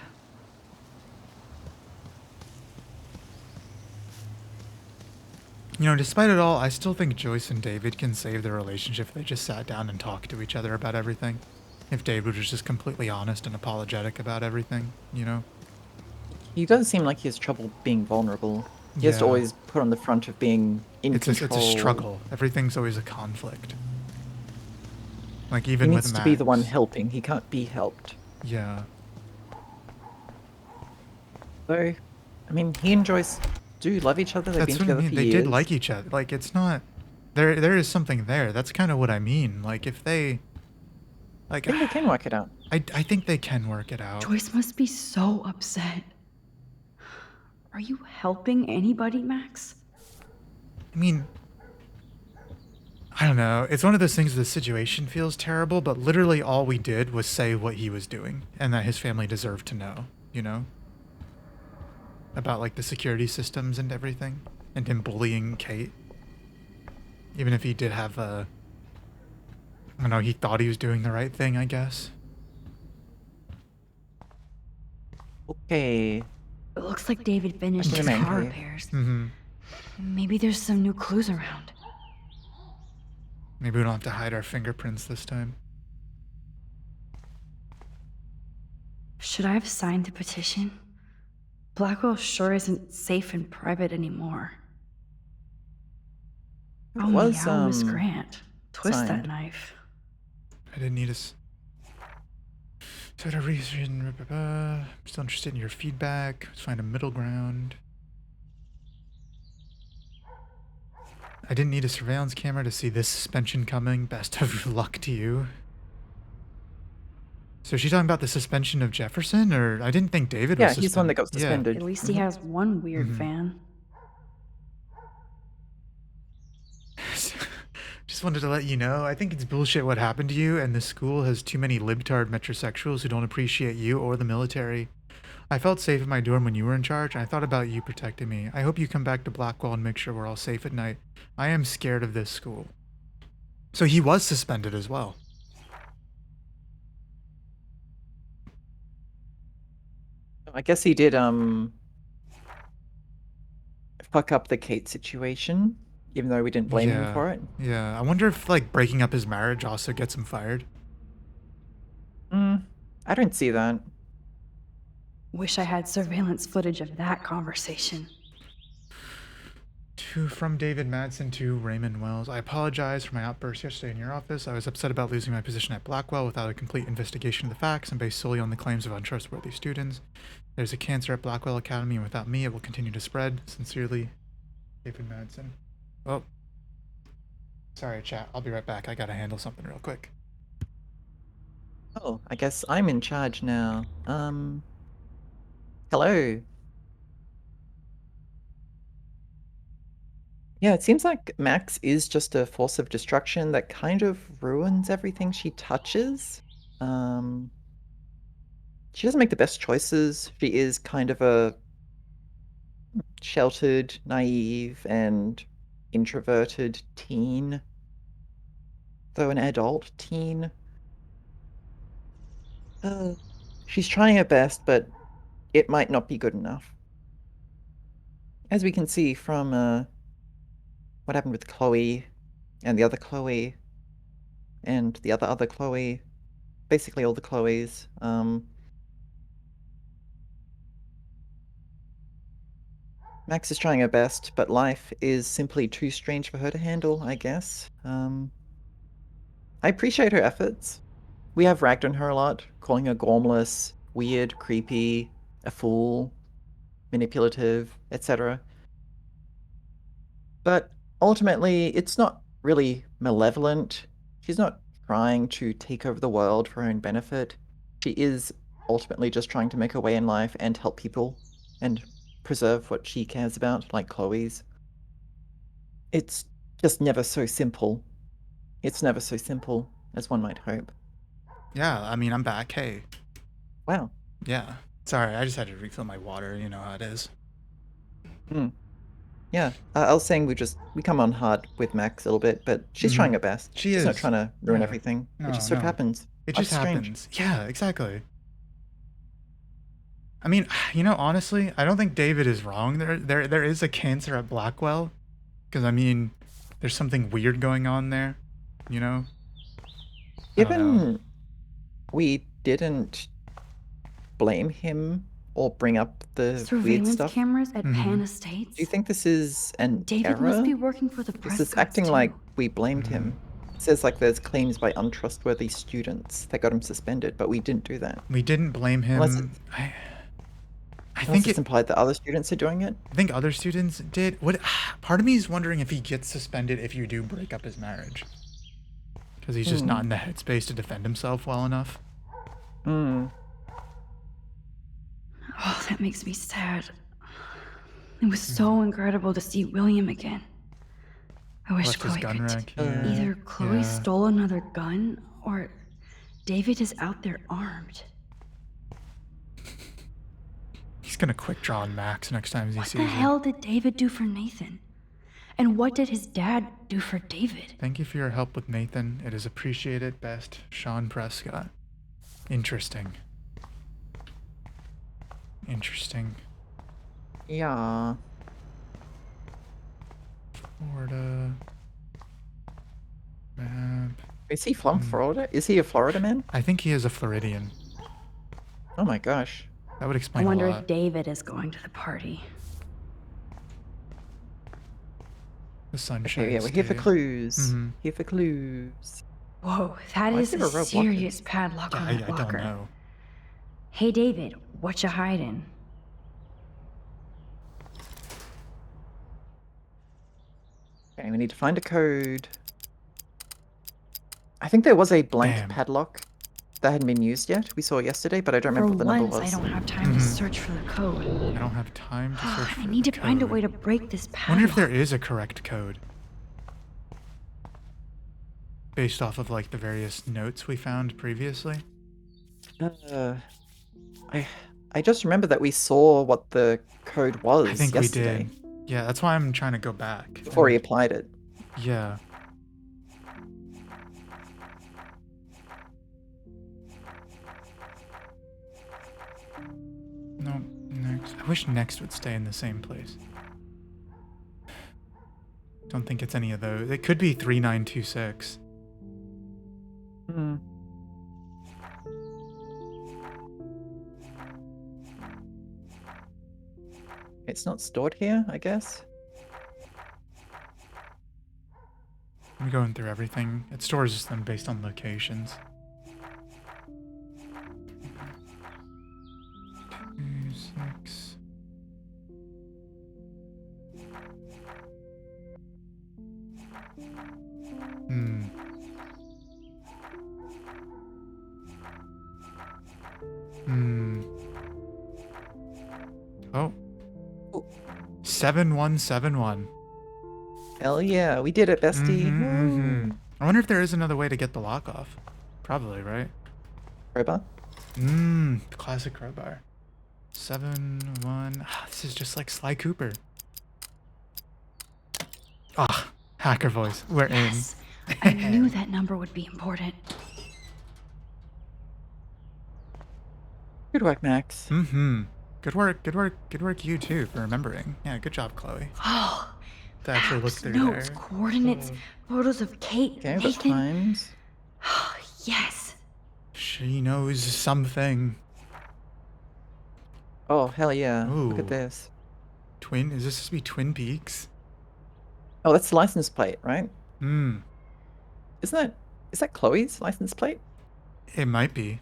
Speaker 1: You know, despite it all, I still think Joyce and David can save their relationship if they just sat down and talked to each other about everything. If David was just completely honest and apologetic about everything, you know?
Speaker 2: He does seem like he has trouble being vulnerable. He has to
Speaker 1: Yeah.
Speaker 2: always put on the front of being in
Speaker 1: It's
Speaker 2: control.
Speaker 1: a struggle. Everything's always a conflict. Like
Speaker 2: He
Speaker 1: even with
Speaker 2: needs
Speaker 1: Max.
Speaker 2: to be the one helping. He can't be helped.
Speaker 1: Yeah.
Speaker 2: So, I mean, he and Joyce do love each other. They've
Speaker 1: That's
Speaker 2: been
Speaker 1: what I
Speaker 2: together
Speaker 1: mean.
Speaker 2: for
Speaker 1: They
Speaker 2: years.
Speaker 1: did like each other. Like it's not there is something there. That's kind of what I mean. Like if they like
Speaker 2: I think they can work it out.
Speaker 1: I think they can work it out.
Speaker 3: Joyce must be so upset. Are you helping anybody, Max?
Speaker 1: I mean, I don't know. It's one of those things the situation feels terrible, but literally all we did was say what he was doing and that his family deserved to know, you know? About like the security systems and everything and him bullying Kate. Even if he did have I don't know, he thought he was doing the right thing, I guess.
Speaker 2: Okay.
Speaker 3: It looks like David finished
Speaker 2: Back
Speaker 3: his
Speaker 2: to the main
Speaker 3: car
Speaker 2: cave.
Speaker 3: repairs.
Speaker 1: Mm-hmm.
Speaker 3: Maybe there's some new clues around.
Speaker 1: Maybe we don't have to hide our fingerprints this time.
Speaker 3: Should I have signed the petition? Blackwell sure isn't safe and private anymore.
Speaker 2: It
Speaker 3: Oh,
Speaker 2: was,
Speaker 3: meow, Miss Grant. Twist that
Speaker 2: signed.
Speaker 3: knife.
Speaker 1: I didn't need us. So to reason, I'm still interested in your feedback. Let's find a middle ground. I didn't need a surveillance camera to see this suspension coming. Best of luck to you. So is she talking about the suspension of Jefferson, or I didn't think David was
Speaker 2: Yeah, he's the one that got
Speaker 1: Yeah.
Speaker 2: suspended.
Speaker 3: At least he has one weird fan.
Speaker 1: Just wanted to let you know, I think it's bullshit what happened to you, and the school has too many libtard metrosexuals who don't appreciate you or the military. I felt safe in my dorm when you were in charge, and I thought about you protecting me. I hope you come back to Blackwell and make sure we're all safe at night. I am scared of this school. So he was suspended as well.
Speaker 2: I guess he did fuck up the Kate situation, even though we didn't blame him for it.
Speaker 1: Yeah, I wonder if like breaking up his marriage also gets him fired.
Speaker 2: I don't see that.
Speaker 3: Wish I had surveillance footage of that conversation.
Speaker 1: From David Madsen to Raymond Wells. I apologize for my outburst yesterday in your office. I was upset about losing my position at Blackwell without a complete investigation of the facts and based solely on the claims of untrustworthy students. There's a cancer at Blackwell Academy, and without me, it will continue to spread. Sincerely, David Madsen. Well, Sorry, chat. I'll be right back. I gotta handle something real quick.
Speaker 2: Oh, I guess I'm in charge now. Hello. Yeah, it seems like Max is just a force of destruction that kind of ruins everything she touches. She doesn't make the best choices. She is kind of a sheltered, naive, and introverted teen. Though an adult teen. She's trying her best, but it might not be good enough. As we can see from what happened with Chloe and the other Chloe and the other Chloe, basically all the Chloes. Max is trying her best, but life is simply too strange for her to handle, I guess. I appreciate her efforts. We have ragged on her a lot, calling her gormless, weird, creepy, a fool, manipulative, etc. But ultimately, it's not really malevolent. She's not trying to take over the world for her own benefit. She is ultimately just trying to make her way in life and help people and preserve what she cares about, like Chloe's. It's just never so simple. It's never so simple as one might hope.
Speaker 1: Yeah, I mean, I'm back. Hey.
Speaker 2: Wow.
Speaker 1: Yeah. Sorry, I just had to refill my water. You know how it is.
Speaker 2: Yeah, I was saying we come on hard with Max a little bit, but she's trying her best.
Speaker 1: She
Speaker 2: She's
Speaker 1: is.
Speaker 2: not trying to ruin
Speaker 1: Yeah.
Speaker 2: everything.
Speaker 1: No,
Speaker 2: It just sort of
Speaker 1: no.
Speaker 2: happens.
Speaker 1: It
Speaker 2: Life's
Speaker 1: just
Speaker 2: strange.
Speaker 1: happens. Yeah, exactly. I mean, honestly, I don't think David is wrong. There is a cancer at Blackwell, because I mean, there's something weird going on there. You know. I don't know.
Speaker 2: Given we didn't blame him or bring up the weird
Speaker 3: Surveillance
Speaker 2: stuff,
Speaker 3: cameras at Pan Estates?
Speaker 2: do you think this is an
Speaker 3: David
Speaker 2: error?
Speaker 3: must be working for the
Speaker 2: This is
Speaker 3: Prescotts
Speaker 2: acting
Speaker 3: too.
Speaker 2: like we blamed him. It says like there's claims by untrustworthy students that got him suspended, but we didn't do that.
Speaker 1: We didn't blame him. I
Speaker 2: Unless
Speaker 1: think
Speaker 2: it's implied that other students are doing it.
Speaker 1: I think other students did. What? Part of me is wondering if he gets suspended if you do break up his marriage, because he's just not in the headspace to defend himself well enough.
Speaker 3: Oh, that makes me sad. It was so incredible to see William again. I wish
Speaker 1: Left his
Speaker 3: Chloe
Speaker 1: gun
Speaker 3: could.
Speaker 1: rack here.
Speaker 3: Either Chloe
Speaker 1: Yeah.
Speaker 3: stole another gun, or David is out there armed.
Speaker 1: He's gonna quick draw on Max next time he
Speaker 3: What
Speaker 1: sees
Speaker 3: the
Speaker 1: him.
Speaker 3: hell did David do for Nathan? And what did his dad do for David?
Speaker 1: Thank you for your help with Nathan. It is appreciated. Best, Sean Prescott. Interesting. Interesting.
Speaker 2: Yeah.
Speaker 1: Florida. Map.
Speaker 2: Is he from Florida? Is he a Florida man?
Speaker 1: I think he is a Floridian.
Speaker 2: Oh my gosh.
Speaker 1: That would
Speaker 3: I
Speaker 1: explain a
Speaker 3: wonder
Speaker 1: lot.
Speaker 3: if David is going to the party.
Speaker 1: The Sunshine
Speaker 2: Okay, yeah, we're here for
Speaker 1: State.
Speaker 2: clues. Here for clues.
Speaker 3: Whoa, that
Speaker 2: Why
Speaker 3: is
Speaker 2: is
Speaker 3: a
Speaker 2: there a roadblock?
Speaker 3: serious padlock
Speaker 1: Yeah,
Speaker 3: on
Speaker 1: I
Speaker 3: that
Speaker 1: don't
Speaker 3: locker.
Speaker 1: know.
Speaker 3: Hey David, what you hiding?
Speaker 2: Okay, we need to find a code. I think there was a blank
Speaker 1: Damn.
Speaker 2: padlock that hadn't been used yet. We saw it yesterday, but I don't
Speaker 3: For
Speaker 2: remember what the number
Speaker 3: once,
Speaker 2: was.
Speaker 3: I don't have time to search for the code.
Speaker 1: I don't have time to search for
Speaker 3: I need
Speaker 1: the
Speaker 3: to find a
Speaker 1: code.
Speaker 3: way to break this
Speaker 1: I
Speaker 3: padlock.
Speaker 1: wonder if there is a correct code. Based off of like the various notes we found previously.
Speaker 2: I just remember that we saw what the code was
Speaker 1: I think
Speaker 2: yesterday
Speaker 1: we did. Yeah, that's why I'm trying to go back.
Speaker 2: before he applied it.
Speaker 1: Yeah. No, next. I wish next would stay in the same place. Don't think it's any of those. It could be 3926.
Speaker 2: It's not stored here, I guess.
Speaker 1: I'm going through everything. It stores them based on locations. 26. 7171.
Speaker 2: Hell yeah, we did it, bestie.
Speaker 1: I wonder if there is another way to get the lock off. Probably, right?
Speaker 2: Crowbar?
Speaker 1: Classic crowbar. 7-1. This is just like Sly Cooper. Ah, hacker voice. We're
Speaker 3: Yes. I knew that number would be important.
Speaker 2: Good work, Max.
Speaker 1: Good work, you too, for remembering. Yeah, good job, Chloe.
Speaker 3: Oh,
Speaker 1: To actually look
Speaker 3: maps,
Speaker 1: through
Speaker 3: notes,
Speaker 1: there.
Speaker 3: coordinates, photos of Kate,
Speaker 2: Okay, the
Speaker 3: Nathan.
Speaker 2: times.
Speaker 3: Yes.
Speaker 1: She knows something.
Speaker 2: Oh, hell yeah. Look
Speaker 1: Ooh.
Speaker 2: at this.
Speaker 1: Is this supposed to be Twin Peaks?
Speaker 2: Oh, that's the license plate, right?
Speaker 1: Hmm.
Speaker 2: Is that Chloe's license plate?
Speaker 1: It might be.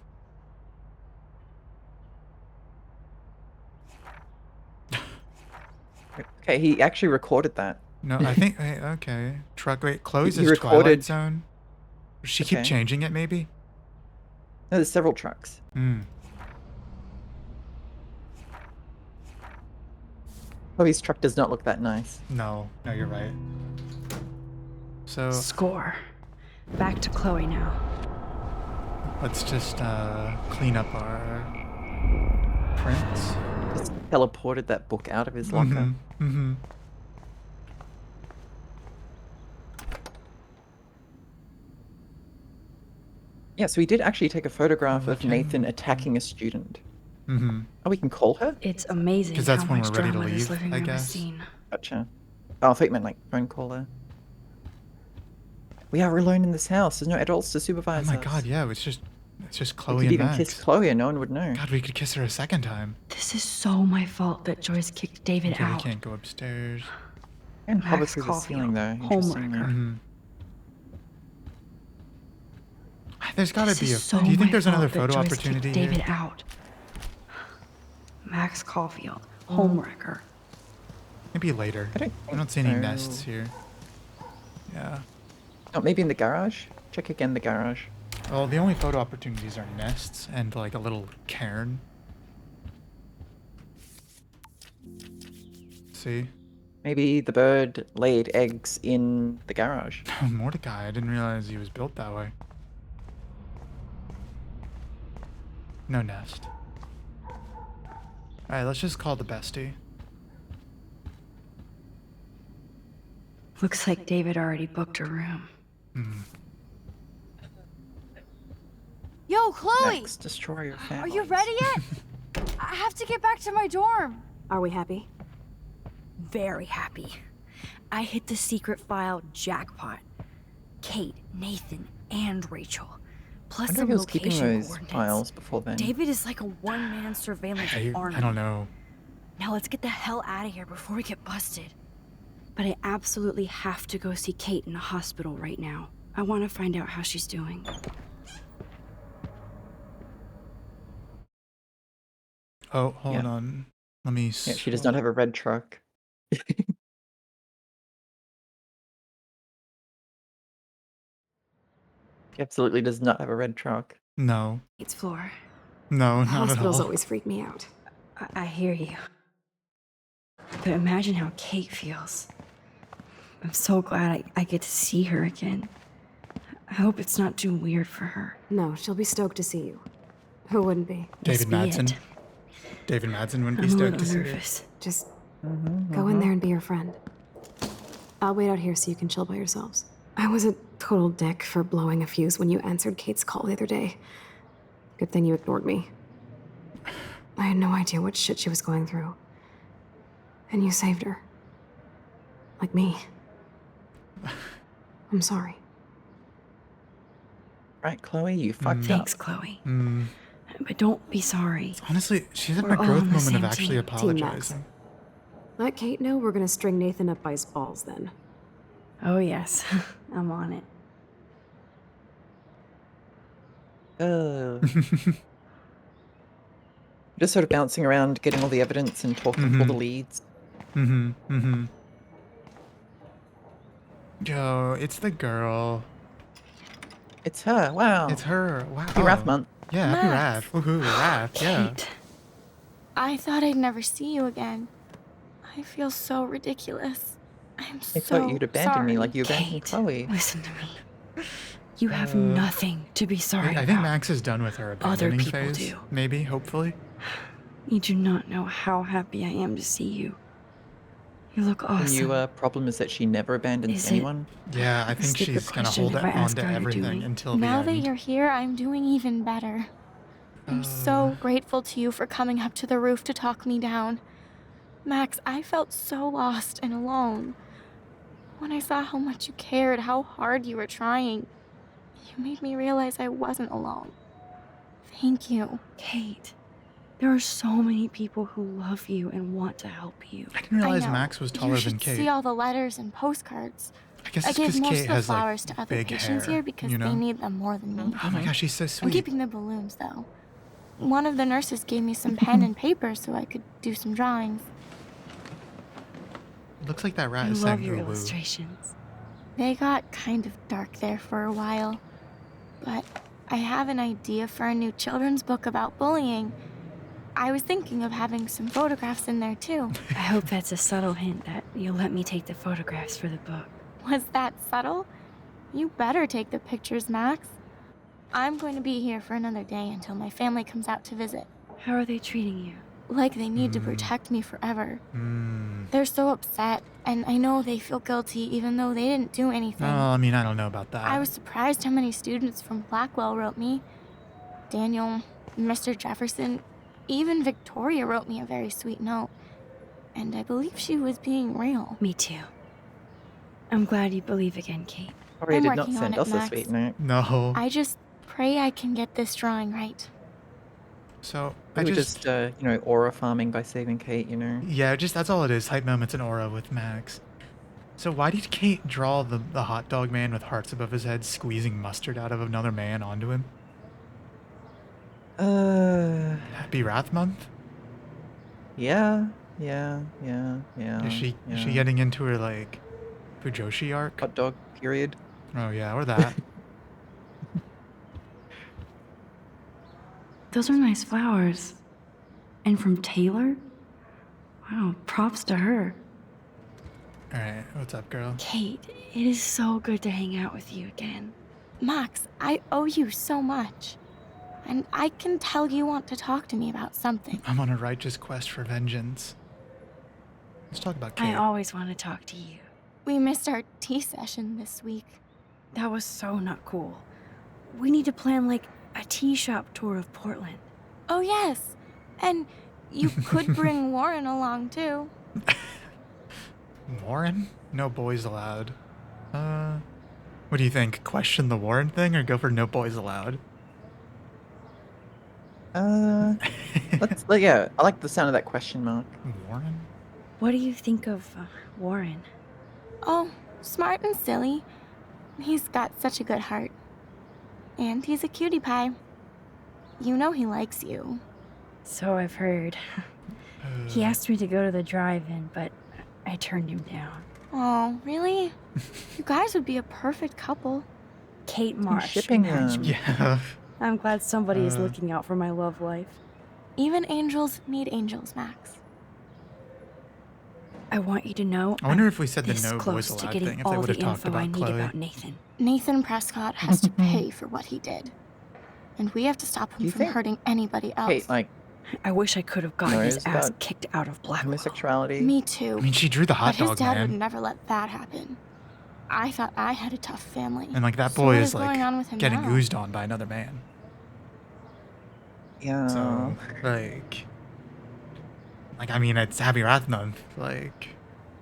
Speaker 2: Okay, he actually recorded that.
Speaker 1: No, I think. Okay. Wait, Chloe's
Speaker 2: He
Speaker 1: is
Speaker 2: recorded-
Speaker 1: Twilight Zone. Does she keep
Speaker 2: Okay.
Speaker 1: changing it, maybe?
Speaker 2: No, there's several trucks. Chloe's truck does not look that nice.
Speaker 1: No, you're right. So
Speaker 3: Score. Back to Chloe now.
Speaker 1: let's just clean up our prints.
Speaker 2: Just teleported that book out of his locker. Yeah, so we did actually take a photograph of Nathan attacking a student. Oh, we can call her?
Speaker 3: It's amazing
Speaker 1: 'Cause that's
Speaker 3: how
Speaker 1: when
Speaker 3: much
Speaker 1: we're ready to
Speaker 3: drama this
Speaker 1: leave,
Speaker 3: living
Speaker 1: I
Speaker 3: room has
Speaker 1: guess.
Speaker 3: seen.
Speaker 2: Gotcha. Oh, I thought you meant like phone call her. We are alone in this house. There's no adults to
Speaker 1: Oh
Speaker 2: supervise
Speaker 1: my
Speaker 2: us.
Speaker 1: god, yeah, it's just
Speaker 2: We
Speaker 1: Chloe
Speaker 2: could
Speaker 1: and
Speaker 2: even
Speaker 1: Max.
Speaker 2: kiss Chloe and no one would know.
Speaker 1: God, we could kiss her a second time.
Speaker 3: This is so my fault that Joyce kicked David
Speaker 1: Okay, we
Speaker 3: out.
Speaker 1: can't go upstairs.
Speaker 2: And hover
Speaker 3: Max
Speaker 2: through the
Speaker 3: Caulfield,
Speaker 2: ceiling though. Interestingly.
Speaker 1: There's gotta
Speaker 3: This
Speaker 1: be
Speaker 3: is
Speaker 1: a.
Speaker 3: so
Speaker 1: Do you think
Speaker 3: my
Speaker 1: there's another
Speaker 3: fault that
Speaker 1: photo
Speaker 3: Joyce kicked
Speaker 1: opportunity
Speaker 3: David
Speaker 1: here?
Speaker 3: out. Max Caulfield, homewrecker.
Speaker 1: Maybe later.
Speaker 2: I don't
Speaker 1: don't see any
Speaker 2: think so.
Speaker 1: nests here. Yeah.
Speaker 2: Oh, maybe in the garage? Check again the garage.
Speaker 1: Well, the only photo opportunities are nests and like a little cairn. See?
Speaker 2: Maybe the bird laid eggs in the garage.
Speaker 1: Mordecai, I didn't realize he was built that way. No nest. Alright, let's just call the bestie.
Speaker 3: Looks like David already booked a room.
Speaker 12: Yo, Chloe!
Speaker 2: Max, destroy your family.
Speaker 12: Are you ready yet? I have to get back to my dorm.
Speaker 5: Are we happy?
Speaker 8: Very happy. I hit the secret file jackpot. Kate, Nathan, and Rachel. Plus
Speaker 2: I wonder
Speaker 8: some
Speaker 2: if he was keeping
Speaker 8: location
Speaker 2: those
Speaker 8: coordinates.
Speaker 2: files before then.
Speaker 8: David is like a one-man surveillance army.
Speaker 1: I don't know.
Speaker 8: Now let's get the hell out of here before we get busted.
Speaker 3: But I absolutely have to go see Kate in the hospital right now. I want to find out how she's doing.
Speaker 1: Oh, hold
Speaker 2: Yeah.
Speaker 1: on. Let me.
Speaker 2: Yeah, she does not have a red truck. She absolutely does not have a red truck.
Speaker 1: No.
Speaker 3: Kate's floor.
Speaker 1: No, not at
Speaker 5: Hospitals
Speaker 1: all.
Speaker 5: always freak me out.
Speaker 3: I hear you. But imagine how Kate feels. I'm so glad I get to see her again. I hope it's not too weird for her.
Speaker 5: No, she'll be stoked to see you. Who wouldn't be?
Speaker 1: David
Speaker 3: Must be
Speaker 1: Madsen.
Speaker 3: it.
Speaker 1: David Madsen wouldn't
Speaker 3: I'm
Speaker 1: be
Speaker 3: a
Speaker 1: stoked
Speaker 3: little
Speaker 1: to see her.
Speaker 3: nervous.
Speaker 5: Just go in there and be your friend. I'll wait out here so you can chill by yourselves. I was a total dick for blowing a fuse when you answered Kate's call the other day. Good thing you ignored me. I had no idea what shit she was going through. And you saved her. Like me. I'm sorry.
Speaker 2: Right, Chloe? You fucked up.
Speaker 3: Thanks, Chloe. But don't be sorry.
Speaker 1: Honestly, she's at
Speaker 3: We're
Speaker 1: a
Speaker 3: all
Speaker 1: growth
Speaker 3: on the
Speaker 1: moment
Speaker 3: same
Speaker 1: of actually
Speaker 3: team.
Speaker 5: Team Max.
Speaker 1: apologizing.
Speaker 5: Let Kate know we're gonna string Nathan up by his balls then.
Speaker 3: Oh, yes. I'm on it.
Speaker 2: Just sort of bouncing around, getting all the evidence and talking to all the leads.
Speaker 1: Yo, it's the girl.
Speaker 2: It's her. Wow.
Speaker 1: It's her. Wow.
Speaker 2: Happy Wrath Month.
Speaker 1: Yeah, happy
Speaker 12: Max.
Speaker 1: Wrath. Woohoo, Wrath. Yeah.
Speaker 3: Kate.
Speaker 12: I thought I'd never see you again. I feel so ridiculous. I'm
Speaker 2: I
Speaker 12: so
Speaker 2: thought you'd abandon me
Speaker 12: sorry.
Speaker 2: like you abandoned
Speaker 3: Kate,
Speaker 2: Chloe.
Speaker 3: listen to me. You have nothing to be sorry
Speaker 1: I
Speaker 3: about.
Speaker 1: think Max is done with her
Speaker 3: Other
Speaker 1: abandoning
Speaker 3: people
Speaker 1: phase.
Speaker 3: do.
Speaker 1: Maybe, hopefully.
Speaker 3: You do not know how happy I am to see you. You look
Speaker 2: The
Speaker 3: awesome.
Speaker 2: new problem is that she never abandons
Speaker 3: Is it
Speaker 2: anyone.
Speaker 1: Yeah, I
Speaker 3: a
Speaker 1: think
Speaker 3: stupid
Speaker 1: she's gonna
Speaker 3: question
Speaker 1: hold
Speaker 3: if
Speaker 1: it
Speaker 3: I
Speaker 1: on
Speaker 3: ask
Speaker 1: to
Speaker 3: how you're
Speaker 1: everything
Speaker 3: doing?
Speaker 1: until
Speaker 12: Now
Speaker 1: the
Speaker 12: that
Speaker 1: end.
Speaker 12: you're here, I'm doing even better. I'm so grateful to you for coming up to the roof to talk me down. Max, I felt so lost and alone. When I saw how much you cared, how hard you were trying, you made me realize I wasn't alone. Thank you.
Speaker 3: Kate, there are so many people who love you and want to help you.
Speaker 1: I didn't realize
Speaker 12: I know.
Speaker 1: Max was
Speaker 12: You
Speaker 1: taller
Speaker 12: should
Speaker 1: than Kate.
Speaker 12: see all the letters and postcards.
Speaker 1: I guess
Speaker 12: I
Speaker 1: it's
Speaker 12: gave
Speaker 1: because
Speaker 12: most
Speaker 1: Kate
Speaker 12: of the
Speaker 1: has
Speaker 12: flowers
Speaker 1: like
Speaker 12: to other
Speaker 1: big
Speaker 12: patients
Speaker 1: hair,
Speaker 12: here because
Speaker 1: you know?
Speaker 12: they need them more than me.
Speaker 1: Oh my gosh, she's so
Speaker 12: I'm
Speaker 1: sweet.
Speaker 12: keeping the balloons though. One of the nurses gave me some pen and paper so I could do some drawings.
Speaker 1: Looks like that rat
Speaker 3: I
Speaker 1: is
Speaker 3: love
Speaker 1: saying
Speaker 3: your
Speaker 1: woo.
Speaker 3: illustrations.
Speaker 12: They got kind of dark there for a while, but I have an idea for a new children's book about bullying. I was thinking of having some photographs in there too.
Speaker 3: I hope that's a subtle hint that you'll let me take the photographs for the book.
Speaker 12: Was that subtle? You better take the pictures, Max. I'm going to be here for another day until my family comes out to visit.
Speaker 3: How are they treating you?
Speaker 12: Like they need to protect me forever. They're so upset, and I know they feel guilty even though they didn't do anything.
Speaker 1: Oh, I mean, I don't know about that.
Speaker 12: I was surprised how many students from Blackwell wrote me. Daniel, Mr. Jefferson, even Victoria wrote me a very sweet note. And I believe she was being real.
Speaker 3: Me too. I'm glad you believe again, Kate.
Speaker 2: Sorry,
Speaker 12: I'm
Speaker 2: did not
Speaker 12: working on
Speaker 2: send
Speaker 12: it,
Speaker 2: us a
Speaker 12: Max.
Speaker 2: sweet note.
Speaker 1: No.
Speaker 12: I just pray I can get this drawing right.
Speaker 1: So
Speaker 2: We
Speaker 1: I
Speaker 2: were
Speaker 1: just,
Speaker 2: aura farming by saving Kate, you know.
Speaker 1: yeah, just that's all it is. Hype moments and aura with Max. So why did Kate draw the hot dog man with hearts above his head squeezing mustard out of another man onto him? Happy Wrath Month?
Speaker 2: Yeah.
Speaker 1: Is she getting into her like Fujoshi arc?
Speaker 2: Hot dog period?
Speaker 1: Oh yeah, or that.
Speaker 3: Those are nice flowers. And from Taylor? Wow, props to her.
Speaker 1: Alright, what's up, girl?
Speaker 3: Kate, it is so good to hang out with you again.
Speaker 12: Max, I owe you so much. And I can tell you want to talk to me about something.
Speaker 1: I'm on a righteous quest for vengeance. Let's talk about Kate.
Speaker 3: I always want to talk to you.
Speaker 12: We missed our tea session this week.
Speaker 3: That was so not cool. We need to plan like a tea shop tour of Portland.
Speaker 12: Oh yes, and you could bring Warren along too.
Speaker 1: Warren? No boys allowed. What do you think? Question the Warren thing or go for no boys allowed?
Speaker 2: Yeah, I like the sound of that question mark.
Speaker 1: Warren?
Speaker 3: What do you think of Warren?
Speaker 12: Oh, smart and silly. He's got such a good heart. And he's a cutie pie. You know he likes you.
Speaker 3: So I've heard. He asked me to go to the drive-in, but I turned him down.
Speaker 12: Oh, really? You guys would be a perfect couple.
Speaker 3: Kate Marsh
Speaker 2: shipping
Speaker 3: matched
Speaker 2: them.
Speaker 3: me.
Speaker 1: Yeah.
Speaker 3: I'm glad somebody is looking out for my love life.
Speaker 12: Even angels need angels, Max.
Speaker 3: I want you to know
Speaker 1: I wonder
Speaker 3: I'm
Speaker 1: if we said the
Speaker 3: this
Speaker 1: no
Speaker 3: close
Speaker 1: boys
Speaker 3: to
Speaker 1: allowed
Speaker 3: getting
Speaker 1: thing, if they
Speaker 3: all
Speaker 1: would
Speaker 3: the
Speaker 1: have talked
Speaker 3: info I
Speaker 1: about
Speaker 3: need
Speaker 1: Chloe.
Speaker 3: about Nathan.
Speaker 12: Nathan Prescott has to pay for what he did. And we have to stop him
Speaker 2: you
Speaker 12: from
Speaker 2: think
Speaker 12: hurting anybody else.
Speaker 2: Kate, like,
Speaker 3: I wish I could have gotten his
Speaker 2: knows
Speaker 3: ass
Speaker 2: about
Speaker 3: kicked out of Blackwell.
Speaker 2: homosexuality?
Speaker 12: Me too.
Speaker 1: I mean, she drew the hot
Speaker 12: But his
Speaker 1: dog
Speaker 12: dad would
Speaker 1: man.
Speaker 12: never let that happen. I thought I had a tough family.
Speaker 1: And like that
Speaker 12: So
Speaker 1: boy
Speaker 12: what
Speaker 1: is
Speaker 12: going on with him
Speaker 1: like getting
Speaker 12: now?
Speaker 1: oozed on by another man.
Speaker 2: Yeah.
Speaker 1: So like I mean, it's Happy Wrath Month. Like,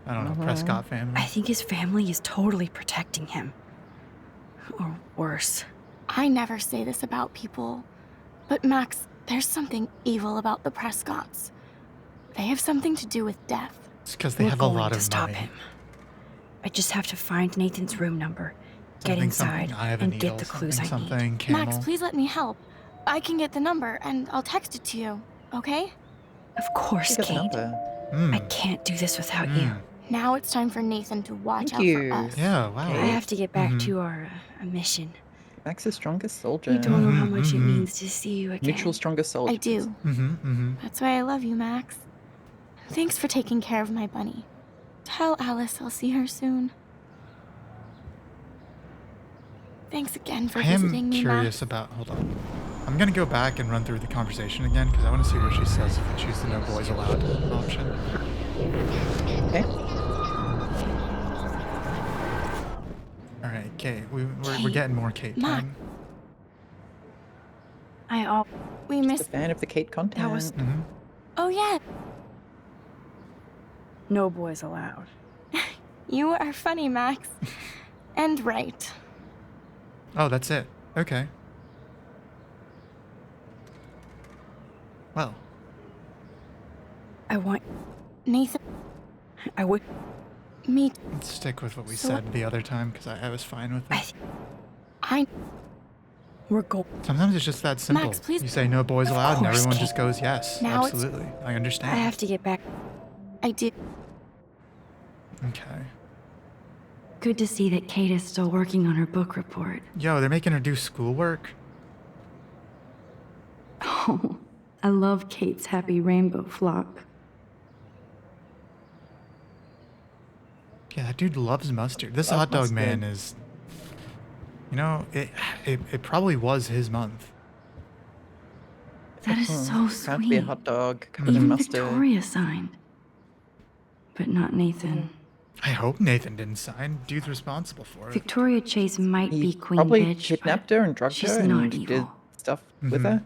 Speaker 1: I don't know, Prescott family.
Speaker 3: I think his family is totally protecting him. Or worse.
Speaker 12: I never say this about people, but Max, there's something evil about the Prescotts. They have something to do with death.
Speaker 1: It's because they
Speaker 3: We're
Speaker 1: have a
Speaker 3: going
Speaker 1: lot
Speaker 3: to
Speaker 1: of
Speaker 3: stop
Speaker 1: money.
Speaker 3: him. I just have to find Nathan's room number, get
Speaker 1: Something,
Speaker 3: inside,
Speaker 1: I have a
Speaker 3: and
Speaker 1: needle,
Speaker 3: get the clues I
Speaker 1: something,
Speaker 3: need.
Speaker 1: camel.
Speaker 12: Max, please let me help. I can get the number and I'll text it to you, okay?
Speaker 3: Of course,
Speaker 2: She got the
Speaker 3: Kate.
Speaker 2: number.
Speaker 3: I can't do this without you.
Speaker 12: Now it's time for Nathan to watch
Speaker 2: Thank
Speaker 12: out
Speaker 2: you.
Speaker 12: for us.
Speaker 1: Yeah, wow.
Speaker 3: I have to get back to our mission.
Speaker 2: Max's strongest soldier.
Speaker 3: You don't know how much it means to see you again.
Speaker 2: Mutual strongest soldier.
Speaker 12: I do.
Speaker 1: Mm-hmm.
Speaker 12: That's why I love you, Max. Thanks for taking care of my bunny. Tell Alice I'll see her soon. Thanks again for
Speaker 1: I am
Speaker 12: visiting me,
Speaker 1: curious
Speaker 12: Max.
Speaker 1: about. Hold on. I'm gonna go back and run through the conversation again because I want to see what she says if I choose the no boys allowed option.
Speaker 2: Okay.
Speaker 1: All right, Kate. We're getting more Kate
Speaker 12: Ma.
Speaker 1: time.
Speaker 12: We
Speaker 2: Just a
Speaker 12: missed.
Speaker 2: fan of the Kate content.
Speaker 3: That was
Speaker 12: Oh yeah,
Speaker 3: no boys allowed.
Speaker 12: you are funny, Max. And right.
Speaker 1: Oh, that's it. Okay. Well,
Speaker 3: I want.
Speaker 12: Nathan,
Speaker 3: I would.
Speaker 12: me.
Speaker 1: let's stick with what we
Speaker 12: So-
Speaker 1: said the other time because I was fine with it.
Speaker 12: I.
Speaker 3: We're going.
Speaker 1: Sometimes it's just that simple.
Speaker 12: Max, please.
Speaker 1: You say no boys allowed, and
Speaker 3: course,
Speaker 1: everyone
Speaker 3: Kate.
Speaker 1: just goes yes.
Speaker 12: Now it's-
Speaker 1: Absolutely, I understand.
Speaker 3: I have to get back.
Speaker 12: I did.
Speaker 1: Okay.
Speaker 3: Good to see that Kate is still working on her book report.
Speaker 1: Yo, they're making her do schoolwork.
Speaker 3: Oh, I love Kate's happy rainbow flock.
Speaker 1: Yeah, that dude loves mustard. This
Speaker 2: Love
Speaker 1: hot dog
Speaker 2: mustard.
Speaker 1: man is. You know, it probably was his month.
Speaker 3: That is so
Speaker 2: Can't be a
Speaker 3: sweet.
Speaker 2: hot dog covered in
Speaker 3: Even
Speaker 2: mustard.
Speaker 3: Victoria signed. But not Nathan.
Speaker 1: I hope Nathan didn't sign. Dude's responsible for it.
Speaker 3: Victoria Chase might
Speaker 2: He
Speaker 3: be queen
Speaker 2: probably
Speaker 3: bitch,
Speaker 2: kidnapped
Speaker 3: but
Speaker 2: her and drugged
Speaker 3: she's
Speaker 2: her
Speaker 3: not
Speaker 2: and did
Speaker 3: evil.
Speaker 2: stuff with
Speaker 1: Mhm.
Speaker 2: her.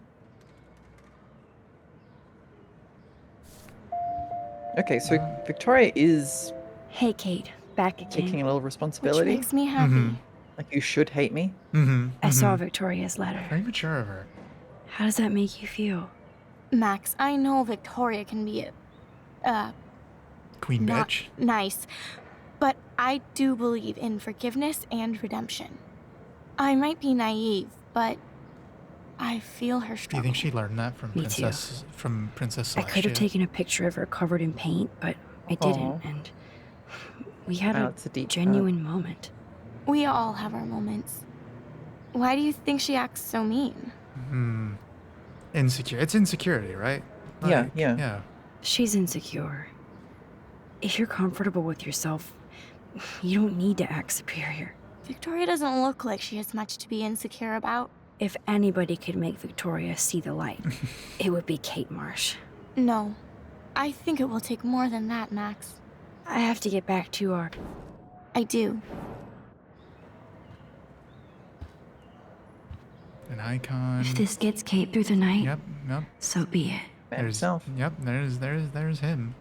Speaker 2: Okay, so Victoria is
Speaker 3: Hey, Kate, back again.
Speaker 2: taking a little
Speaker 12: Which
Speaker 2: responsibility.
Speaker 12: makes me happy.
Speaker 1: Mhm.
Speaker 2: Like, you should hate me.
Speaker 1: Mm-hmm.
Speaker 3: I saw Victoria's letter.
Speaker 1: Very mature of her.
Speaker 3: How does that make you feel?
Speaker 12: Max, I know Victoria can be
Speaker 1: Queen
Speaker 12: not
Speaker 1: bitch.
Speaker 12: nice, but I do believe in forgiveness and redemption. I might be naive, but I feel her
Speaker 1: Do you
Speaker 12: struggle.
Speaker 1: think she learned that from
Speaker 3: Me too.
Speaker 1: Princess
Speaker 3: I could have
Speaker 1: Celestia?
Speaker 3: taken a picture of her covered in paint, but I didn't,
Speaker 2: Aw.
Speaker 3: and we had
Speaker 2: Wow,
Speaker 3: a
Speaker 2: it's a deep cut.
Speaker 3: genuine moment.
Speaker 12: We all have our moments. Why do you think she acts so mean?
Speaker 1: Insecure. It's insecurity, right?
Speaker 2: Yeah,
Speaker 1: Like,
Speaker 2: yeah.
Speaker 1: Yeah.
Speaker 3: She's insecure. If you're comfortable with yourself, you don't need to act superior.
Speaker 12: Victoria doesn't look like she has much to be insecure about.
Speaker 3: If anybody could make Victoria see the light, it would be Kate Marsh.
Speaker 12: No. I think it will take more than that, Max.
Speaker 3: I have to get back to our...
Speaker 12: I do.
Speaker 1: An icon.
Speaker 3: If this gets Kate through the night,
Speaker 1: Yep.
Speaker 3: so be it.
Speaker 2: Man himself.
Speaker 1: Yep. There's him.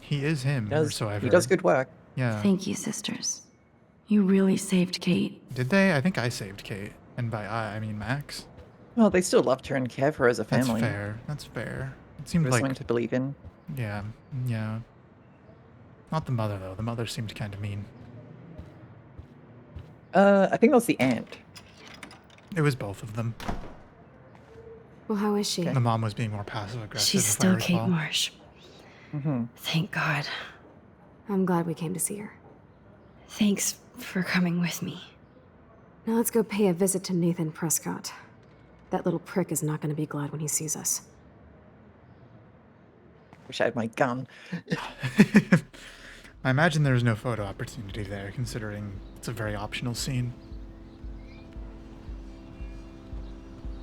Speaker 1: He is him.
Speaker 2: He does good work.
Speaker 1: Yeah.
Speaker 3: Thank you, sisters. You really saved Kate.
Speaker 1: Did they? I think I saved Kate, and by I mean Max.
Speaker 2: Well, they still loved her and cared for her as a
Speaker 1: That's
Speaker 2: family.
Speaker 1: fair. That's fair. It
Speaker 2: There
Speaker 1: seemed
Speaker 2: was
Speaker 1: like
Speaker 2: something to believe in.
Speaker 1: yeah. Not the mother though. The mother seemed kind of mean.
Speaker 2: I think that was the aunt.
Speaker 1: It was both of them.
Speaker 5: Well, how is she?
Speaker 2: Okay.
Speaker 1: The mom was being more passive aggressive.
Speaker 3: She's
Speaker 1: if I
Speaker 3: still Kate
Speaker 1: recall.
Speaker 3: Marsh.
Speaker 2: Mm-hmm.
Speaker 3: Thank God.
Speaker 5: I'm glad we came to see her.
Speaker 3: Thanks for coming with me.
Speaker 5: Now let's go pay a visit to Nathan Prescott. That little prick is not going to be glad when he sees us.
Speaker 2: Wish I had my gun.
Speaker 1: I imagine there's no photo opportunity there, considering it's a very optional scene.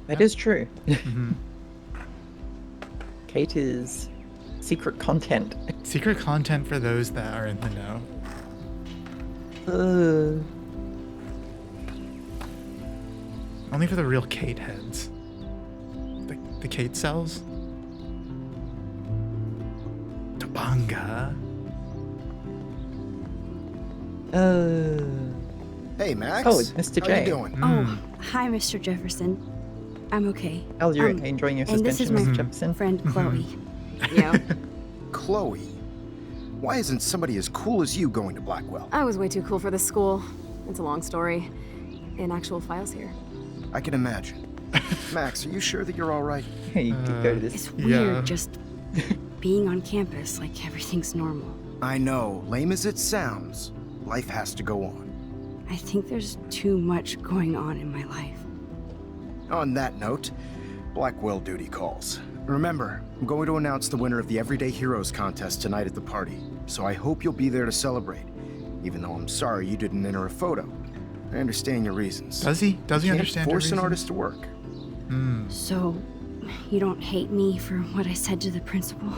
Speaker 2: That is true.
Speaker 1: Mhm.
Speaker 2: Kate is secret content.
Speaker 1: Secret content for those that are in the know. Only for the real Kate heads. The Kate cells. Tabanga.
Speaker 13: Hey, Max.
Speaker 2: Oh, it's Mr.
Speaker 13: How
Speaker 2: J.
Speaker 13: you doing?
Speaker 3: Oh, hi, Mr. Jefferson. I'm okay.
Speaker 2: Al, you're enjoying your
Speaker 3: and this is
Speaker 2: suspension,
Speaker 3: my
Speaker 2: Mr. Jefferson?
Speaker 3: friend Chloe.
Speaker 5: Yeah.
Speaker 13: Chloe. Why isn't somebody as cool as you going to Blackwell?
Speaker 5: I was way too cool for this school. It's a long story. In actual files here.
Speaker 13: I can imagine. Max, are you sure that you're all right?
Speaker 2: Hey, you did go to this.
Speaker 3: It's weird just being on campus like everything's normal.
Speaker 13: I know, lame as it sounds, life has to go on.
Speaker 3: I think there's too much going on in my life.
Speaker 13: On that note, Blackwell duty calls. Remember, I'm going to announce the winner of the Everyday Heroes contest tonight at the party, so I hope you'll be there to celebrate, even though I'm sorry you didn't enter a photo. I understand your reasons.
Speaker 1: Does he? Does he
Speaker 13: You can't
Speaker 1: understand her
Speaker 13: force an
Speaker 1: reasons?
Speaker 13: artist to work.
Speaker 3: So, you don't hate me for what I said to the principal?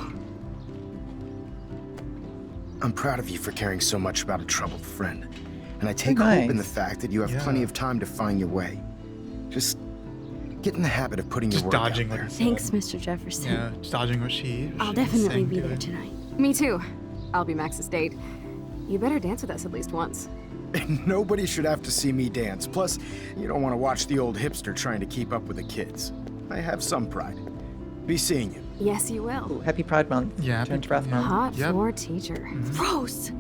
Speaker 13: I'm proud of you for caring so much about a troubled friend, and I take
Speaker 2: Nice.
Speaker 13: hope in the fact that you have plenty of time to find your way. Just get in the habit of putting
Speaker 1: Just
Speaker 13: your work out
Speaker 1: dodging what
Speaker 13: there.
Speaker 1: he said.
Speaker 3: Thanks, Mr. Jefferson.
Speaker 1: Yeah, just dodging what she
Speaker 3: I'll
Speaker 1: was
Speaker 3: definitely
Speaker 1: saying
Speaker 3: be
Speaker 1: to
Speaker 3: there
Speaker 1: it.
Speaker 3: tonight.
Speaker 5: Me too. I'll be Max's date. You better dance with us at least once.
Speaker 13: Nobody should have to see me dance. Plus, you don't want to watch the old hipster trying to keep up with the kids. I have some pride. Be seeing you.
Speaker 5: Yes, you will.
Speaker 2: Ooh, happy Pride Month.
Speaker 1: Yeah,
Speaker 2: Turn to Wrath Month.
Speaker 5: Hot
Speaker 1: Yep.
Speaker 5: floor teacher.
Speaker 3: Gross!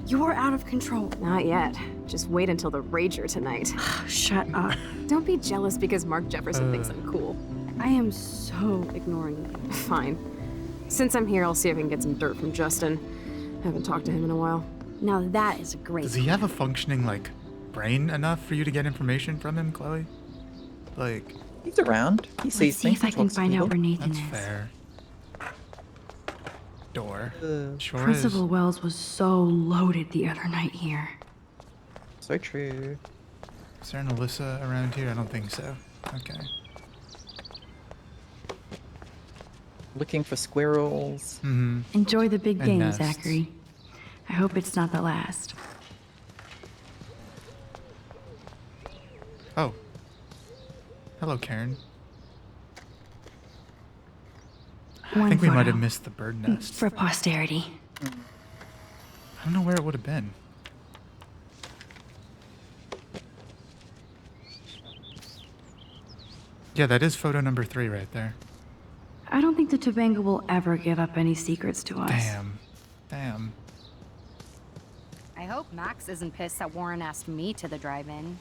Speaker 3: You're out of control.
Speaker 5: Not yet. Just wait until the rager tonight.
Speaker 3: Shut up.
Speaker 5: Don't be jealous because Mark Jefferson thinks I'm cool.
Speaker 3: I am so ignoring you.
Speaker 5: Fine. Since I'm here, I'll see if I can get some dirt from Justin. Haven't talked to him in a while.
Speaker 3: Now that is a great
Speaker 1: Does he have a functioning, like, brain enough for you to get information from him, Chloe? Like,
Speaker 2: He's around. He
Speaker 3: Let's
Speaker 2: sees
Speaker 3: see
Speaker 2: things.
Speaker 3: if I
Speaker 2: and
Speaker 3: can
Speaker 2: talks to
Speaker 3: find out
Speaker 2: people.
Speaker 3: where Nathan
Speaker 1: that's
Speaker 3: is.
Speaker 1: fair. Door. Sure
Speaker 3: Principal Wells was so loaded the other night here.
Speaker 2: So true.
Speaker 1: Is there an Alyssa around here? I don't think so. Okay.
Speaker 2: Looking for squirrels.
Speaker 1: Mm-hmm.
Speaker 3: Enjoy the big
Speaker 1: And
Speaker 3: game,
Speaker 1: nests.
Speaker 3: Zachary. I hope it's not the last.
Speaker 1: Oh. Hello, Karen. I
Speaker 3: One
Speaker 1: think we might have
Speaker 3: photo.
Speaker 1: missed the bird nest.
Speaker 3: For posterity.
Speaker 1: I don't know where it would have been. Yeah, that is photo number 3 right there.
Speaker 3: I don't think the Tobanga will ever give up any secrets to us.
Speaker 1: Damn. Damn.
Speaker 14: I hope Max isn't pissed that Warren asked me to the drive-in.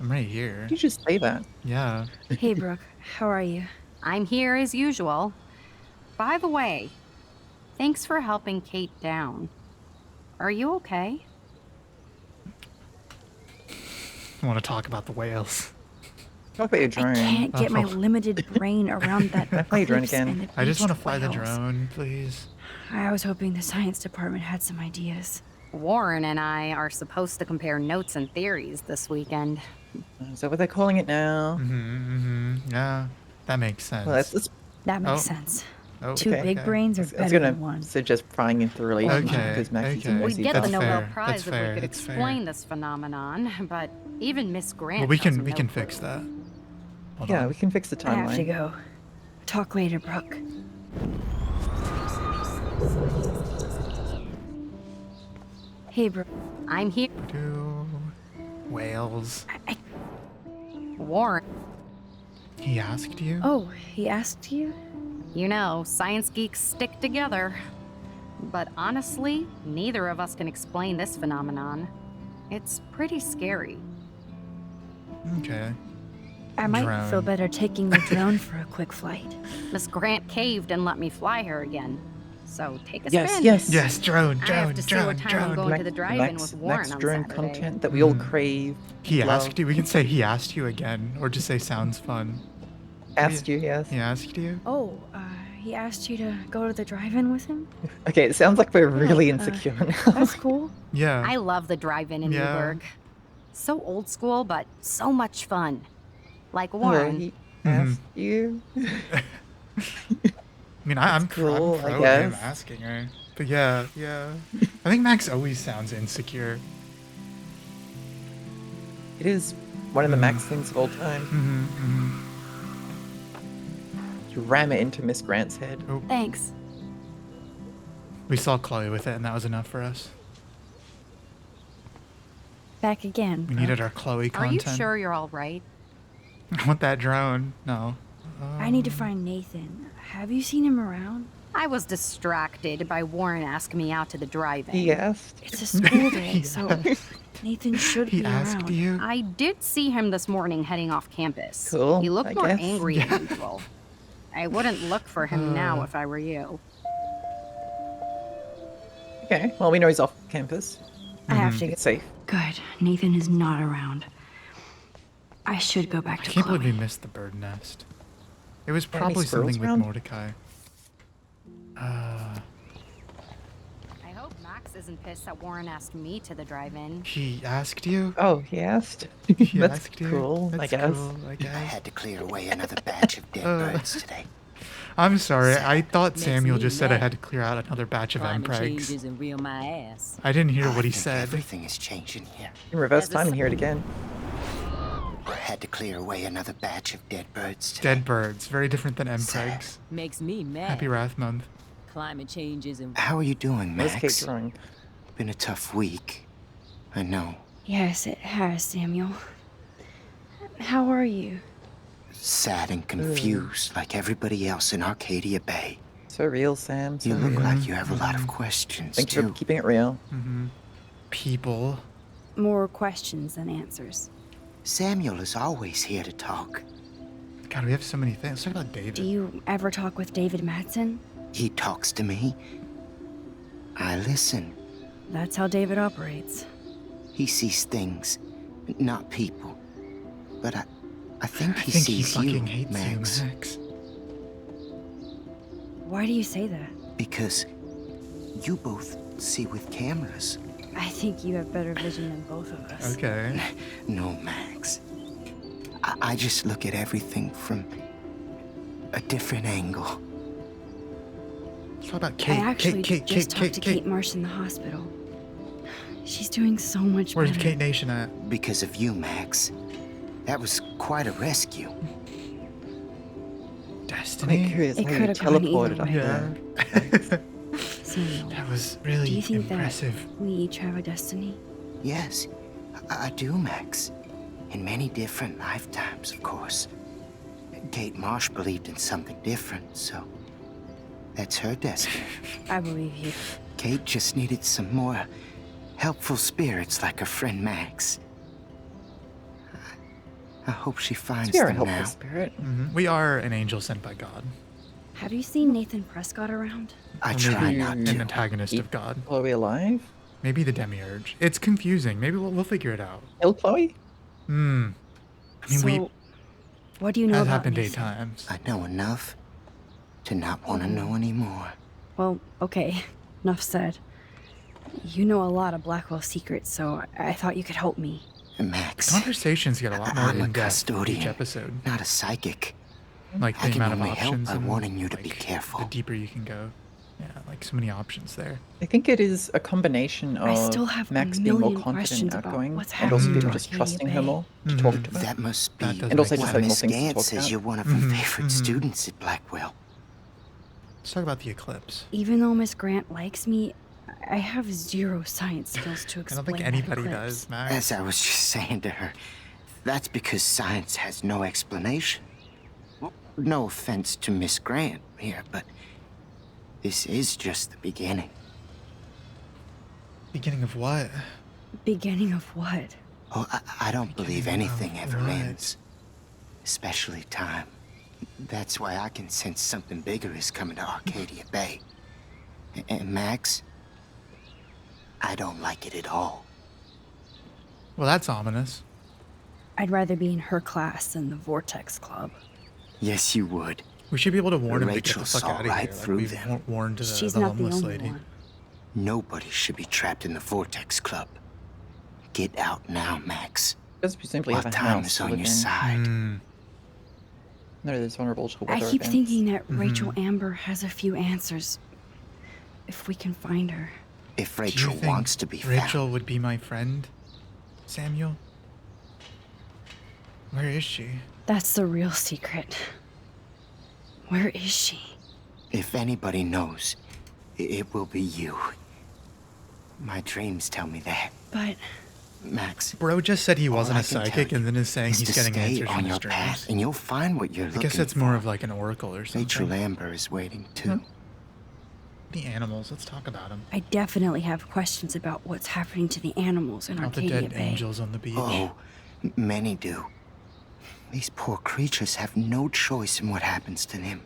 Speaker 1: I'm right here.
Speaker 2: You just say that.
Speaker 1: Yeah.
Speaker 3: Hey, Brooke. How are you?
Speaker 14: I'm here as usual. By the way, thanks for helping Kate down. Are you okay?
Speaker 1: I want to talk about the whales.
Speaker 2: Talk about your
Speaker 3: I
Speaker 2: drone.
Speaker 3: can't get my
Speaker 1: Oh.
Speaker 3: limited brain around that.
Speaker 2: Can I play your drone
Speaker 3: cliffs
Speaker 2: again?
Speaker 3: and the
Speaker 1: I just want to
Speaker 3: beached
Speaker 1: fly the
Speaker 3: whales.
Speaker 1: drone, please.
Speaker 3: I was hoping the science department had some ideas.
Speaker 14: Warren and I are supposed to compare notes and theories this weekend.
Speaker 2: Is that what they're calling it now?
Speaker 1: Yeah, that makes sense.
Speaker 2: Well, that's
Speaker 3: That makes
Speaker 1: Oh.
Speaker 3: sense.
Speaker 1: Oh,
Speaker 3: Two
Speaker 1: okay,
Speaker 3: big
Speaker 1: okay.
Speaker 3: brains are
Speaker 2: I was
Speaker 3: better
Speaker 2: gonna
Speaker 3: than one.
Speaker 2: suggest prying into the relationship
Speaker 1: Okay,
Speaker 2: because Max is
Speaker 1: okay.
Speaker 2: in
Speaker 14: We'd
Speaker 2: We'd
Speaker 14: get
Speaker 1: That's
Speaker 14: the Nobel
Speaker 1: fair,
Speaker 14: Prize
Speaker 1: that's
Speaker 14: if
Speaker 1: fair,
Speaker 14: we could
Speaker 1: that's fair.
Speaker 14: explain this phenomenon, but even Miss Grant
Speaker 1: Well, we
Speaker 14: has
Speaker 1: can
Speaker 14: no
Speaker 1: fix
Speaker 14: clue.
Speaker 1: that. Hold
Speaker 2: Yeah,
Speaker 1: on.
Speaker 2: we can fix the
Speaker 3: I have to
Speaker 2: timeline.
Speaker 3: go. Talk later, Brooke. Hey, Brooke.
Speaker 14: I'm here.
Speaker 1: Do whales.
Speaker 14: Warren,
Speaker 1: He asked you?
Speaker 3: Oh, he asked you?
Speaker 14: you know, science geeks stick together. But honestly, neither of us can explain this phenomenon. It's pretty scary.
Speaker 1: Okay.
Speaker 3: I might
Speaker 1: Drone.
Speaker 3: feel better taking the drone for a quick flight.
Speaker 14: Miss Grant caved and let me fly her again. So take a
Speaker 2: Yes,
Speaker 14: spin.
Speaker 2: yes.
Speaker 1: Yes, drone,
Speaker 14: I
Speaker 1: drone,
Speaker 14: have to see
Speaker 1: drone,
Speaker 14: what time I'm
Speaker 1: drone.
Speaker 14: going to the drive-in
Speaker 2: Max,
Speaker 14: with Warren
Speaker 2: Max
Speaker 14: on
Speaker 2: drone
Speaker 14: Saturday.
Speaker 2: content that we all crave.
Speaker 1: He
Speaker 2: love.
Speaker 1: asked you. We can say he asked you again, or just say sounds fun.
Speaker 2: Asked you, yes.
Speaker 1: He asked you?
Speaker 3: Oh, he asked you to go to the drive-in with him?
Speaker 2: Okay, it sounds like we're really
Speaker 3: uh,
Speaker 2: insecure now.
Speaker 3: That's cool.
Speaker 1: Yeah.
Speaker 14: I love the drive-in in
Speaker 1: Yeah.
Speaker 14: Newburgh. So old school, but so much fun. Like
Speaker 2: Oh,
Speaker 14: Warren.
Speaker 2: he
Speaker 1: Mhm.
Speaker 2: asked you.
Speaker 1: I mean, I'm
Speaker 2: cool,
Speaker 1: I'm
Speaker 2: I
Speaker 1: pro him
Speaker 2: guess.
Speaker 1: asking her. But yeah. I think Max always sounds insecure.
Speaker 2: It is one of the Max things of all time.
Speaker 1: Mm-hmm.
Speaker 2: You ram it into Miss Grant's head.
Speaker 1: Oh,
Speaker 3: Thanks.
Speaker 1: we saw Chloe with it, and that was enough for us.
Speaker 3: Back again.
Speaker 1: We needed our Chloe
Speaker 14: Are you
Speaker 1: content.
Speaker 14: sure you're all right?
Speaker 1: I want that drone. No.
Speaker 3: I need to find Nathan. Have you seen him around?
Speaker 14: I was distracted by Warren asking me out to the drive-in.
Speaker 2: He asked.
Speaker 3: It's a school day,
Speaker 1: He
Speaker 3: so
Speaker 1: asked.
Speaker 3: Nathan should
Speaker 1: He
Speaker 3: be
Speaker 1: asked
Speaker 3: around.
Speaker 1: you.
Speaker 14: I did see him this morning heading off campus.
Speaker 2: Cool,
Speaker 14: He looked
Speaker 2: I
Speaker 14: more
Speaker 2: guess.
Speaker 14: angry
Speaker 1: Yeah.
Speaker 14: than usual. I wouldn't look for him now if I were you.
Speaker 2: Okay, well, we know he's off campus.
Speaker 3: I have to go.
Speaker 2: It's safe.
Speaker 3: Good. Nathan is not around. I should go back
Speaker 1: I
Speaker 3: to
Speaker 1: can't believe
Speaker 3: Chloe.
Speaker 1: we missed the bird nest. It was
Speaker 2: Are any
Speaker 1: probably
Speaker 2: squirrels
Speaker 1: something with
Speaker 2: around?
Speaker 1: Mordecai.
Speaker 14: I hope Max isn't pissed that Warren asked me to the drive-in.
Speaker 1: He asked you?
Speaker 2: Oh, he asked?
Speaker 1: He
Speaker 2: That's
Speaker 1: asked you?
Speaker 2: cool, I
Speaker 1: That's
Speaker 2: guess.
Speaker 1: cool, I guess.
Speaker 13: I had to clear away another batch of dead birds today.
Speaker 1: I'm sorry. I thought
Speaker 15: Makes
Speaker 1: Samuel
Speaker 15: me
Speaker 1: just said I
Speaker 15: mad.
Speaker 1: had to clear out another batch of
Speaker 15: Climate change
Speaker 1: MPregs.
Speaker 15: isn't real my ass.
Speaker 1: I didn't hear what he
Speaker 13: think
Speaker 1: said.
Speaker 13: Everything is changing here.
Speaker 2: You can reverse
Speaker 15: As a
Speaker 2: time and
Speaker 15: s-
Speaker 2: hear it again.
Speaker 13: I had to clear away another batch of dead birds today.
Speaker 1: Dead birds. Very different than MPregs.
Speaker 15: Makes me mad.
Speaker 1: Happy Wrath Month.
Speaker 15: Climate change isn't.
Speaker 13: How are you doing,
Speaker 2: Where's Kate
Speaker 13: Max?
Speaker 2: drawing?
Speaker 13: Been a tough week. I know.
Speaker 3: Yes, it has, Samuel. How are you?
Speaker 13: Sad and confused like everybody else in Arcadia Bay.
Speaker 2: So real, Sam. So
Speaker 13: You look
Speaker 2: real.
Speaker 13: like you have a lot of questions,
Speaker 2: Thanks for
Speaker 13: too.
Speaker 2: keeping it real.
Speaker 1: People.
Speaker 3: More questions than answers.
Speaker 13: Samuel is always here to talk.
Speaker 1: God, we have so many things. Let's talk about David.
Speaker 3: Do you ever talk with David Madsen?
Speaker 13: He talks to me. I listen.
Speaker 3: That's how David operates.
Speaker 13: He sees things, not people. But I think he
Speaker 1: I think he
Speaker 13: sees
Speaker 1: fucking
Speaker 13: you,
Speaker 1: hates
Speaker 13: Max.
Speaker 1: you, Max.
Speaker 3: Why do you say that?
Speaker 13: Because you both see with cameras.
Speaker 3: I think you have better vision than both of us.
Speaker 1: Okay.
Speaker 13: No, Max. I just look at everything from a different angle.
Speaker 1: Let's talk about
Speaker 3: I
Speaker 1: Kate.
Speaker 3: actually
Speaker 1: Kate,
Speaker 3: just talked to Kate Marsh in the hospital. She's doing so much
Speaker 1: Where's
Speaker 3: better.
Speaker 1: Kate Nation at?
Speaker 13: Because of you, Max. That was quite a rescue.
Speaker 1: Destiny?
Speaker 2: Quite curious
Speaker 3: It
Speaker 2: how you
Speaker 3: could have gone
Speaker 2: teleported
Speaker 3: either
Speaker 2: up
Speaker 3: way.
Speaker 2: there.
Speaker 3: Samuel,
Speaker 1: That was
Speaker 3: do
Speaker 1: really
Speaker 3: you think
Speaker 1: impressive.
Speaker 3: that we each have a destiny?
Speaker 13: Yes, I do, Max. In many different lifetimes, of course. Kate Marsh believed in something different, so that's her destiny.
Speaker 3: I believe you.
Speaker 13: Kate just needed some more helpful spirits like her friend Max. I hope she finds
Speaker 2: You're a
Speaker 13: them
Speaker 2: helpful
Speaker 13: now.
Speaker 2: spirit.
Speaker 1: We are an angel sent by God.
Speaker 3: Have you seen Nathan Prescott around?
Speaker 13: I
Speaker 1: Or
Speaker 13: try
Speaker 1: maybe
Speaker 13: not
Speaker 1: an
Speaker 13: to.
Speaker 1: antagonist of God.
Speaker 2: Chloe alive?
Speaker 1: Maybe the demiurge. It's confusing. Maybe we'll figure it out.
Speaker 2: Kill Chloe?
Speaker 1: I mean,
Speaker 3: So, what do you know
Speaker 1: that
Speaker 3: about
Speaker 1: happened 8
Speaker 3: Nathan?
Speaker 1: times.
Speaker 13: I know enough to not want to know anymore.
Speaker 3: Well, okay. Enough said. You know a lot of Blackwell secrets, so I thought you could help me.
Speaker 13: Max,
Speaker 1: Conversations get a lot more
Speaker 13: I'm a
Speaker 1: in-depth each
Speaker 13: custodian,
Speaker 1: episode.
Speaker 13: not a psychic.
Speaker 1: Like
Speaker 13: I
Speaker 1: the
Speaker 13: can
Speaker 1: amount of
Speaker 13: only help
Speaker 1: options
Speaker 13: by
Speaker 1: and
Speaker 13: warning you to
Speaker 1: like,
Speaker 13: be careful.
Speaker 1: the deeper you can go. Yeah, like so many options there.
Speaker 2: I think it is a combination
Speaker 3: I still
Speaker 2: of
Speaker 3: have a
Speaker 2: Max being more
Speaker 3: million
Speaker 2: confident
Speaker 3: questions
Speaker 2: and
Speaker 3: about
Speaker 2: outgoing,
Speaker 3: what's
Speaker 2: and also
Speaker 3: happening
Speaker 2: people
Speaker 3: to
Speaker 2: just
Speaker 3: Arcadia
Speaker 2: trusting her
Speaker 3: Bay.
Speaker 2: more to talk to her.
Speaker 13: That must be
Speaker 1: That does
Speaker 2: And also
Speaker 1: make
Speaker 2: just
Speaker 13: why
Speaker 2: having more
Speaker 13: Miss
Speaker 2: things to
Speaker 13: Gant
Speaker 2: talk
Speaker 13: says
Speaker 2: about.
Speaker 13: you're one of her favorite students at Blackwell.
Speaker 1: Let's talk about the eclipse.
Speaker 3: Even though Miss Grant likes me, I have zero science skills to
Speaker 1: I
Speaker 3: explain
Speaker 1: don't think
Speaker 3: that
Speaker 1: anybody
Speaker 3: eclipse.
Speaker 1: does, Max.
Speaker 13: As I was just saying to her, that's because science has no explanation. Well, no offense to Miss Grant here, but this is just the beginning.
Speaker 1: Beginning of what?
Speaker 3: Beginning of what?
Speaker 13: Oh, I don't believe anything ever
Speaker 1: what?
Speaker 13: ends. Especially time. That's why I can sense something bigger is coming to Arcadia Bay. And Max, I don't like it at all.
Speaker 1: Well, that's ominous.
Speaker 3: I'd rather be in her class than the Vortex Club.
Speaker 13: Yes, you would.
Speaker 1: We should be able to warn him to get
Speaker 13: Rachel
Speaker 1: the fuck
Speaker 13: saw
Speaker 1: out of
Speaker 13: right
Speaker 1: here. Like
Speaker 13: through
Speaker 1: we
Speaker 13: them.
Speaker 1: warned the
Speaker 3: She's not the
Speaker 1: homeless
Speaker 3: only
Speaker 1: lady.
Speaker 3: one.
Speaker 13: Nobody should be trapped in the Vortex Club. Get out now, Max.
Speaker 2: Does presumably
Speaker 13: While
Speaker 2: have a
Speaker 13: time
Speaker 2: house
Speaker 13: is
Speaker 2: to
Speaker 13: on
Speaker 2: live
Speaker 13: your
Speaker 2: in.
Speaker 13: side.
Speaker 2: No, there's vulnerable to weather
Speaker 3: I keep
Speaker 2: events.
Speaker 3: thinking that Rachel Amber has a few answers. If we can find her.
Speaker 13: If
Speaker 1: Do you
Speaker 13: Rachel
Speaker 1: think
Speaker 13: wants to be
Speaker 1: Rachel
Speaker 13: found,
Speaker 1: would be my friend, Samuel? Where is she?
Speaker 3: That's the real secret. Where is she?
Speaker 13: if anybody knows, it will be you. My dreams tell me that.
Speaker 3: But
Speaker 13: Max,
Speaker 1: Bro just said he
Speaker 13: all
Speaker 1: wasn't
Speaker 13: I
Speaker 1: a
Speaker 13: can tell
Speaker 1: psychic
Speaker 13: you
Speaker 1: and then is saying
Speaker 13: is
Speaker 1: he's
Speaker 13: to
Speaker 1: getting
Speaker 13: stay
Speaker 1: answers
Speaker 13: on
Speaker 1: from
Speaker 13: your
Speaker 1: his
Speaker 13: path,
Speaker 1: dreams.
Speaker 13: and you'll find what you're
Speaker 1: I
Speaker 13: looking
Speaker 1: guess that's
Speaker 13: for.
Speaker 1: more of like an oracle or something.
Speaker 13: Rachel Amber is waiting too.
Speaker 1: The animals, let's talk about them.
Speaker 3: I definitely have questions about what's happening to the animals in
Speaker 1: All the
Speaker 3: Arcadia
Speaker 1: dead
Speaker 3: Bay.
Speaker 1: angels on the beach.
Speaker 13: Oh, many do. These poor creatures have no choice in what happens to them.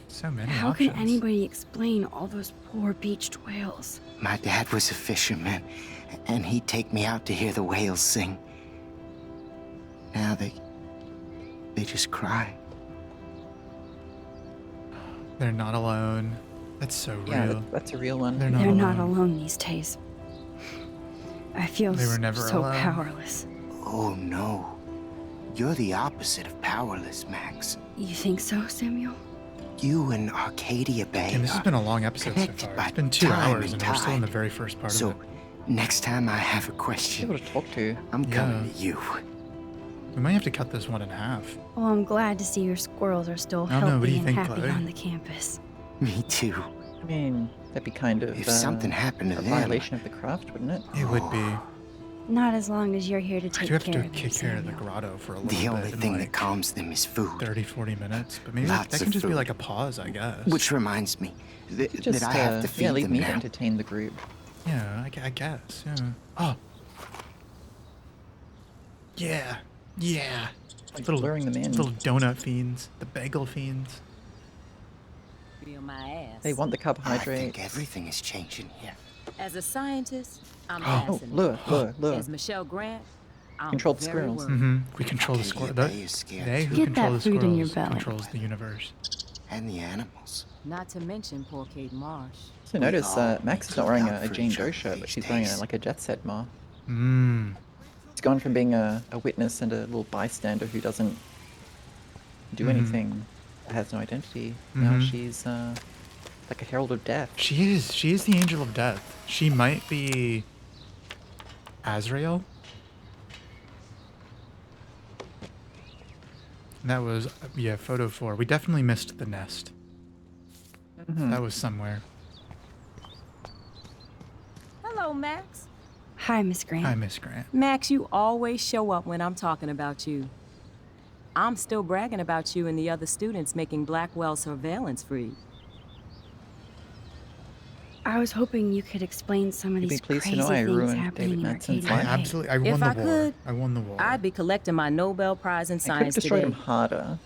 Speaker 1: So many
Speaker 3: How
Speaker 1: options.
Speaker 3: can anybody explain all those poor beached whales?
Speaker 13: My dad was a fisherman, and he'd take me out to hear the whales sing. Now they they just cry.
Speaker 1: They're not alone. That's so real.
Speaker 2: Yeah, that's a real one.
Speaker 1: They're
Speaker 3: They're
Speaker 1: not
Speaker 3: not
Speaker 1: alone.
Speaker 3: alone these days. I feel
Speaker 1: They were never
Speaker 3: so
Speaker 1: alone.
Speaker 3: powerless.
Speaker 13: Oh no. You're the opposite of powerless, Max.
Speaker 3: You think so, Samuel?
Speaker 13: You and Arcadia Bay
Speaker 1: Tim, this has
Speaker 13: are
Speaker 1: been a long episode so
Speaker 13: connected
Speaker 1: far.
Speaker 13: by
Speaker 1: It's been 2
Speaker 13: time
Speaker 1: hours
Speaker 13: and
Speaker 1: and we're still in the
Speaker 13: tide.
Speaker 1: very first part
Speaker 13: So,
Speaker 1: of it.
Speaker 13: next time I have a question,
Speaker 2: Able to talk to.
Speaker 13: I'm coming
Speaker 1: Yeah.
Speaker 13: to you.
Speaker 1: We might have to cut this one in half.
Speaker 3: Well, I'm glad to see your squirrels are still
Speaker 1: I don't know, what do
Speaker 3: healthy
Speaker 1: you
Speaker 3: and
Speaker 1: think,
Speaker 3: happy
Speaker 1: Chloe?
Speaker 3: on the campus.
Speaker 13: Me too.
Speaker 2: I mean, that'd be kind of
Speaker 13: If something happened to
Speaker 2: a
Speaker 13: them,
Speaker 2: violation of the craft, wouldn't it?
Speaker 1: It would be.
Speaker 3: Not as long as you're here to
Speaker 1: I
Speaker 3: take
Speaker 1: do have
Speaker 3: care
Speaker 1: to
Speaker 3: of them,
Speaker 1: kick care of the
Speaker 3: Samuel.
Speaker 1: grotto for a little
Speaker 13: The
Speaker 1: bit.
Speaker 13: only
Speaker 1: in
Speaker 13: thing
Speaker 1: like
Speaker 13: that calms them is food.
Speaker 1: 30, 40 minutes. But maybe
Speaker 13: Lots
Speaker 1: that
Speaker 13: of
Speaker 1: can just be
Speaker 13: food.
Speaker 1: like a pause, I guess.
Speaker 13: Which reminds me
Speaker 2: Just,
Speaker 13: that I have to feed
Speaker 2: yeah, leave
Speaker 13: them
Speaker 2: me
Speaker 13: now.
Speaker 2: to entertain the group.
Speaker 1: Yeah, I guess. Yeah. Oh. Yeah. Yeah.
Speaker 2: Like luring them in.
Speaker 1: Little donut fiends. The bagel fiends.
Speaker 15: Feel my ass.
Speaker 2: They want the
Speaker 13: I
Speaker 2: carbohydrates.
Speaker 13: think everything is changing here.
Speaker 15: As a scientist, I'm
Speaker 1: Oh,
Speaker 15: fascinated.
Speaker 2: lure.
Speaker 15: As Michelle Grant, I'm
Speaker 2: Control the
Speaker 15: very
Speaker 2: squirrels.
Speaker 15: worried.
Speaker 1: Mm-hmm. We control the
Speaker 13: Arcadia
Speaker 1: squirrel.
Speaker 13: Bay is scared
Speaker 1: They
Speaker 13: too.
Speaker 1: who
Speaker 3: Get
Speaker 1: control
Speaker 3: that
Speaker 1: the
Speaker 3: food in your
Speaker 1: squirrels
Speaker 3: belly.
Speaker 1: controls the universe.
Speaker 13: And the animals.
Speaker 15: Not to mention poor Kate Marsh.
Speaker 2: So notice
Speaker 13: all
Speaker 2: Max is not
Speaker 13: look
Speaker 2: wearing
Speaker 13: out
Speaker 2: a
Speaker 13: for
Speaker 2: Jane
Speaker 13: each
Speaker 2: Doe
Speaker 13: other
Speaker 2: shirt, but
Speaker 13: these
Speaker 2: she's wearing
Speaker 13: days.
Speaker 2: like a jet set ma.
Speaker 1: Mmm.
Speaker 2: She's gone from being a witness and a little bystander who doesn't do anything, has no identity. Now
Speaker 1: Mhm.
Speaker 2: she's like a herald of death.
Speaker 1: She is. She is the angel of death. She might be Azrael. And that was, yeah, photo 4. We definitely missed the nest. That was somewhere.
Speaker 15: Hello, Max.
Speaker 3: Hi, Miss Grant.
Speaker 1: Hi, Miss Grant.
Speaker 15: Max, you always show up when I'm talking about you. I'm still bragging about you and the other students making Blackwell surveillance free.
Speaker 3: I was hoping you could explain some of
Speaker 2: You'd be
Speaker 3: these
Speaker 2: pleased to
Speaker 3: crazy
Speaker 2: know I
Speaker 3: things
Speaker 2: ruined
Speaker 3: happening
Speaker 2: David
Speaker 3: in
Speaker 2: Manson's
Speaker 3: Arcadia
Speaker 1: I
Speaker 2: life.
Speaker 3: Bay.
Speaker 1: absolutely. I won
Speaker 15: If
Speaker 1: the
Speaker 15: I
Speaker 1: war.
Speaker 15: could,
Speaker 1: I won the war.
Speaker 15: I'd be collecting my Nobel Prize in
Speaker 2: I could
Speaker 15: Science
Speaker 2: have destroyed
Speaker 15: today.
Speaker 2: him harder.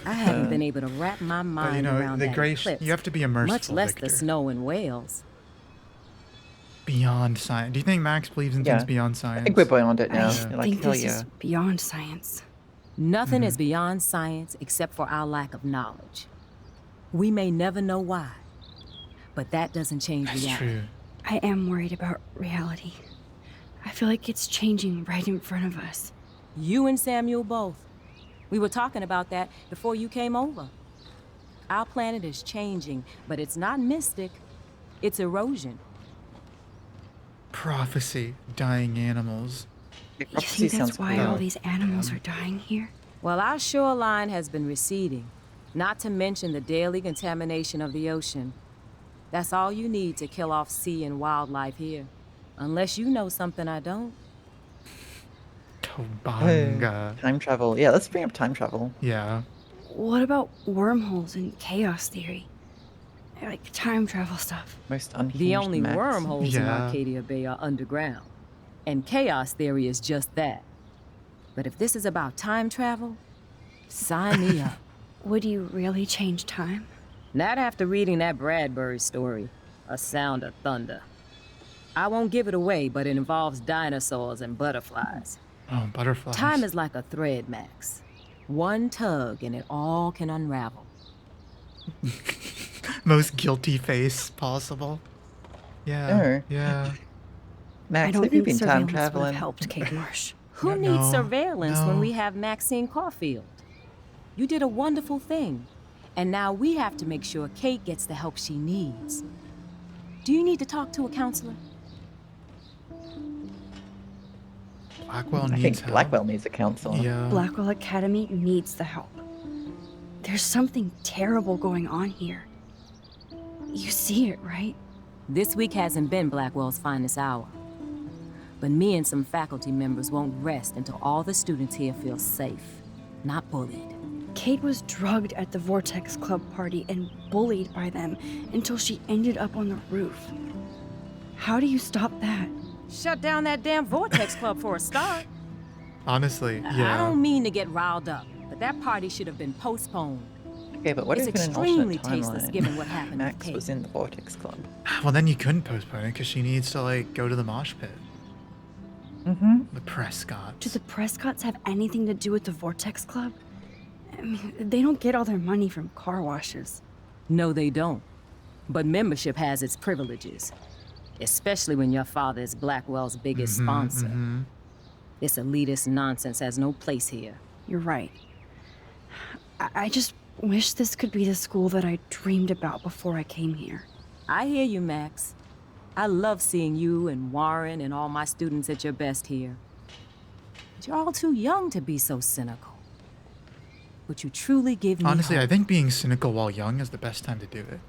Speaker 15: I haven't been able to wrap my mind
Speaker 1: But you know,
Speaker 15: around
Speaker 1: the
Speaker 15: that
Speaker 1: grace.
Speaker 15: eclipse,
Speaker 1: You have to be a merciful
Speaker 15: much less
Speaker 1: victor.
Speaker 15: the snow in Wales.
Speaker 1: Beyond science. Do you think Max believes in
Speaker 2: Yeah.
Speaker 1: things beyond science?
Speaker 2: I think we're beyond it now.
Speaker 3: I
Speaker 2: You're like,
Speaker 3: think
Speaker 2: hell
Speaker 3: this
Speaker 2: yeah.
Speaker 3: is beyond science.
Speaker 15: Nothing is beyond science except for our lack of knowledge. We may never know why, but that doesn't change
Speaker 1: That's
Speaker 15: reality.
Speaker 1: true.
Speaker 3: I am worried about reality. I feel like it's changing right in front of us.
Speaker 15: You and Samuel both. We were talking about that before you came over. Our planet is changing, but it's not mystic. It's erosion.
Speaker 1: Prophecy. Dying animals.
Speaker 3: You
Speaker 2: Prophecy
Speaker 3: think that's
Speaker 2: sounds
Speaker 3: why
Speaker 2: cool.
Speaker 3: all these animals are dying here?
Speaker 15: Well, our shoreline has been receding, not to mention the daily contamination of the ocean. That's all you need to kill off sea and wildlife here. Unless you know something I don't.
Speaker 1: Tobanga.
Speaker 2: Time travel. Yeah, let's bring up time travel.
Speaker 1: Yeah.
Speaker 3: What about wormholes and chaos theory? Like time travel stuff.
Speaker 2: Most unhinged
Speaker 15: The only
Speaker 2: Max.
Speaker 15: wormholes in
Speaker 1: Yeah.
Speaker 15: Arcadia Bay are underground. And chaos theory is just that. But if this is about time travel, sign me up.
Speaker 3: Would you really change time?
Speaker 15: Not after reading that Bradbury story, A Sound of Thunder. I won't give it away, but it involves dinosaurs and butterflies.
Speaker 1: Oh, butterflies.
Speaker 15: Time is like a thread, Max. One tug and it all can unravel.
Speaker 1: Most guilty face possible. Yeah.
Speaker 2: No.
Speaker 1: Yeah.
Speaker 2: Max,
Speaker 3: I don't
Speaker 2: have you
Speaker 3: think
Speaker 2: been time
Speaker 3: surveillance would have
Speaker 2: traveling?
Speaker 3: helped Kate Marsh.
Speaker 15: Who
Speaker 1: No,
Speaker 15: needs surveillance
Speaker 1: no.
Speaker 15: when we have Maxine Caulfield? You did a wonderful thing. And now we have to make sure Kate gets the help she needs. Do you need to talk to a counselor?
Speaker 1: Blackwell
Speaker 2: I
Speaker 1: needs
Speaker 2: think
Speaker 1: help.
Speaker 2: Blackwell needs a counselor.
Speaker 1: Yeah.
Speaker 3: Blackwell Academy needs the help. There's something terrible going on here. You see it, right?
Speaker 15: This week hasn't been Blackwell's finest hour. But me and some faculty members won't rest until all the students here feel safe, not bullied.
Speaker 3: Kate was drugged at the Vortex Club party and bullied by them until she ended up on the roof. How do you stop that?
Speaker 15: Shut down that damn Vortex Club for a start.
Speaker 1: Honestly, yeah.
Speaker 15: I don't mean to get riled up, but that party should have been postponed.
Speaker 2: Okay, but what
Speaker 15: It's
Speaker 2: if in an
Speaker 15: extremely
Speaker 2: alternate
Speaker 15: tasteless
Speaker 2: timeline,
Speaker 15: given what happened with
Speaker 2: Max
Speaker 15: Kate.
Speaker 2: was in the Vortex Club?
Speaker 1: Well, then you couldn't postpone it because she needs to, like, go to the mosh pit.
Speaker 2: Mm-hmm.
Speaker 1: The Prescott.
Speaker 3: Do the Prescotts have anything to do with the Vortex Club? I mean, they don't get all their money from car washes.
Speaker 15: No, they don't. But membership has its privileges. Especially when your father is Blackwell's biggest sponsor. This elitist nonsense has no place here.
Speaker 3: You're right. I just wish this could be the school that I dreamed about before I came here.
Speaker 15: I hear you, Max. I love seeing you and Warren and all my students at your best here. But you're all too young to be so cynical. But you truly give me
Speaker 1: Honestly,
Speaker 15: hope.
Speaker 1: I think being cynical while young is the best time to do it.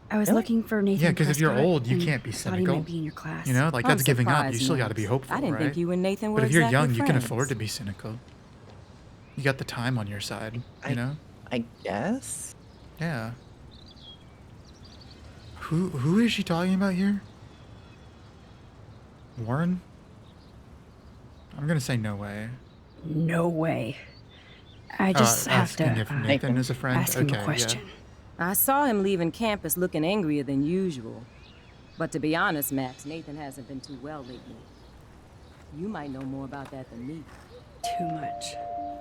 Speaker 3: I was looking for Nathan.
Speaker 1: Yeah, because if you're
Speaker 3: Prescott
Speaker 1: old, you
Speaker 3: and
Speaker 1: can't be
Speaker 3: thought he
Speaker 1: cynical.
Speaker 3: might be in your class.
Speaker 1: You know, like
Speaker 15: I'm
Speaker 1: that's giving up. You
Speaker 15: surprised,
Speaker 1: still got to
Speaker 15: Max.
Speaker 1: be hopeful,
Speaker 15: I didn't
Speaker 1: right?
Speaker 15: think you and Nathan were
Speaker 1: But if you're
Speaker 15: exactly
Speaker 1: young, you can
Speaker 15: friends.
Speaker 1: afford to be cynical. You got the time on your side, you know?
Speaker 2: I guess.
Speaker 1: Yeah. Who is she talking about here? Warren? I'm gonna say no way.
Speaker 3: No way. I just have to
Speaker 1: asking if Nathan is a friend.
Speaker 3: ask him
Speaker 1: Okay,
Speaker 3: a question.
Speaker 15: I saw him leaving campus looking angrier than usual. But to be honest, Max, Nathan hasn't been too well lately. You might know more about that than me.
Speaker 3: Too much.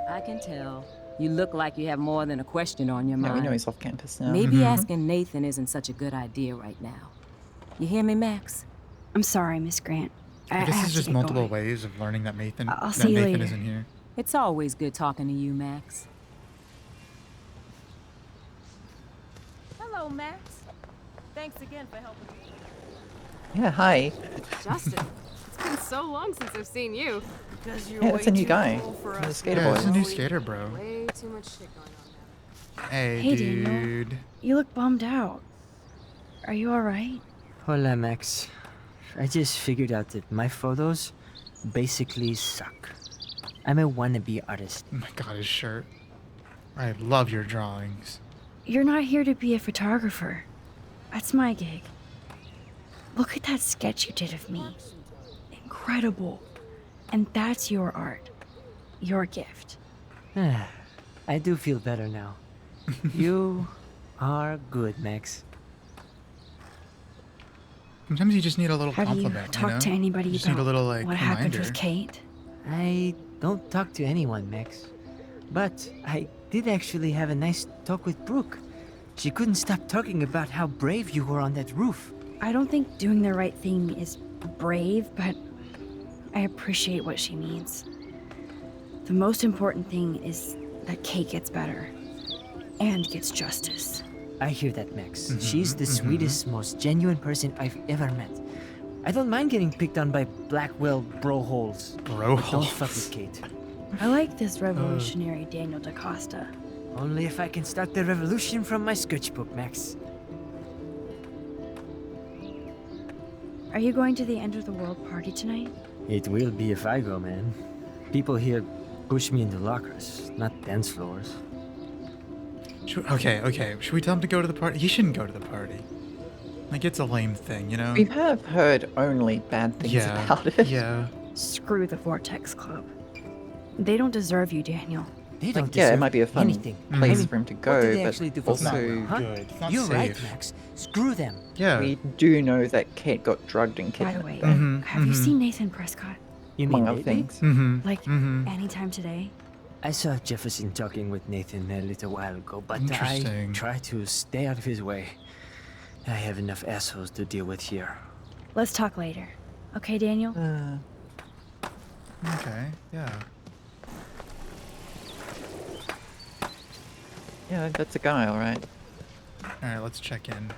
Speaker 15: I can tell. You look like you have more than a question on your
Speaker 2: Yeah,
Speaker 15: mind.
Speaker 2: we know he's off campus now.
Speaker 15: Maybe asking Nathan isn't such a good idea right now. You hear me, Max?
Speaker 3: I'm sorry, Miss Grant.
Speaker 1: I guess
Speaker 3: have
Speaker 1: there's
Speaker 3: to
Speaker 1: just
Speaker 3: get
Speaker 1: multiple
Speaker 3: going.
Speaker 1: ways of learning that Nathan
Speaker 3: I'll see you later.
Speaker 1: isn't here.
Speaker 15: It's always good talking to you, Max. Hello, Max. Thanks again for helping me.
Speaker 2: Yeah, hi.
Speaker 5: Justin, it's been so long since I've seen you. Because you're
Speaker 2: Yeah,
Speaker 5: way
Speaker 2: that's a new
Speaker 5: too
Speaker 2: guy.
Speaker 5: cool for
Speaker 2: He's a
Speaker 5: us
Speaker 2: skater
Speaker 5: now.
Speaker 2: boy.
Speaker 1: It's a new skater, bro.
Speaker 5: Way too much shit going on now.
Speaker 1: Hey,
Speaker 3: Hey,
Speaker 1: dude.
Speaker 3: Daniel. You look bummed out. Are you alright?
Speaker 16: Hola, Max. I just figured out that my photos basically suck. I'm a wannabe artist.
Speaker 1: Oh my god, his shirt. I love your drawings.
Speaker 3: You're not here to be a photographer. That's my gig. Look at that sketch you did of me. Incredible. And that's your art. Your gift.
Speaker 16: I do feel better now. You are good, Max.
Speaker 1: Sometimes you just need a little
Speaker 3: Have you
Speaker 1: compliment,
Speaker 3: talked
Speaker 1: know?
Speaker 3: to anybody
Speaker 1: You just
Speaker 3: about
Speaker 1: need a little, like,
Speaker 3: what happened
Speaker 1: reminder.
Speaker 3: with Kate?
Speaker 16: I don't talk to anyone, Max. But I did actually have a nice talk with Brooke. She couldn't stop talking about how brave you were on that roof.
Speaker 3: I don't think doing the right thing is brave, but I appreciate what she means. The most important thing is that Kate gets better and gets justice.
Speaker 16: I hear that, Max. She's the sweetest, most genuine person I've ever met. I don't mind getting picked on by Blackwell bro-holes.
Speaker 1: Bro-holes.
Speaker 16: Don't fuck with Kate.
Speaker 3: I like this revolutionary Daniel DaCosta.
Speaker 16: Only if I can start the revolution from my sketchbook, Max.
Speaker 3: Are you going to the end of the world party tonight?
Speaker 16: It will be if I go, man. People here push me into lockers, not dance floors.
Speaker 1: Okay. Should we tell him to go to the party? He shouldn't go to the party. Like, it's a lame thing, you know?
Speaker 2: We have heard only bad things about it.
Speaker 1: Yeah.
Speaker 3: Screw the Vortex Club. They don't deserve you, Daniel.
Speaker 16: They don't
Speaker 2: Yeah, it
Speaker 16: deserve
Speaker 2: might be a fun
Speaker 16: anything.
Speaker 2: place for him to
Speaker 16: What
Speaker 2: go,
Speaker 16: did they
Speaker 2: but
Speaker 16: actually do for
Speaker 2: also
Speaker 16: Blackwell, huh?
Speaker 1: good. It's not
Speaker 16: You're right,
Speaker 1: safe.
Speaker 16: Max. Screw them.
Speaker 1: Yeah.
Speaker 2: we do know that Kate got drugged and
Speaker 3: By
Speaker 2: kidnapped.
Speaker 3: the way,
Speaker 1: Mhm,
Speaker 3: have you
Speaker 1: mhm.
Speaker 3: seen Nathan Prescott?
Speaker 16: You
Speaker 2: among
Speaker 16: mean
Speaker 2: other
Speaker 16: lately?
Speaker 2: things.
Speaker 3: Like,
Speaker 1: Mm-hmm.
Speaker 3: anytime today?
Speaker 16: I saw Jefferson talking with Nathan a little while ago, but I
Speaker 1: Interesting.
Speaker 16: try to stay out of his way. I have enough assholes to deal with here.
Speaker 3: Let's talk later. Okay, Daniel?
Speaker 1: Okay, yeah.
Speaker 2: Yeah, that's a guy, alright.
Speaker 1: Alright, let's check in.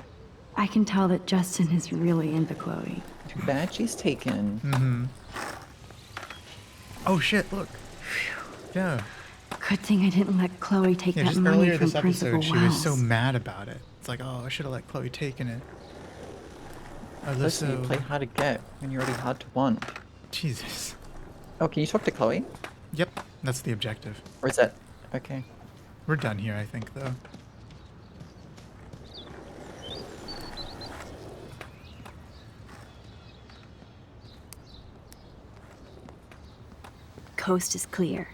Speaker 3: I can tell that Justin is really into Chloe.
Speaker 2: Too bad she's taken.
Speaker 1: Mm-hmm. Oh shit, look. Yeah.
Speaker 3: Good thing I didn't let Chloe take
Speaker 1: Yeah,
Speaker 3: that
Speaker 1: just
Speaker 3: money
Speaker 1: earlier
Speaker 3: from
Speaker 1: this
Speaker 3: Principal
Speaker 1: episode, she was so
Speaker 3: Wells.
Speaker 1: mad about it. It's like, oh, I should have let Chloe taken it.
Speaker 2: Listen, you play hard to get when you're already hard to want.
Speaker 1: Jesus.
Speaker 2: Oh, can you talk to Chloe?
Speaker 1: Yep, that's the objective.
Speaker 2: Or is that... Okay.
Speaker 1: We're done here, I think, though.
Speaker 3: Coast is clear.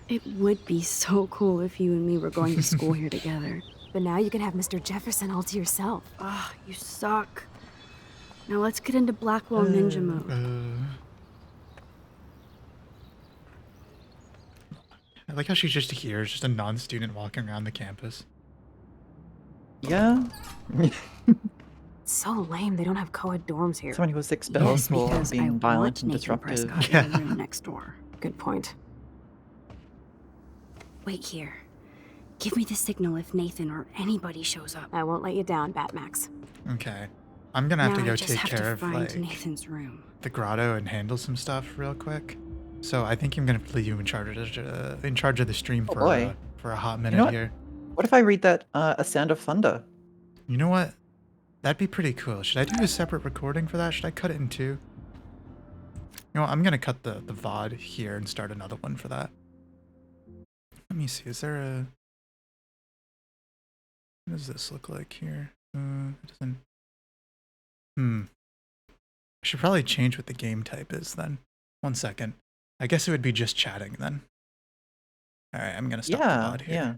Speaker 3: It would be so cool if you and me were going to school here together.
Speaker 5: But now you can have Mr. Jefferson all to yourself.
Speaker 3: Ah, you suck. Now let's get into Blackwell Ninja mode.
Speaker 1: like how she's just here, just a non-student walking around the campus.
Speaker 2: Yeah.
Speaker 5: It's so lame. They don't have co-ed dorms here.
Speaker 2: Someone who was expelled
Speaker 3: Yes,
Speaker 2: for
Speaker 3: because I
Speaker 2: being violent
Speaker 3: want
Speaker 2: and
Speaker 3: Nathan
Speaker 2: disruptive.
Speaker 3: Prescott in the room next door.
Speaker 5: Good point.
Speaker 3: Wait here. Give me the signal if Nathan or anybody shows up.
Speaker 5: I won't let you down, Batmax.
Speaker 1: Okay. I'm gonna have
Speaker 3: Now
Speaker 1: to
Speaker 3: I
Speaker 1: go
Speaker 3: just
Speaker 1: take
Speaker 3: have
Speaker 1: care
Speaker 3: to
Speaker 1: of
Speaker 3: find
Speaker 1: like
Speaker 3: Nathan's room.
Speaker 1: the grotto and handle some stuff real quick. So I think I'm gonna leave you in charge of the stream
Speaker 2: Oh boy.
Speaker 1: for a hot
Speaker 2: You
Speaker 1: minute
Speaker 2: know what?
Speaker 1: here.
Speaker 2: What if I read that A Sound of Thunder?
Speaker 1: You know what? That'd be pretty cool. Should I do a separate recording for that? Should I cut it in two? You know what? I'm gonna cut the VOD here and start another one for that. Let me see. Is there a... What does this look like here? It doesn't... I should probably change what the game type is then. 1 second. I guess it would be just chatting then. Alright, I'm gonna stop the VOD here.
Speaker 2: Yeah.